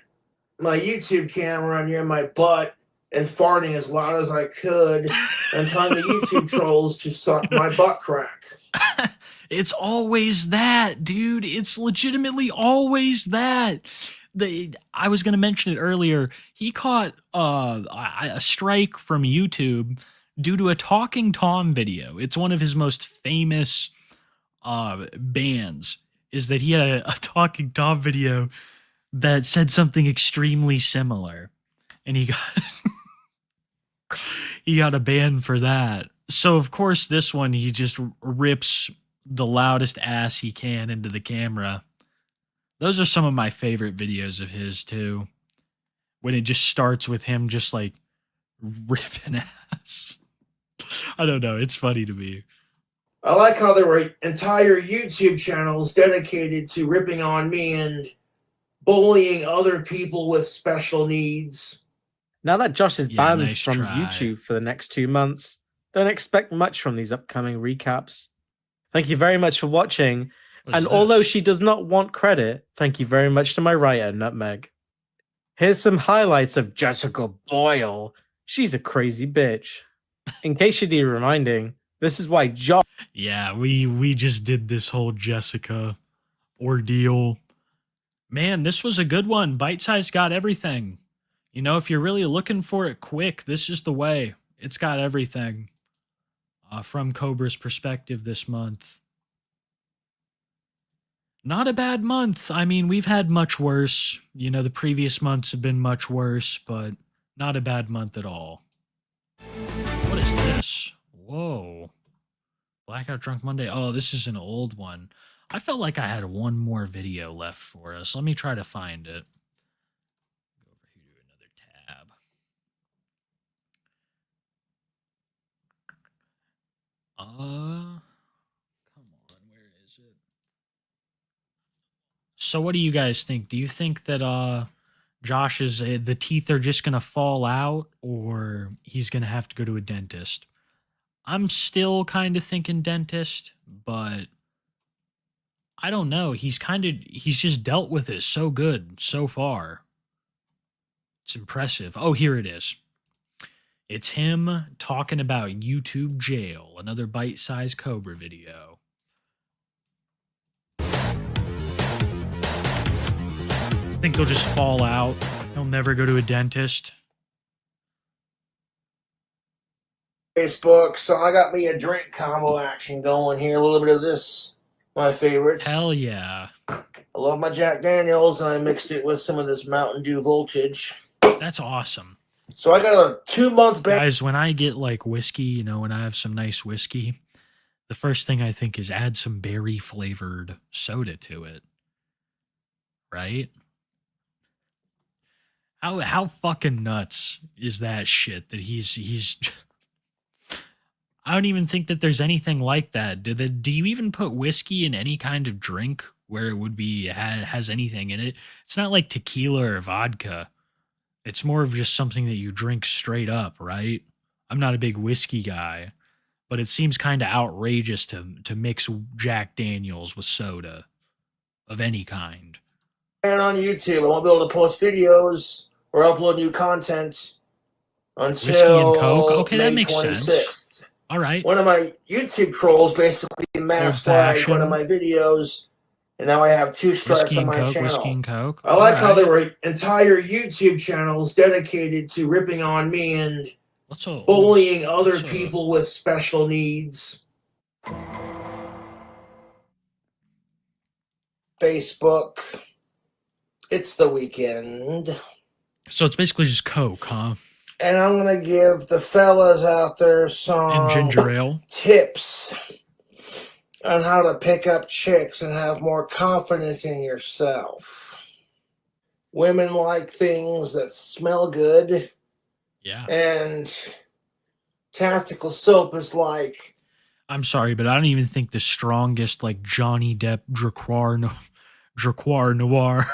my YouTube camera near my butt and farting as loud as I could and telling the YouTube trolls to suck my butt crack. It's always that, dude. It's legitimately always that. I was going to mention it earlier. He caught a strike from YouTube due to a Talking Tom video. It's one of his most famous bans, is that he had a Talking Tom video that said something extremely similar. And he got a ban for that. So, of course, this one, he just rips the loudest ass he can into the camera. Those are some of my favorite videos of his, too. When it just starts with him just, like, ripping ass. I don't know. It's funny to me. I like how there were entire YouTube channels dedicated to ripping on me and bullying other people with special needs. Now that Josh is Yeah, banned nice from try. YouTube for the next 2 months, don't expect much from these upcoming recaps. Thank you very much for watching. What is And although this? she does not want credit, thank you very much to my writer, Nutmeg. Here's some highlights of Jessica Boyle. She's a crazy bitch. In case you need reminding, this is why Josh... Yeah, we just did this whole Jessica ordeal. Man, this was a good one. Bite Size got everything. If you're really looking for it quick, this is the way. It's got everything from Cobra's perspective this month. Not a bad month. I mean, we've had much worse. The previous months have been much worse, but not a bad month at all. What is this? Whoa. Blackout Drunk Monday. Oh, this is an old one. I felt like I had one more video left for us. Let me try to find it. Go over here to another tab. Come on, where is it? So what do you guys think? Do you think that Josh's the teeth are just gonna fall out, or he's gonna have to go to a dentist? I'm still kind of thinking dentist, but I don't know. He's just dealt with it so good so far. It's impressive. Oh, here it is. It's him talking about YouTube jail, another bite-sized Cobra video. Think they'll just fall out. He'll never go to a dentist. Facebook, so I got me a drink combo action going here. A little bit of this, my favorites. Hell yeah. I love my Jack Daniels, and I mixed it with some of this Mountain Dew Voltage. That's awesome. So I got a 2-month back. Guys, when I get like whiskey, you know, when I have some nice whiskey, the first thing I think is add some berry flavored soda to it. Right? How fucking nuts is that shit that he's I don't even think that there's anything like that. Do you even put whiskey in any kind of drink where it would be has anything in it? It's not like tequila or vodka. It's more of just something that you drink straight up, right? I'm not a big whiskey guy, but it seems kind of outrageous to mix Jack Daniels with soda of any kind. And on YouTube, I won't be able to post videos or upload new content until Whiskey and Coke? Okay, May that makes 26th. sense. All right. One of my YouTube trolls basically mass flagged one of my videos, and now I have 2 strikes Whiskey on and my Coke, channel. Whiskey and Coke. I like how All there right. were entire YouTube channels dedicated to ripping on me and Let's bullying other people with special needs. Facebook. It's the weekend. So it's basically just Coke, huh? And I'm going to give the fellas out there some And ginger ale. tips on how to pick up chicks and have more confidence in yourself. Women like things that smell good. Yeah. And tactical soap is like... I'm sorry, but I don't even think the strongest, like Johnny Depp Draquoir Noir.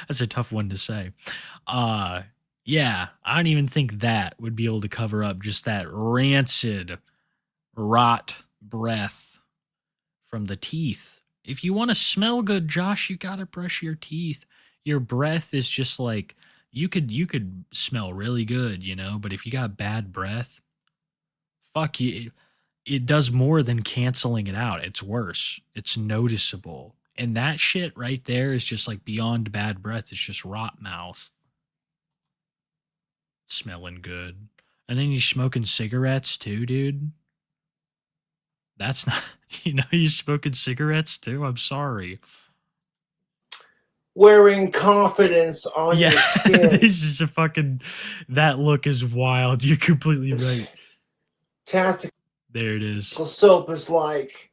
That's a tough one to say. Yeah, I don't even think that would be able to cover up just that rancid, rot breath from the teeth. If you want to smell good, Josh, you gotta brush your teeth. Your breath is just like you could smell really good, you know, but if you got bad breath, fuck you. It does more than canceling it out. It's worse. It's noticeable. And that shit right there is just like beyond bad breath. It's just rot mouth. Smelling good. And then you smoking cigarettes too, dude. That's not, you know, you smoking cigarettes too? I'm sorry. Wearing confidence on your skin. This is a fucking, that look is wild. You're completely right. Tactical There it is. soap is like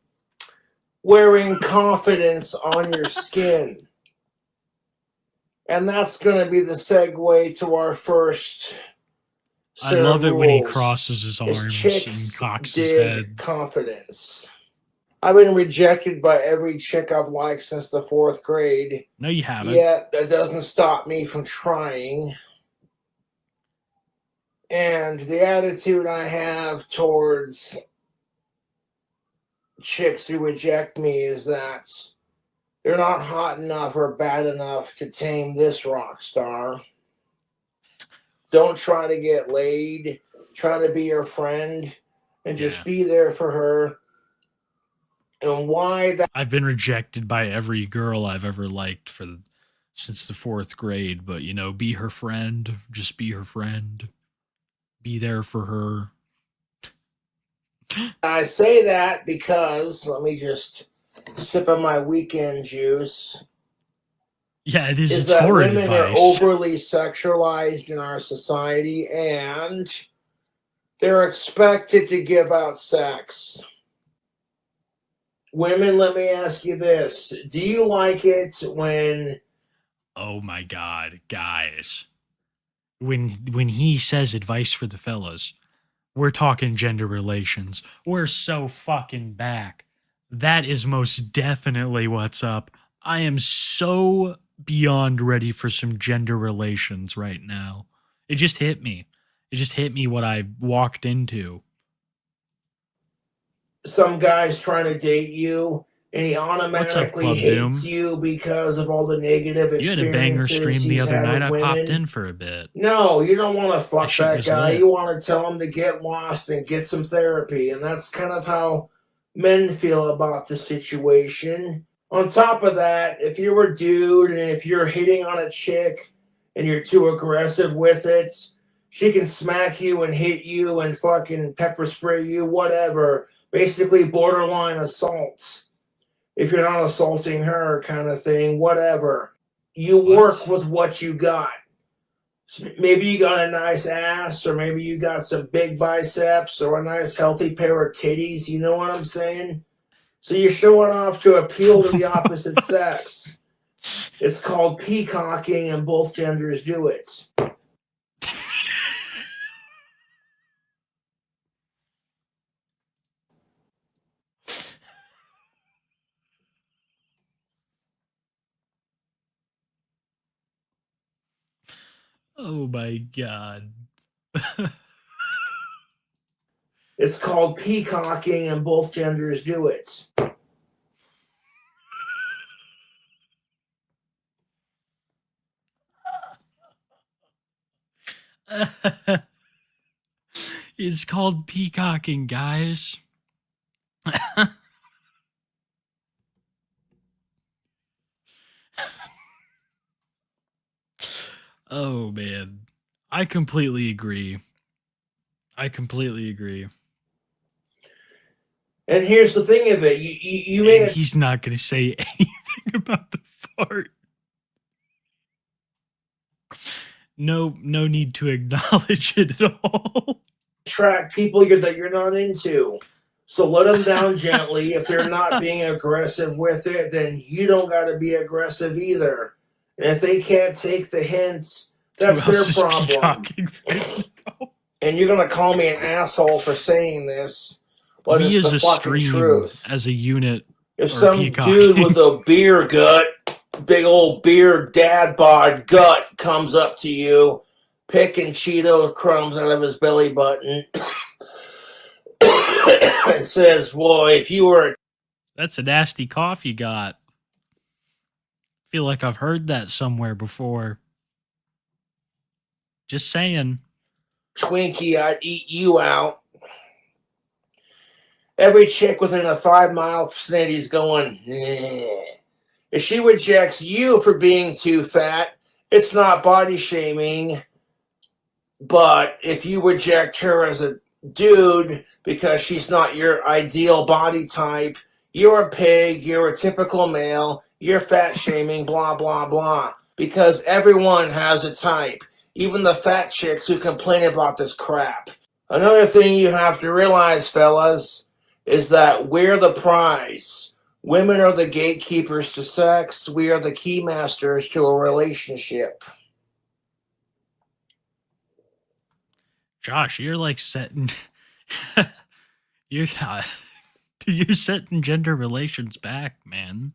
wearing confidence on your skin. And that's going to be the segue to our first I love it when he rules. crosses his Is arms chicks and cocks his dig head. confidence. I've been rejected by every chick I've liked since the 4th grade. No, you haven't. Yet that doesn't stop me from trying. And the attitude I have towards chicks who reject me is that they're not hot enough or bad enough to tame this rock star. Don't try to get laid. Try to be her friend and just be there for her. And why that? I've been rejected by every girl I've ever liked since the 4th grade, but you know, be her friend. Just be her friend. Be there for her. I say that because, let me just sip on my weekend juice. Yeah, it is. Is It's that horror women are advice. overly sexualized in our society and they're expected to give out sex. Women, let me ask you this. Do you like it when... Oh my God, guys. When he says advice for the fellas, we're talking gender relations. We're so fucking back. That is most definitely what's up. I am so beyond ready for some gender relations right now. It just hit me. It just hit me what I walked into. Some guy's trying to date you and he What's up, automatically Club hates Doom? you because of all the negative You had a banger experiences stream the he's other had night. with I popped women. in for a bit. No, you don't want to That fuck shit that was guy. lit. You want to tell him to get lost and get some therapy. And that's kind of how men feel about the situation. On top of that, if you're a dude and if you're hitting on a chick and you're too aggressive with it, she can smack you and hit you and fucking pepper spray you, whatever. Basically, borderline assault. If you're not assaulting her, kind of thing, whatever. You work with what you got. Maybe you got a nice ass, or maybe you got some big biceps, or a nice healthy pair of titties. You know what I'm saying? So you're showing off to appeal to the opposite sex. It's called peacocking, and both genders do it. Oh my god. It's called peacocking, and both genders do it. It's called peacocking, guys. Oh man. I completely agree. I completely agree. And here's the thing of it. You And may he's not going to say anything about the fart. No need to acknowledge it at all. attract people that you're not into. So let them down gently. If they're not being aggressive with it, then you don't got to be aggressive either. And if they can't take the hints, that's Who their else is problem. peacocking? And you're going to call me an asshole for saying this, but We it's as the a fucking stream, truth. as a unit, If are some peacocking. dude with a beer gut, big old beer dad bod gut comes up to you, picking Cheeto crumbs out of his belly button, and says, "Well, if you were That's a nasty cough you got. Feel like I've heard that somewhere before. Just saying." Twinkie, I'd eat you out." Every chick within a 5-mile vicinity's going, "Eh." If she rejects you for being too fat, it's not body shaming. But if you reject her as a dude because she's not your ideal body type, you're a pig, you're a typical male, you're fat shaming, blah, blah, blah. Because everyone has a type, even the fat chicks who complain about this crap. Another thing you have to realize, fellas, is that we're the prize. Women are the gatekeepers to sex. We are the key masters to a relationship. Josh, you're like setting you're you're setting gender relations back, man.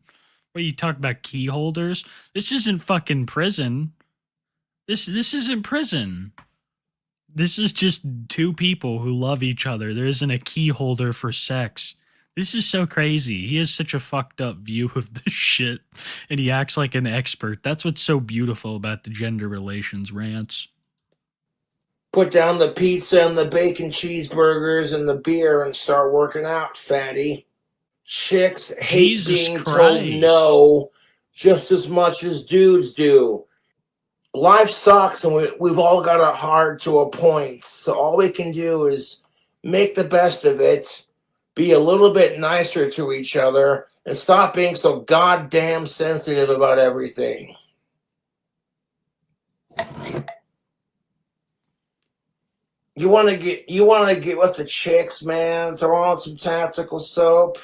What, you talk about key holders? This isn't fucking prison. This isn't prison. This is just two people who love each other. There isn't a key holder for sex. This is so crazy. He has such a fucked up view of this shit, and he acts like an expert. That's what's so beautiful about the gender relations rants. Put down the pizza and the bacon cheeseburgers and the beer and start working out, fatty. Chicks hate Jesus being told Christ. no just as much as dudes do. Life sucks, and we've all got it hard to a point. So all we can do is make the best of it, be a little bit nicer to each other, and stop being so goddamn sensitive about everything. You want to get with the chicks, man. Throw on some tactical soap.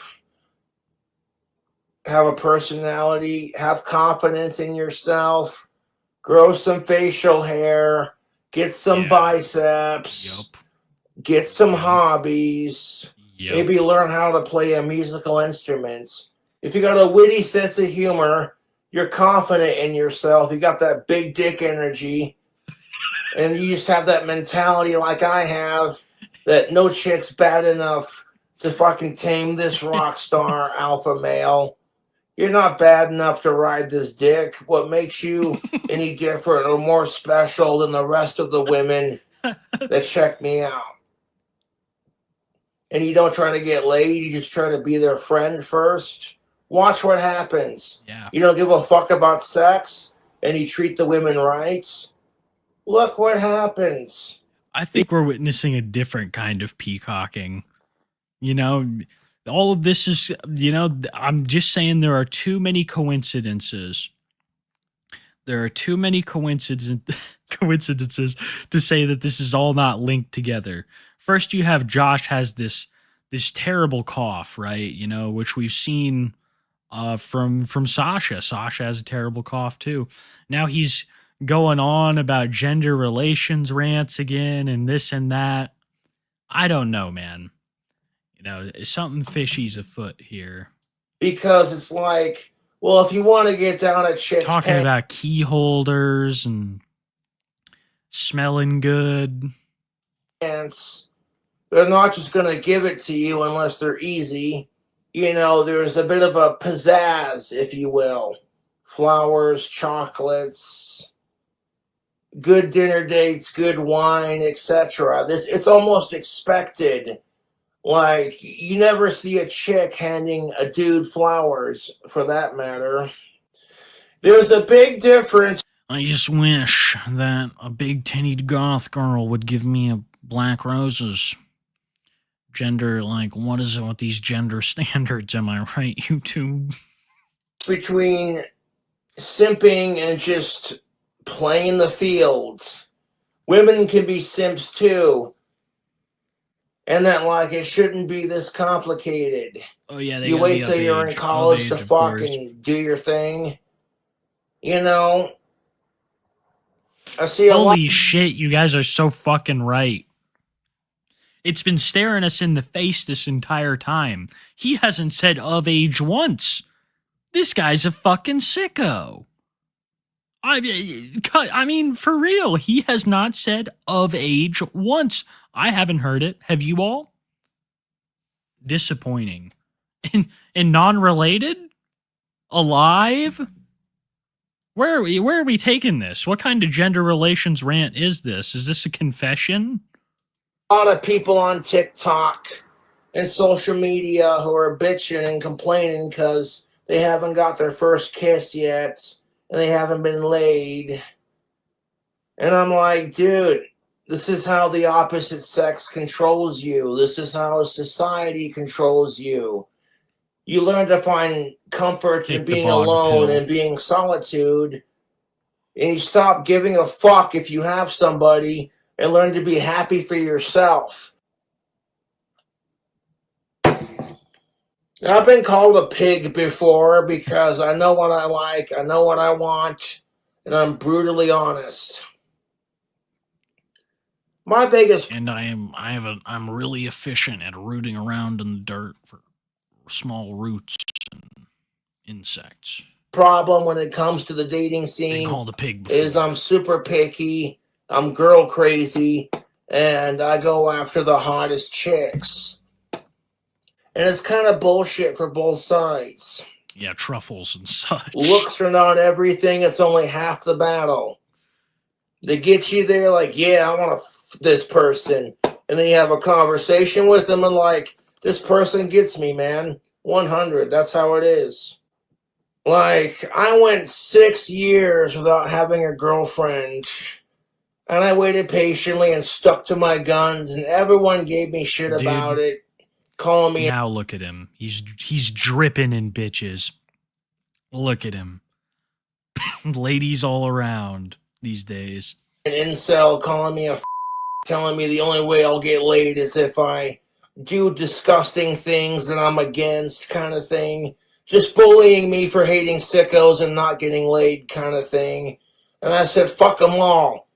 Have a personality. Have confidence in yourself. Grow some facial hair. Get some biceps. Get some hobbies. Maybe learn how to play a musical instrument. If you got a witty sense of humor, you're confident in yourself. You got that big dick energy. And you just have that mentality like I have, that no chick's bad enough to fucking tame this rock star alpha male. You're not bad enough to ride this dick. What makes you any different or more special than the rest of the women that check me out? And you don't try to get laid, you just try to be their friend first. Watch what happens. Yeah. You don't give a fuck about sex, and you treat the women right. Look what happens. I think we're witnessing a different kind of peacocking. You know, all of this is, you know, I'm just saying there are too many coincidences. There are too many coincidences to say that this is all not linked together. First, you have Josh has this terrible cough, right? You know, which we've seen from Sasha. Sasha has a terrible cough too. Now he's going on about gender relations rants again and this and that. I don't know, man. You know, something fishy's afoot here. Because it's like, well, if you want to get down at shit's Talking about key holders and smelling good. pants, they're not just going to give it to you unless they're easy. You know, there's a bit of a pizzazz, if you will. Flowers, chocolates, good dinner dates, good wine, etc. It's almost expected. Like, you never see a chick handing a dude flowers, for that matter. There's a big difference. I just wish that a big tittied goth girl would give me a black roses. Gender, like, what is it with these gender standards? Am I right, YouTube? Between simping and just playing the field. Women can be simps too. And that, like, it shouldn't be this complicated. Oh, yeah, you wait till you're in college to fucking do your thing. You know? I see a lot. Holy shit, you guys are so fucking right. It's been staring us in the face this entire time. He hasn't said of age once. This guy's a fucking sicko. I mean, for real, he has not said of age once. I haven't heard it. Have you all? Disappointing. And non-related? Alive? Where are we taking this? What kind of gender relations rant is this? Is this a confession? A lot of people on TikTok and social media who are bitching and complaining because they haven't got their first kiss yet and they haven't been laid. And I'm like, dude, this is how the opposite sex controls you. This is how society controls you. You learn to find comfort in being alone and being solitude. And you stop giving a fuck if you have somebody and learn to be happy for yourself. And I've been called a pig before because I know what I like, I know what I want, and I'm brutally honest. My biggest I'm really efficient at rooting around in the dirt for small roots and insects. Problem when it comes to the dating scene called a pig before. Is I'm super picky, I'm girl crazy, and I go after the hottest chicks. And it's kind of bullshit for both sides. Yeah, truffles and such. Looks are not everything, it's only half the battle. They get you there like, yeah, I want to this person. And then you have a conversation with them and like, this person gets me, man. 100, that's how it is. Like, I went 6 years without having a girlfriend. And I waited patiently and stuck to my guns, and everyone gave me shit about it, calling me. Now look at him. He's dripping in bitches. Look at him. Ladies all around these days. An incel calling me telling me the only way I'll get laid is if I do disgusting things that I'm against, kind of thing. Just bullying me for hating sickos and not getting laid, kind of thing. And I said, fuck them all.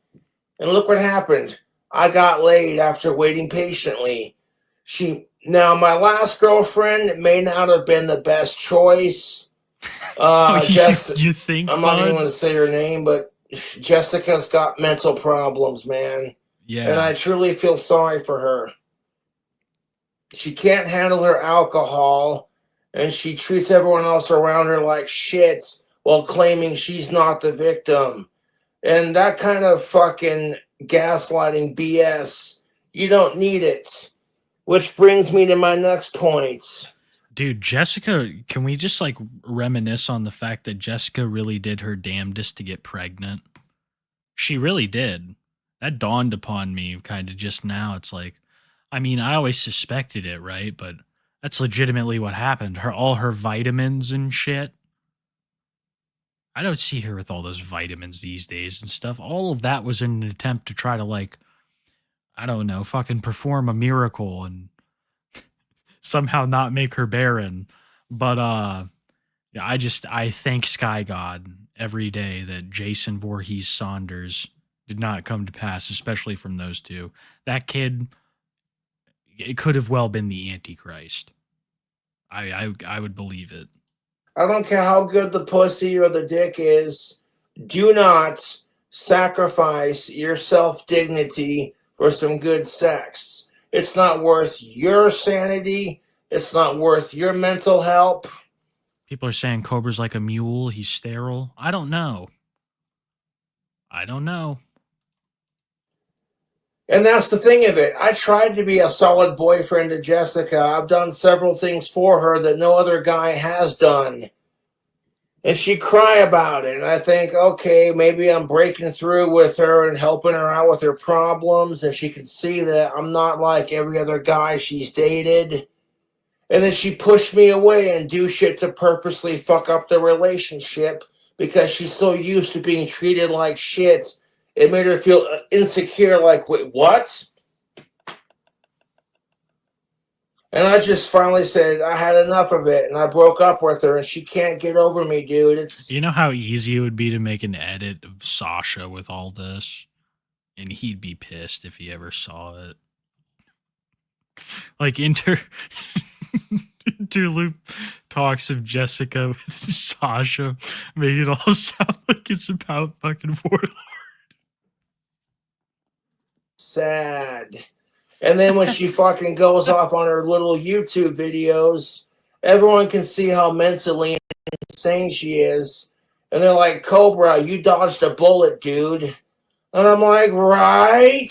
And look what happened. I got laid after waiting patiently. Now, my last girlfriend may not have been the best choice. You think? I'm not even going to say her name, but Jessica's got mental problems, man. Yeah. And I truly feel sorry for her. She can't handle her alcohol, and she treats everyone else around her like shit while claiming she's not the victim. And that kind of fucking gaslighting BS, you don't need it. Which brings me to my next point. Dude, Jessica, can we just like reminisce on the fact that Jessica really did her damnedest to get pregnant? She really did. That dawned upon me kind of just now. It's like, I mean, I always suspected it, right? But that's legitimately what happened. All her vitamins and shit. I don't see her with all those vitamins these days and stuff. All of that was in an attempt to try to, like, I don't know, fucking perform a miracle and somehow not make her barren. But yeah, I thank Sky God every day that Jason Voorhees Saunders did not come to pass, especially from those two. That kid, it could have well been the Antichrist. I would believe it. I don't care how good the pussy or the dick is. Do not sacrifice your self-dignity for some good sex. It's not worth your sanity. It's not worth your mental health. People are saying Cobra's like a mule. He's sterile. I don't know. And that's the thing of it. I tried to be a solid boyfriend to Jessica. I've done several things for her that no other guy has done. And she'd cry about it. And I think, okay, maybe I'm breaking through with her and helping her out with her problems. And she can see that I'm not like every other guy she's dated. And then she pushed me away and do shit to purposely fuck up the relationship because she's so used to being treated like shit. It made her feel insecure, like, wait, what? And I just finally said I had enough of it, and I broke up with her, and she can't get over me, dude. It's You know how easy it would be to make an edit of Sasha with all this? And he'd be pissed if he ever saw it. Like interlude talks of Jessica with Sasha, make it all sound like it's about fucking Warlord. sad. And then when she fucking goes off on her little YouTube videos, everyone can see how mentally insane she is. And they're like, Cobra, you dodged a bullet, dude. And I'm like, right?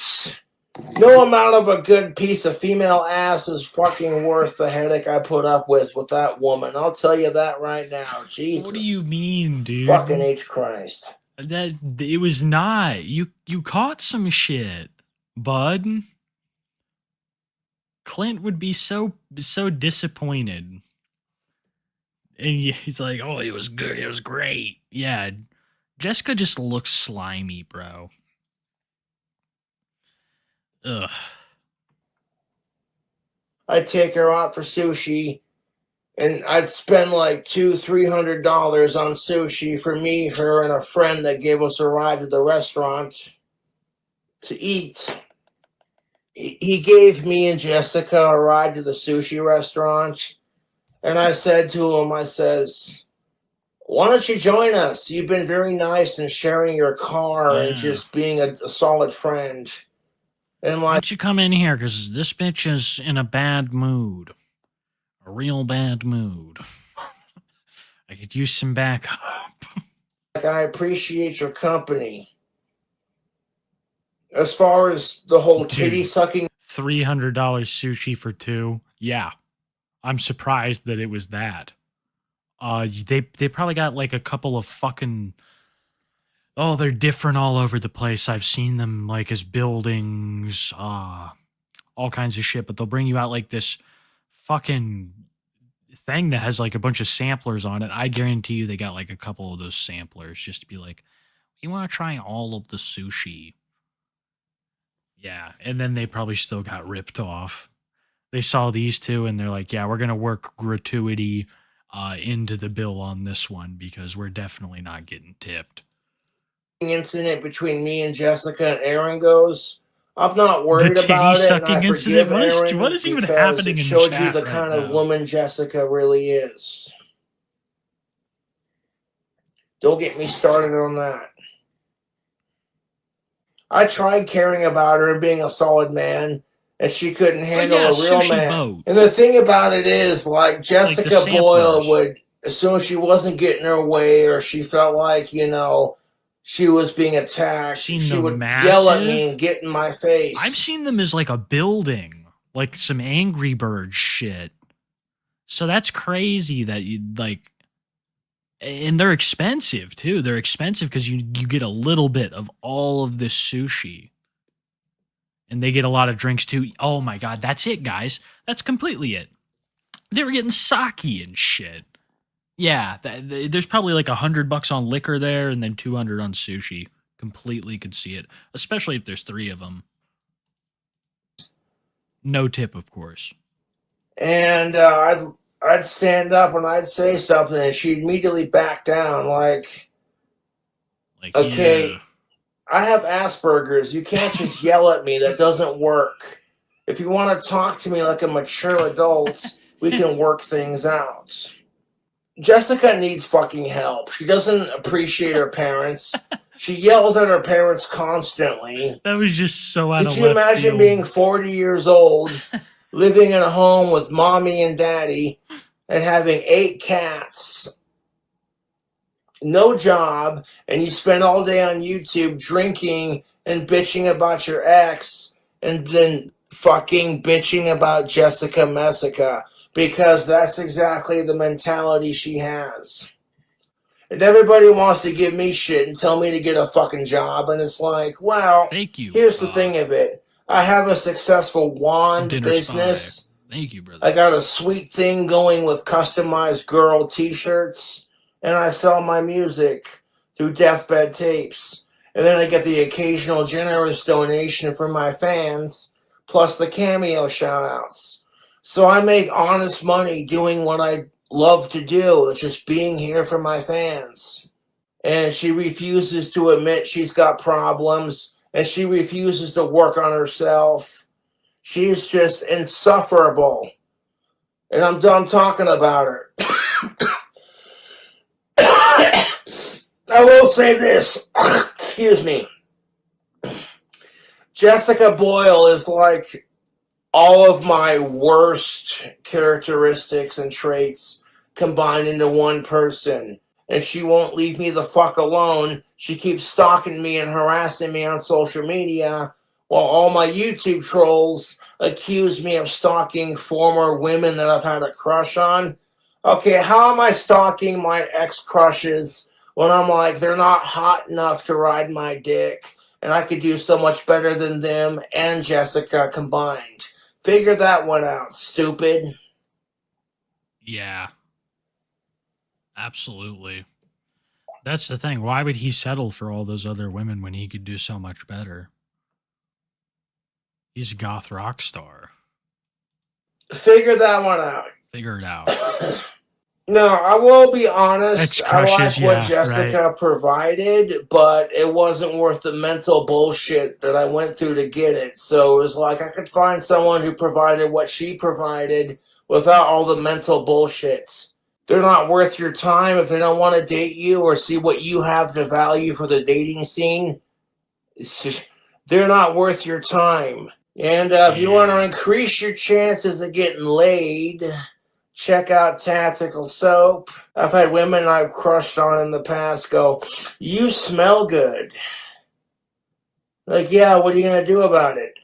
No amount of a good piece of female ass is fucking worth the headache I put up with that woman. I'll tell you that right now. Jesus. What do you mean, dude? Fucking H Christ. That it was not. You caught some shit, bud. Clint would be so disappointed. And he's like, "Oh, it was good. It was great." Yeah, Jessica just looks slimy, bro. Ugh. I'd take her out for sushi, and I'd spend like $200-300 on sushi for me, her, and a friend that gave us a ride to the restaurant to eat. He gave me and Jessica a ride to the sushi restaurant, and I said to him, I says, why don't you join us? You've been very nice in sharing your car and just being a solid friend. And Why don't you come in here? Because this bitch is in a bad mood. A real bad mood. I could use some backup. I appreciate your company. As far as the whole titty sucking, $300 sushi for two. Yeah, I'm surprised that it was that. They probably got like a couple of fucking. Oh, they're different all over the place. I've seen them like as buildings, all kinds of shit. But they'll bring you out like this fucking thing that has like a bunch of samplers on it. I guarantee you they got like a couple of those samplers just to be like, you want to try all of the sushi? Yeah, and then they probably still got ripped off. They saw these two and they're like, yeah, we're going to work gratuity into the bill on this one because we're definitely not getting tipped. Incident between me and Jessica and Aaron goes, I'm not worried about it, and I forgive Aaron what is even because happening it in shows chat you the right kind of now? woman Jessica really is. Don't get me started on that. I tried caring about her and being a solid man, and she couldn't handle yeah, a real sushi man. boat. And the thing about it is, like, the Jessica Boyle samplers. would, as soon as she wasn't getting her way or she felt like, you know, she was being attacked, Seen she them would yell at me massive. and get in my face. I've seen them as like a building, like some Angry Bird shit. So that's crazy that you like, and they're expensive too. They're expensive because you get a little bit of all of this sushi, and they get a lot of drinks too. Oh my god, that's it, guys. That's completely it. They were getting sake and shit. Yeah, there's probably like $100 on liquor there, and then 200 on sushi. Completely could see it, especially if there's 3 of them. No tip, of course. And I'd stand up and I'd say something, and she'd immediately back down, like okay, yeah. I have Asperger's. You can't just yell at me. That doesn't work. If you want to talk to me like a mature adult, we can work things out. Jessica needs fucking help. She doesn't appreciate her parents. She yells at her parents constantly. That was just so out of Could you left imagine field. being 40 years old, living in a home with mommy and daddy, and having 8 cats, no job, and you spend all day on YouTube drinking and bitching about your ex, and then fucking bitching about Jessica Messica, because that's exactly the mentality she has. And everybody wants to give me shit and tell me to get a fucking job, and it's like, well, Thank you. here's the thing of it. I have a successful wand Dinner business. Spy. Thank you, brother. I got a sweet thing going with customized girl t-shirts, and I sell my music through Deathbed Tapes. And then I get the occasional generous donation from my fans, plus the cameo shout-outs. So I make honest money doing what I love to do. It's just being here for my fans. And she refuses to admit she's got problems, and she refuses to work on herself. She's just insufferable. And I'm done talking about her. I will say this. Excuse me. Jessica Boyle is like all of my worst characteristics and traits combined into one person. And she won't leave me the fuck alone. She keeps stalking me and harassing me on social media, while all my YouTube trolls accuse me of stalking former women that I've had a crush on. Okay, how am I stalking my ex-crushes when I'm like, they're not hot enough to ride my dick, and I could do so much better than them and Jessica combined? Figure that one out, stupid. Yeah. Absolutely. That's the thing. Why would he settle for all those other women when he could do so much better? He's a goth rock star. Figure that one out. Figure it out. No, I will be honest. I like Ex-crushes, what yeah, Jessica provided, but it wasn't worth the mental bullshit that I went through to get it. So it was like I could find someone who provided what she provided without all the mental bullshit. They're not worth your time if they don't want to date you or see what you have to value for the dating scene. It's just, they're not worth your time. And if you want to increase your chances of getting laid, check out Tactical Soap. I've had women I've crushed on in the past go, "You smell good." Like, yeah, what are you going to do about it?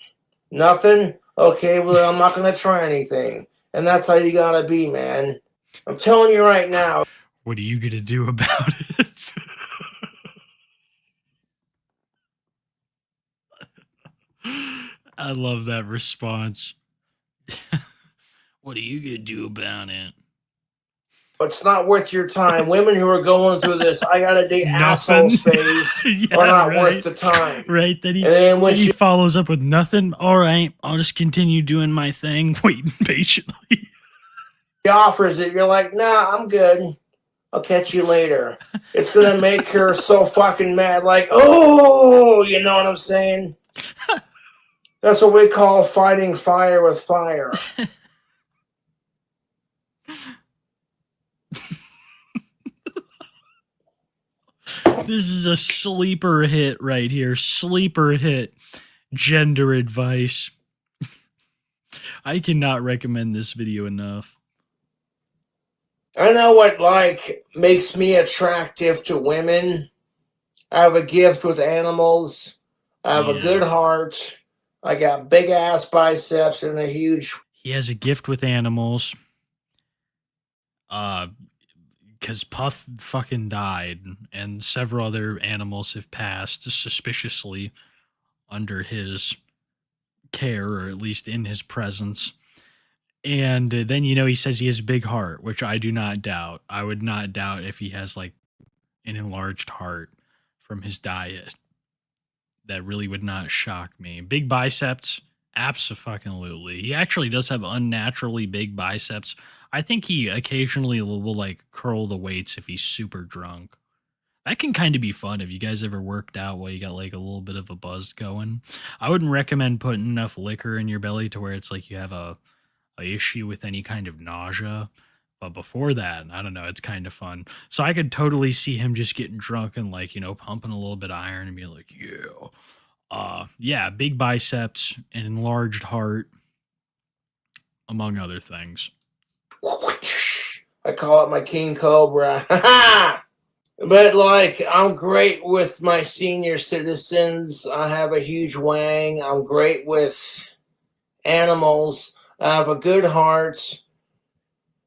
Nothing? Okay, well, I'm not going to try anything. And that's how you got to be, man. I'm telling you right now. What are you going to do about it? I love that response. What are you going to do about it? It's not worth your time. Women who are going through this, I got to date assholes phase, are not worth the time. Right, then he, And then when he follows up with nothing. All right, I'll just continue doing my thing, waiting patiently. She offers it, you're like, nah, I'm good. I'll catch you later. It's going to make her so fucking mad, like, oh, you know what I'm saying? That's what we call fighting fire with fire. This is a sleeper hit right here. Sleeper hit. Gender advice. I cannot recommend this video enough. I know what like makes me attractive to women. I have a gift with animals. I have a good heart. I got big ass biceps and a huge. He has a gift with animals. Because Puff fucking died, and several other animals have passed suspiciously under his care, or at least in his presence. And then, he says he has a big heart, which I do not doubt. I would not doubt if he has like an enlarged heart from his diet. That really would not shock me. Big biceps, abso-fucking-lutely. He actually does have unnaturally big biceps. I think he occasionally will like curl the weights if he's super drunk. That can kind of be fun if you guys ever worked out while you got like a little bit of a buzz going. I wouldn't recommend putting enough liquor in your belly to where it's like you have a issue with any kind of nausea. But before that, I don't know, it's kind of fun. So I could totally see him just getting drunk and like, pumping a little bit of iron and be like, yeah, big biceps, an enlarged heart, among other things. I call it my King Cobra. But like, I'm great with my senior citizens. I have a huge wang. I'm great with animals. I have a good heart.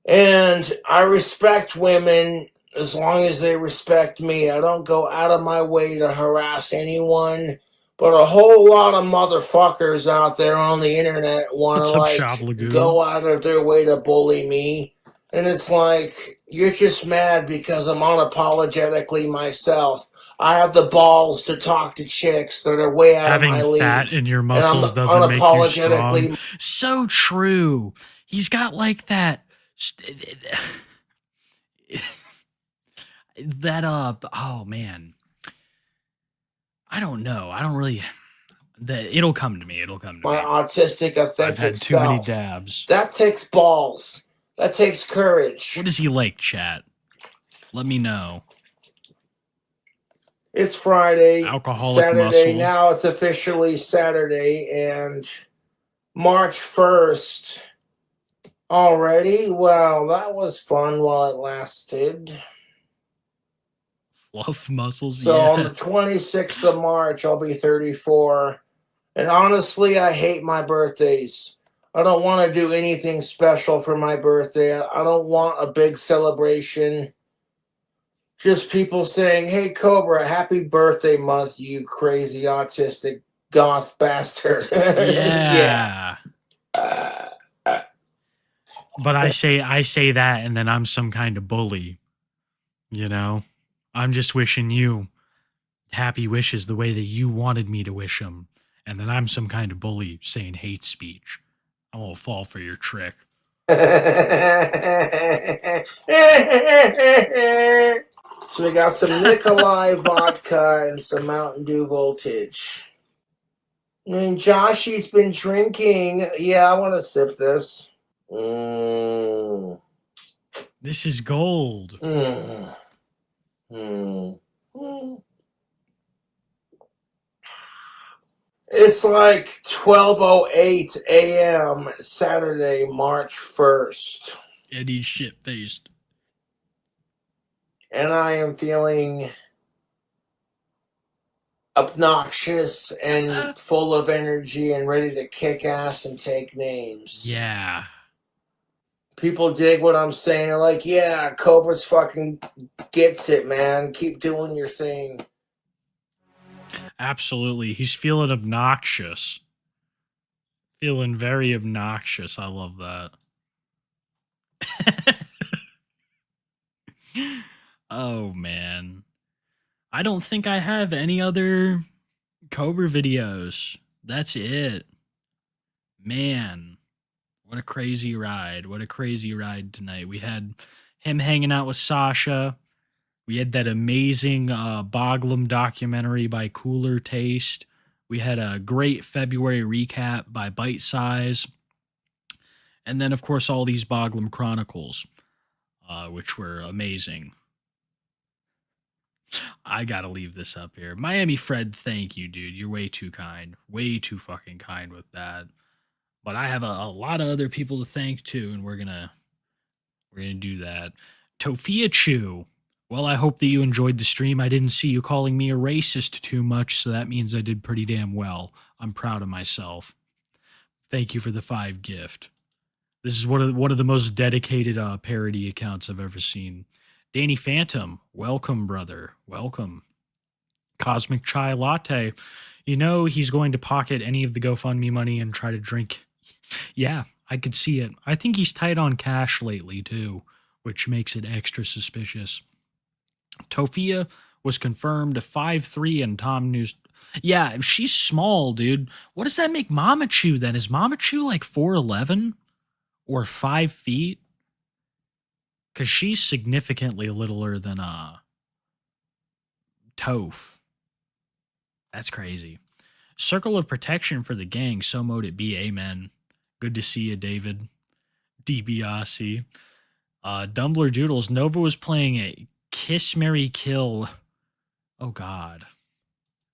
And I respect women as long as they respect me. I don't go out of my way to harass anyone. But a whole lot of motherfuckers out there on the internet want to like go out of their way to bully me. And it's like, you're just mad because I'm unapologetically myself. I have the balls to talk to chicks that are way out of my league. Having fat in your muscles doesn't make you strong. So true. He's got like that oh man, I don't know. I don't really. It'll come to me. It'll come to me. My autistic, authentic I've had too many dabs. That takes balls. That takes courage. What is he like, chat? Let me know. It's Friday. Alcoholic Saturday. muscle. Now it's officially Saturday, and March 1st. Already? Well, that was fun while it lasted. Fluff muscles, So on the 26th of March, I'll be 34. And honestly, I hate my birthdays. I don't want to do anything special for my birthday. I don't want a big celebration. Just people saying, hey, Cobra, happy birthday month, you crazy autistic goth bastard. Yeah. But I say that, and then I'm some kind of bully. I'm just wishing you happy wishes the way that you wanted me to wish them. And then I'm some kind of bully saying hate speech. I won't fall for your trick. So we got some Nikolai vodka and some Mountain Dew Voltage. And Joshy's been drinking. Yeah, I want to sip this. This is gold. It's like 12:08 a.m. Saturday, March 1st. And he's shit-faced. And I am feeling obnoxious and full of energy and ready to kick ass and take names. Yeah. People dig what I'm saying. They're like, yeah, Cobra's fucking gets it, man. Keep doing your thing. Absolutely. He's feeling obnoxious. Feeling very obnoxious. I love that. Oh, man. I don't think I have any other Cobra videos. That's it. Man. What a crazy ride. What a crazy ride tonight. We had him hanging out with Sasha. We had that amazing Boglum documentary by Cooler Taste. We had a great February recap by Bite Size. And then, of course, all these Boglum Chronicles, which were amazing. I gotta leave this up here. Miami Fred, thank you, dude. You're way too kind. Way too fucking kind with that. But I have a lot of other people to thank too, and we're gonna do that. Tofia Chu. Well, I hope that you enjoyed the stream. I didn't see you calling me a racist too much, so that means I did pretty damn well. I'm proud of myself. Thank you for the 5 gift. This is one of the most dedicated parody accounts I've ever seen. Danny Phantom, welcome, brother. Welcome. Cosmic Chai Latte. You know he's going to pocket any of the GoFundMe money and try to drink. Yeah, I could see it. I think he's tight on cash lately, too, which makes it extra suspicious. Tofia was confirmed 5'3" and Tom News. Yeah, if she's small, dude, what does that make Mama Chew then? Is Mama Chew like 4'11" or 5 feet? Because she's significantly littler than Toph. That's crazy. Circle of protection for the gang. So mode it be. Amen. Good to see you, David. DiBiase. Dumbler Doodles. Nova was playing a Kiss, Marry, Kill. Oh, God.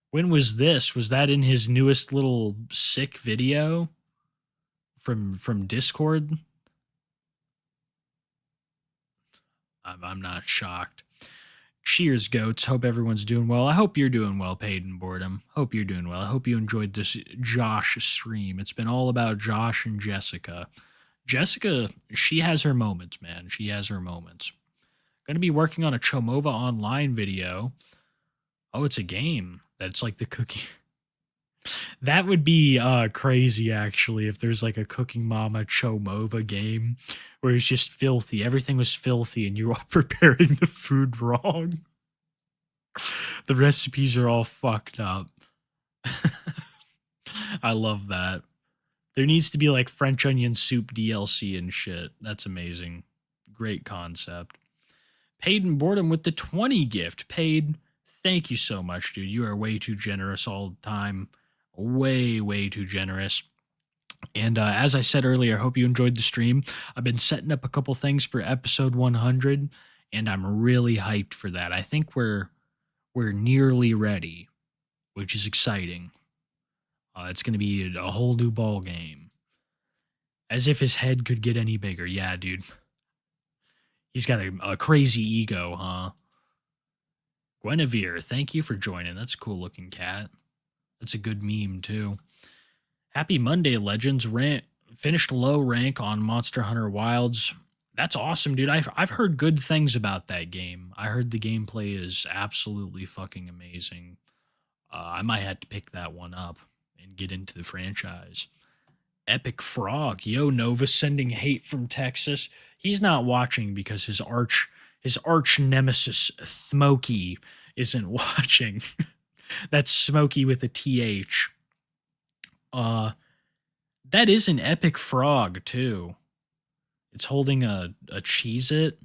When was this? Was that in his newest little sick video from Discord? I'm not shocked. Cheers, goats. Hope everyone's doing well. I hope you're doing well, Paid and Boredom. Hope you're doing well. I hope you enjoyed this Josh stream. It's been all about Josh and Jessica. Jessica, she has her moments, man. She has her moments. Going to be working on a Chomova Online video. Oh, it's a game. That's like the cookie. That would be crazy, actually, if there's like a Cooking Mama Chomova game where it's just filthy. Everything was filthy and you're all preparing the food wrong. The recipes are all fucked up. I love that. There needs to be like French onion soup DLC and shit. That's amazing. Great concept. Paid and Boredom with the 20 gift. Paid, thank you so much, dude. You are way too generous all the time. Way too generous. And as I said earlier, I hope you enjoyed the stream. I've been setting up a couple things for episode 100, and I'm really hyped for that. I think we're nearly ready, which is exciting. It's going to be a whole new ball game. As if his head could get any bigger. Yeah, dude. He's got a crazy ego, huh? Guinevere, thank you for joining. That's a cool looking cat. That's a good meme, too. Happy Monday, Legends. Finished low rank on Monster Hunter Wilds. That's awesome, dude. I've heard good things about that game. I heard the gameplay is absolutely fucking amazing. I might have to pick that one up and get into the franchise. Epic Frog. Yo, Nova sending hate from Texas. He's not watching because his arch nemesis, Smokey, isn't watching. That's Smokey with a TH. That is an epic frog, too. It's holding a Cheez-It.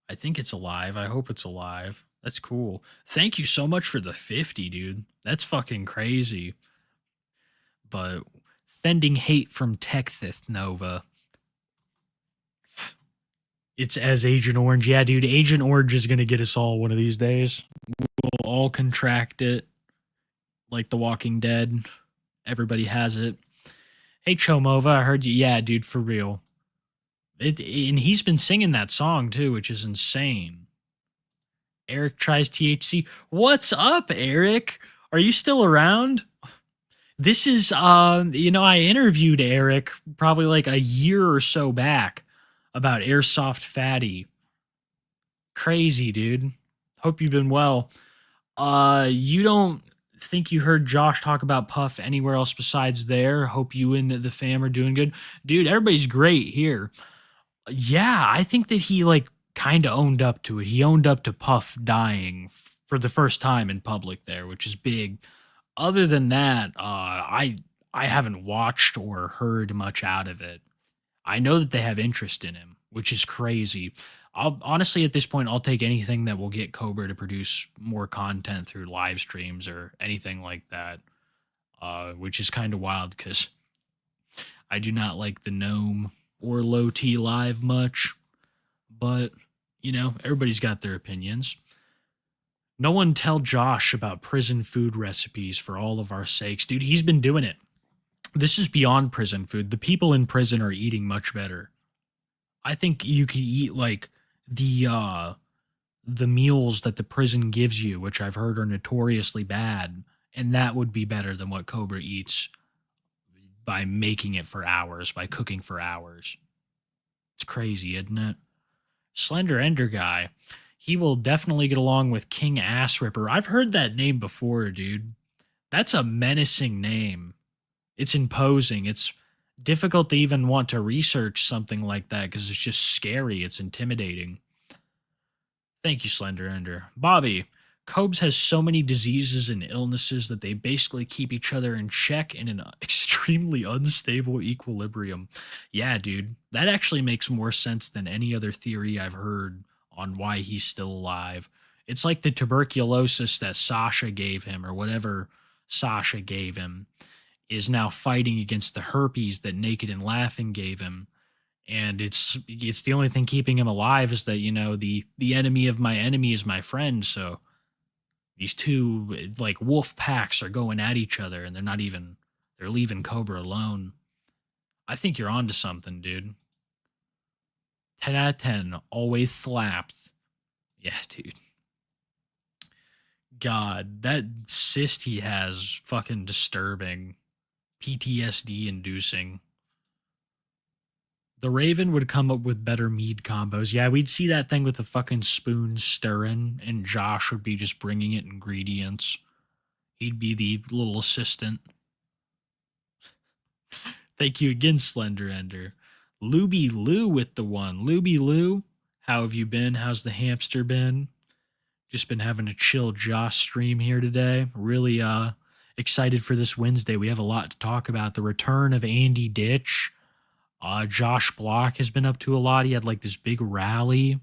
I think it's alive. I hope it's alive. That's cool. Thank you so much for the 50, dude. That's fucking crazy. But sending hate from Texas, Nova. It's as Agent Orange. Yeah, dude, Agent Orange is going to get us all one of these days. We'll all contract it. Like The Walking Dead. Everybody has it. Hey, Chomova, I heard you. Yeah, dude, for real. And he's been singing that song, too, which is insane. Eric tries THC. What's up, Eric? Are you still around? This is, I interviewed Eric probably like a year or so back about Airsoft Fatty. Crazy, dude. Hope you've been well. You don't think you heard Josh talk about Puff anywhere else besides there? Hope you and the fam are doing good. Dude, everybody's great here. Yeah, I think that he like kind of owned up to it. He owned up to Puff dying for the first time in public there, which is big. Other than that, I haven't watched or heard much out of it. I know that they have interest in him, which is crazy. Honestly, at this point, I'll take anything that will get Cobra to produce more content through live streams or anything like that, which is kind of wild because I do not like the Gnome or Low T Live much, but, everybody's got their opinions. No one tell Josh about prison food recipes for all of our sakes. Dude, he's been doing it. This is beyond prison food. The people in prison are eating much better. I think you could eat like the meals that the prison gives you, which I've heard are notoriously bad, and that would be better than what Cobra eats by making it for hours, by cooking for hours. It's crazy, isn't it? Slender Ender guy, he will definitely get along with King Ass Ripper. I've heard that name before, dude. That's a menacing name. It's imposing. It's difficult to even want to research something like that because it's just scary. It's intimidating. Thank you, Slender Ender. Bobby, Cobes has so many diseases and illnesses that they basically keep each other in check in an extremely unstable equilibrium. Yeah, dude, that actually makes more sense than any other theory I've heard on why he's still alive. It's like the tuberculosis that Sasha gave him, or whatever Sasha gave him, is now fighting against the herpes that Naked and Laughing gave him. And it's the only thing keeping him alive is that, you know, the enemy of my enemy is my friend. So these two like wolf packs are going at each other, and they're leaving Cobra alone. I think you're onto something, dude. 10 out of 10, always slapped. Yeah, dude. God, that cyst he has, fucking disturbing. PTSD inducing. The Raven would come up with better mead combos. Yeah, we'd see that thing with the fucking spoon stirring, and Josh would be just bringing it ingredients. He'd be the little assistant. Thank you again, Slender Ender. Luby Lou with the one. Luby Lou, how have you been? How's the hamster been? Just been having a chill Josh stream here today. Really excited for this Wednesday. We have a lot to talk about. The return of Andy Ditch. Josh Block has been up to a lot. He had like this big rally.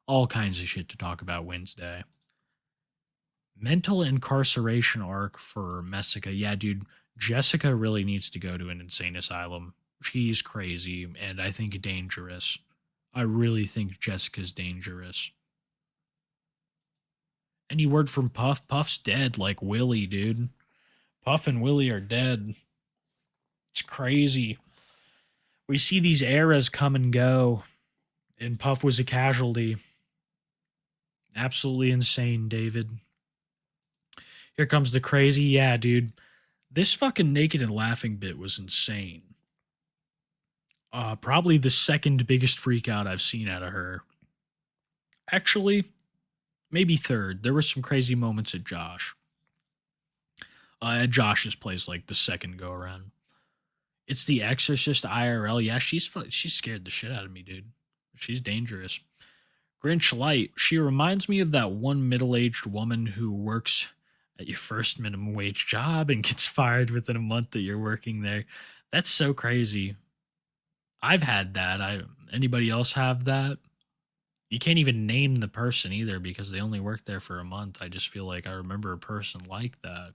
All kinds of shit to talk about Wednesday. Mental incarceration arc for Messica. Yeah, dude, Jessica really needs to go to an insane asylum. She's crazy and I think dangerous. I really think Jessica's dangerous. Any word from Puff? Puff's dead like Willie, dude. Puff and Willie are dead. It's crazy. We see these eras come and go, and Puff was a casualty. Absolutely insane, David. Here comes the crazy. Yeah, dude. This fucking Naked and Laughing bit was insane. Probably the second biggest freak out I've seen out of her. Actually, maybe third. There were some crazy moments at Josh. At Josh's place, like the second go around. It's the Exorcist IRL. Yeah, she's scared the shit out of me, dude. She's dangerous. Grinch Light. She reminds me of that one middle-aged woman who works at your first minimum wage job and gets fired within a month that you're working there. That's so crazy. I've had that. Anybody else have that? You can't even name the person either because they only worked there for a month. I just feel like I remember a person like that.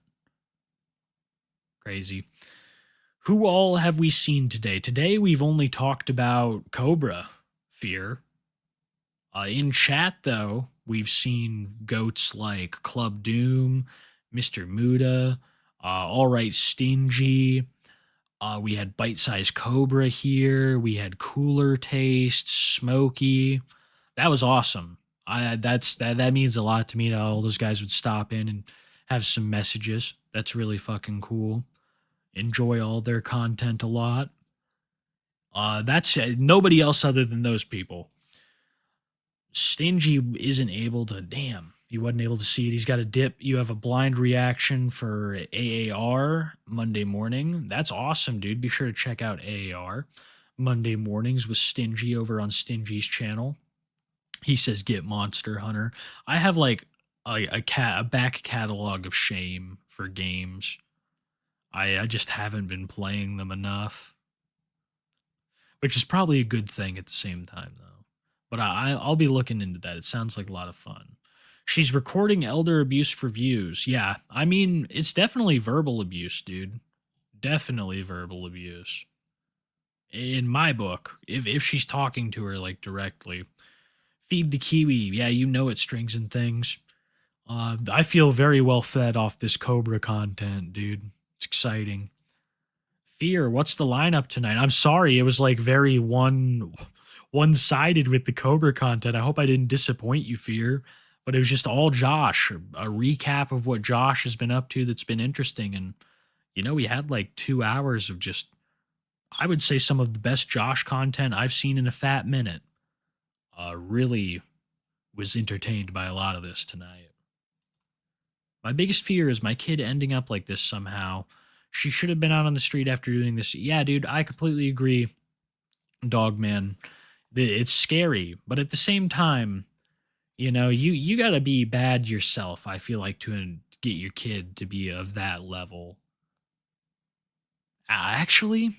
Crazy. Who all have we seen today? Today we've only talked about Cobra Fear. In chat, though, we've seen goats like Club Doom, Mr. Muda, All Right Stingy. We had Bite Size Cobra here. We had Cooler Taste, Smokey. That was awesome. That means a lot to me that all those guys would stop in and have some messages. That's really fucking cool. Enjoy all their content a lot. That's nobody else other than those people. Stingy isn't able to. Damn, he wasn't able to see it. He's got a dip. You have a blind reaction for AAR Monday morning. That's awesome, dude. Be sure to check out AAR Monday mornings with Stingy over on Stingy's channel. He says, "Get Monster Hunter." I have like a back catalog of shame for games. I just haven't been playing them enough, which is probably a good thing at the same time, though. But I'll be looking into that. It sounds like a lot of fun. She's recording elder abuse for views. Yeah, I mean, it's definitely verbal abuse, dude. Definitely verbal abuse. In my book, if she's talking to her, like, directly. Feed the Kiwi. Yeah, you know it, Strings and Things. I feel very well fed off this Cobra content, dude. It's exciting. Fear, what's the lineup tonight? I'm sorry, it was like very one-sided with the Cobra content. I hope I didn't disappoint you, Fear. But it was just all Josh, a recap of what Josh has been up to that's been interesting. And, we had like 2 hours of just, I would say, some of the best Josh content I've seen in a fat minute. Really was entertained by a lot of this tonight. My biggest fear is my kid ending up like this somehow. She should have been out on the street after doing this. Yeah, dude, I completely agree, Dogman. It's scary, but at the same time, you got to be bad yourself, I feel like, to get your kid to be of that level. Actually,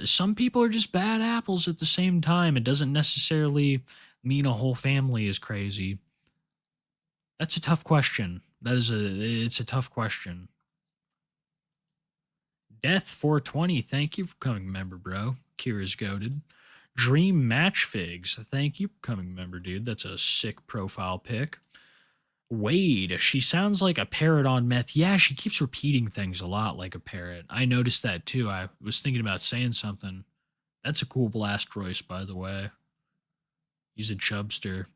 some people are just bad apples at the same time. It doesn't necessarily mean a whole family is crazy. That's a tough question. It's a tough question. Death 420, thank you for coming member, bro. Kira's goated. Dream Match Figs, thank you for coming member, dude. That's a sick profile pic. Wade, she sounds like a parrot on meth. Yeah, she keeps repeating things a lot like a parrot. I noticed that too. I was thinking about saying something. That's a cool blast Royce, by the way. He's a chubster.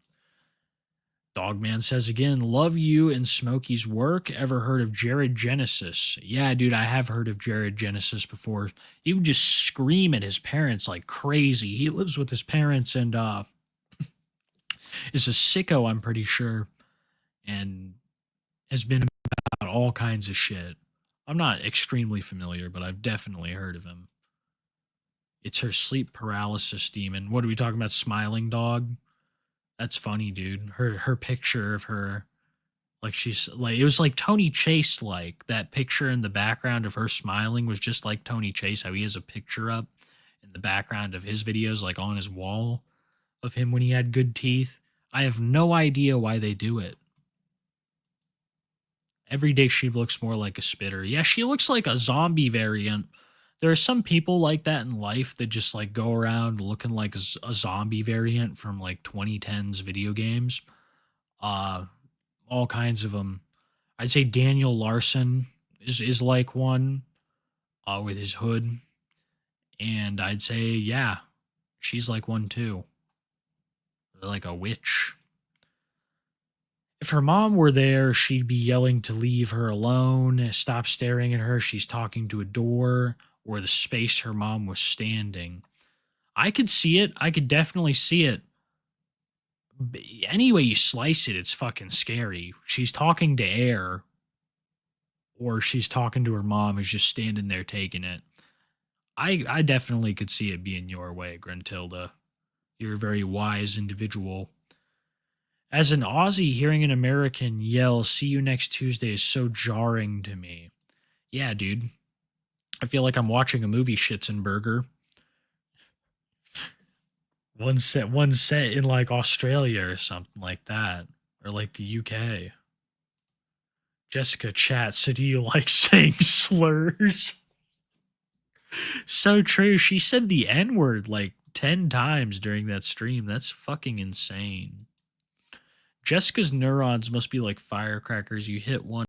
Dogman says again, love you and Smokey's work. Ever heard of Jared Genesis? Yeah, dude, I have heard of Jared Genesis before. He would just scream at his parents like crazy. He lives with his parents and is a sicko, I'm pretty sure, and has been about all kinds of shit. I'm not extremely familiar, but I've definitely heard of him. It's her sleep paralysis demon. What are we talking about? Smiling dog? That's funny, dude. Her picture of her, like she's like, it was like Tony Chase, like that picture in the background of her smiling was just like Tony Chase, how he has a picture up in the background of his videos, like on his wall of him when he had good teeth. I have no idea why they do it. Every day she looks more like a spitter. Yeah, she looks like a zombie variant. There are some people like that in life that just like go around looking like a zombie variant from like 2010s video games. All kinds of them. I'd say Daniel Larson is like one with his hood. And I'd say, yeah, she's like one too. Like a witch. If her mom were there, she'd be yelling to leave her alone, stop staring at her, she's talking to a door, or the space her mom was standing. I could see it. I could definitely see it. Any way you slice it, it's fucking scary. She's talking to air, or she's talking to her mom who's just standing there taking it. I definitely could see it being your way, Gruntilda. You're a very wise individual. As an Aussie, hearing an American yell, "See you next Tuesday," is so jarring to me. Yeah, dude. I feel like I'm watching a movie, Schitzenberger. One set in like Australia or something like that. Or like the UK. Jessica chat, so do you like saying slurs? So true. She said the N-word like 10 times during that stream. That's fucking insane. Jessica's neurons must be like firecrackers. You hit one